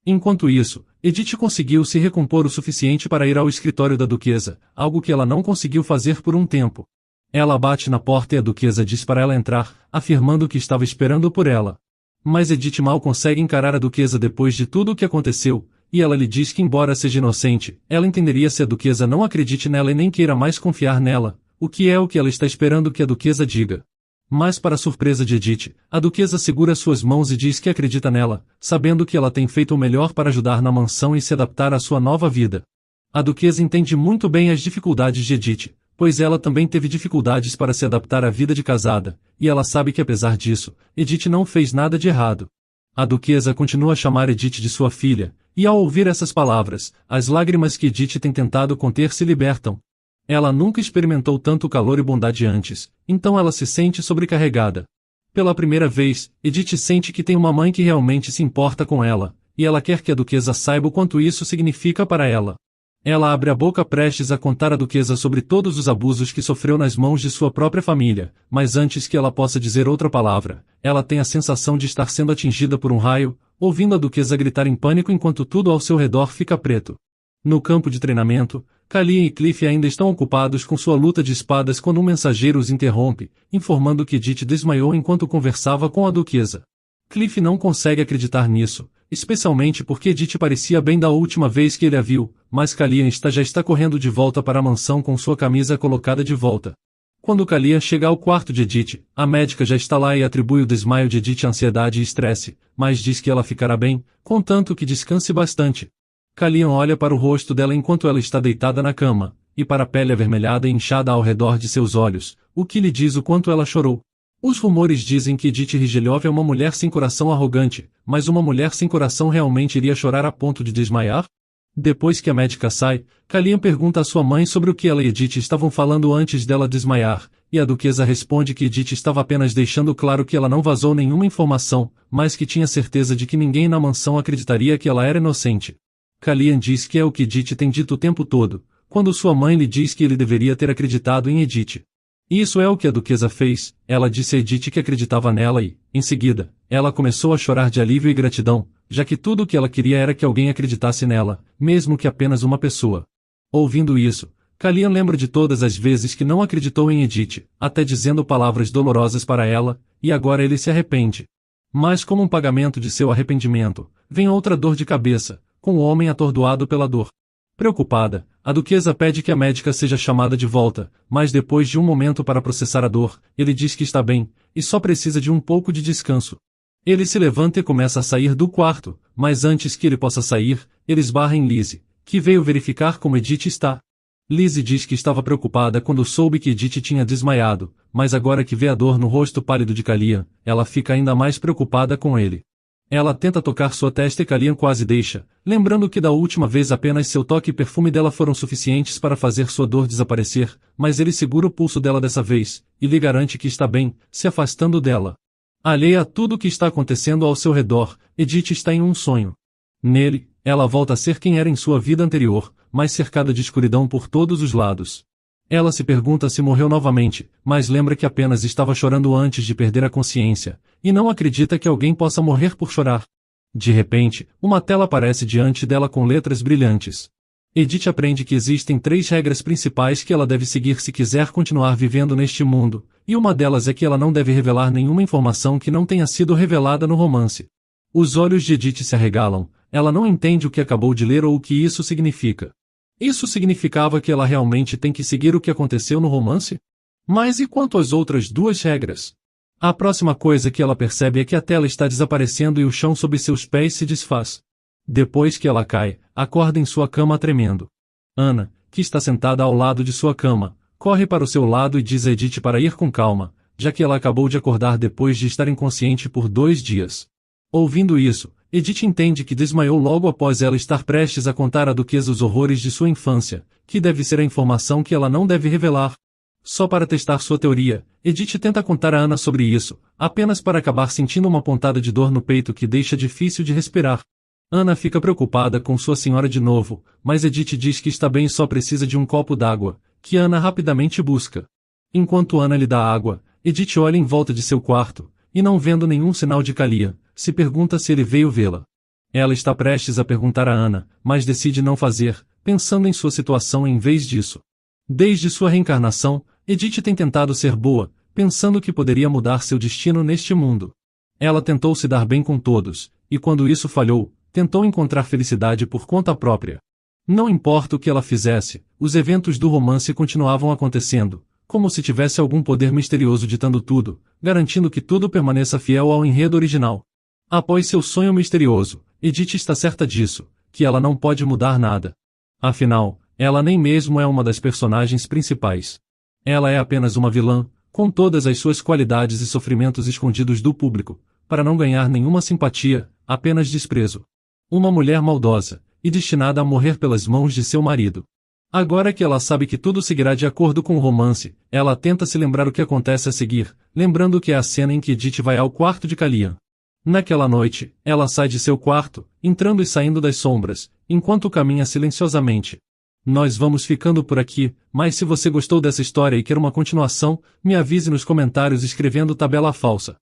Enquanto isso, Edith conseguiu se recompor o suficiente para ir ao escritório da duquesa, algo que ela não conseguiu fazer por um tempo. Ela bate na porta e a duquesa diz para ela entrar, afirmando que estava esperando por ela. Mas Edith mal consegue encarar a duquesa depois de tudo o que aconteceu, e ela lhe diz que embora seja inocente, ela entenderia se a duquesa não acredite nela e nem queira mais confiar nela, o que ela está esperando que a duquesa diga. Mas para surpresa de Edith, a duquesa segura suas mãos e diz que acredita nela, sabendo que ela tem feito o melhor para ajudar na mansão e se adaptar à sua nova vida. A duquesa entende muito bem as dificuldades de Edith, pois ela também teve dificuldades para se adaptar à vida de casada, e ela sabe que apesar disso, Edith não fez nada de errado. A duquesa continua a chamar Edith de sua filha, e ao ouvir essas palavras, as lágrimas que Edith tem tentado conter se libertam. Ela nunca experimentou tanto calor e bondade antes, então ela se sente sobrecarregada. Pela primeira vez, Edith sente que tem uma mãe que realmente se importa com ela, e ela quer que a duquesa saiba o quanto isso significa para ela. Ela abre a boca prestes a contar à duquesa sobre todos os abusos que sofreu nas mãos de sua própria família, mas antes que ela possa dizer outra palavra, ela tem a sensação de estar sendo atingida por um raio, ouvindo a duquesa gritar em pânico enquanto tudo ao seu redor fica preto. No campo de treinamento, Callian e Cliff ainda estão ocupados com sua luta de espadas quando um mensageiro os interrompe, informando que Edith desmaiou enquanto conversava com a duquesa. Cliff não consegue acreditar nisso, especialmente porque Edith parecia bem da última vez que ele a viu, mas Callian já está correndo de volta para a mansão com sua camisa colocada de volta. Quando Callian chega ao quarto de Edith, a médica já está lá e atribui o desmaio de Edith à ansiedade e estresse, mas diz que ela ficará bem, contanto que descanse bastante. Callian olha para o rosto dela enquanto ela está deitada na cama, e para a pele avermelhada e inchada ao redor de seus olhos, o que lhe diz o quanto ela chorou. Os rumores dizem que Edith Rigelhov é uma mulher sem coração arrogante, mas uma mulher sem coração realmente iria chorar a ponto de desmaiar? Depois que a médica sai, Callian pergunta à sua mãe sobre o que ela e Edith estavam falando antes dela desmaiar, e a duquesa responde que Edith estava apenas deixando claro que ela não vazou nenhuma informação, mas que tinha certeza de que ninguém na mansão acreditaria que ela era inocente. Kalian diz que é o que Edith tem dito o tempo todo, quando sua mãe lhe diz que ele deveria ter acreditado em Edith. Isso é o que a duquesa fez, ela disse a Edith que acreditava nela e, em seguida, ela começou a chorar de alívio e gratidão, já que tudo o que ela queria era que alguém acreditasse nela, mesmo que apenas uma pessoa. Ouvindo isso, Kalian lembra de todas as vezes que não acreditou em Edith, até dizendo palavras dolorosas para ela, e agora ele se arrepende. Mas como um pagamento de seu arrependimento, vem outra dor de cabeça, com o homem atordoado pela dor. Preocupada, a duquesa pede que a médica seja chamada de volta, mas depois de um momento para processar a dor, ele diz que está bem, e só precisa de um pouco de descanso. Ele se levanta e começa a sair do quarto, mas antes que ele possa sair, ele esbarra em Lizzie, que veio verificar como Edith está. Lizzie diz que estava preocupada quando soube que Edith tinha desmaiado, mas agora que vê a dor no rosto pálido de Kalian, ela fica ainda mais preocupada com ele. Ela tenta tocar sua testa e Kalian quase deixa, lembrando que da última vez apenas seu toque e perfume dela foram suficientes para fazer sua dor desaparecer, mas ele segura o pulso dela dessa vez, e lhe garante que está bem, se afastando dela. Alheia a tudo o que está acontecendo ao seu redor, Edith está em um sonho. Nele, ela volta a ser quem era em sua vida anterior, mas cercada de escuridão por todos os lados. Ela se pergunta se morreu novamente, mas lembra que apenas estava chorando antes de perder a consciência, e não acredita que alguém possa morrer por chorar. De repente, uma tela aparece diante dela com letras brilhantes. Edith aprende que existem 3 regras principais que ela deve seguir se quiser continuar vivendo neste mundo, e uma delas é que ela não deve revelar nenhuma informação que não tenha sido revelada no romance. Os olhos de Edith se arregalam, ela não entende o que acabou de ler ou o que isso significa. Isso significava que ela realmente tem que seguir o que aconteceu no romance? Mas e quanto às outras 2 regras? A próxima coisa que ela percebe é que a tela está desaparecendo e o chão sob seus pés se desfaz. Depois que ela cai, acorda em sua cama tremendo. Ana, que está sentada ao lado de sua cama, corre para o seu lado e diz a Edith para ir com calma, já que ela acabou de acordar depois de estar inconsciente por 2 dias. Ouvindo isso, Edith entende que desmaiou logo após ela estar prestes a contar à duquesa os horrores de sua infância, que deve ser a informação que ela não deve revelar. Só para testar sua teoria, Edith tenta contar a Ana sobre isso, apenas para acabar sentindo uma pontada de dor no peito que deixa difícil de respirar. Ana fica preocupada com sua senhora de novo, mas Edith diz que está bem e só precisa de um copo d'água, que Ana rapidamente busca. Enquanto Ana lhe dá água, Edith olha em volta de seu quarto, e não vendo nenhum sinal de Kalian, se pergunta se ele veio vê-la. Ela está prestes a perguntar a Ana, mas decide não fazer, pensando em sua situação em vez disso. Desde sua reencarnação, Edith tem tentado ser boa, pensando que poderia mudar seu destino neste mundo. Ela tentou se dar bem com todos, e quando isso falhou, tentou encontrar felicidade por conta própria. Não importa o que ela fizesse, os eventos do romance continuavam acontecendo, como se tivesse algum poder misterioso ditando tudo, garantindo que tudo permaneça fiel ao enredo original. Após seu sonho misterioso, Edith está certa disso, que ela não pode mudar nada. Afinal, ela nem mesmo é uma das personagens principais. Ela é apenas uma vilã, com todas as suas qualidades e sofrimentos escondidos do público, para não ganhar nenhuma simpatia, apenas desprezo. Uma mulher maldosa, e destinada a morrer pelas mãos de seu marido. Agora que ela sabe que tudo seguirá de acordo com o romance, ela tenta se lembrar o que acontece a seguir, lembrando que é a cena em que Edith vai ao quarto de Kalian. Naquela noite, ela sai de seu quarto, entrando e saindo das sombras, enquanto caminha silenciosamente. Nós vamos ficando por aqui, mas se você gostou dessa história e quer uma continuação, me avise nos comentários escrevendo tabela falsa.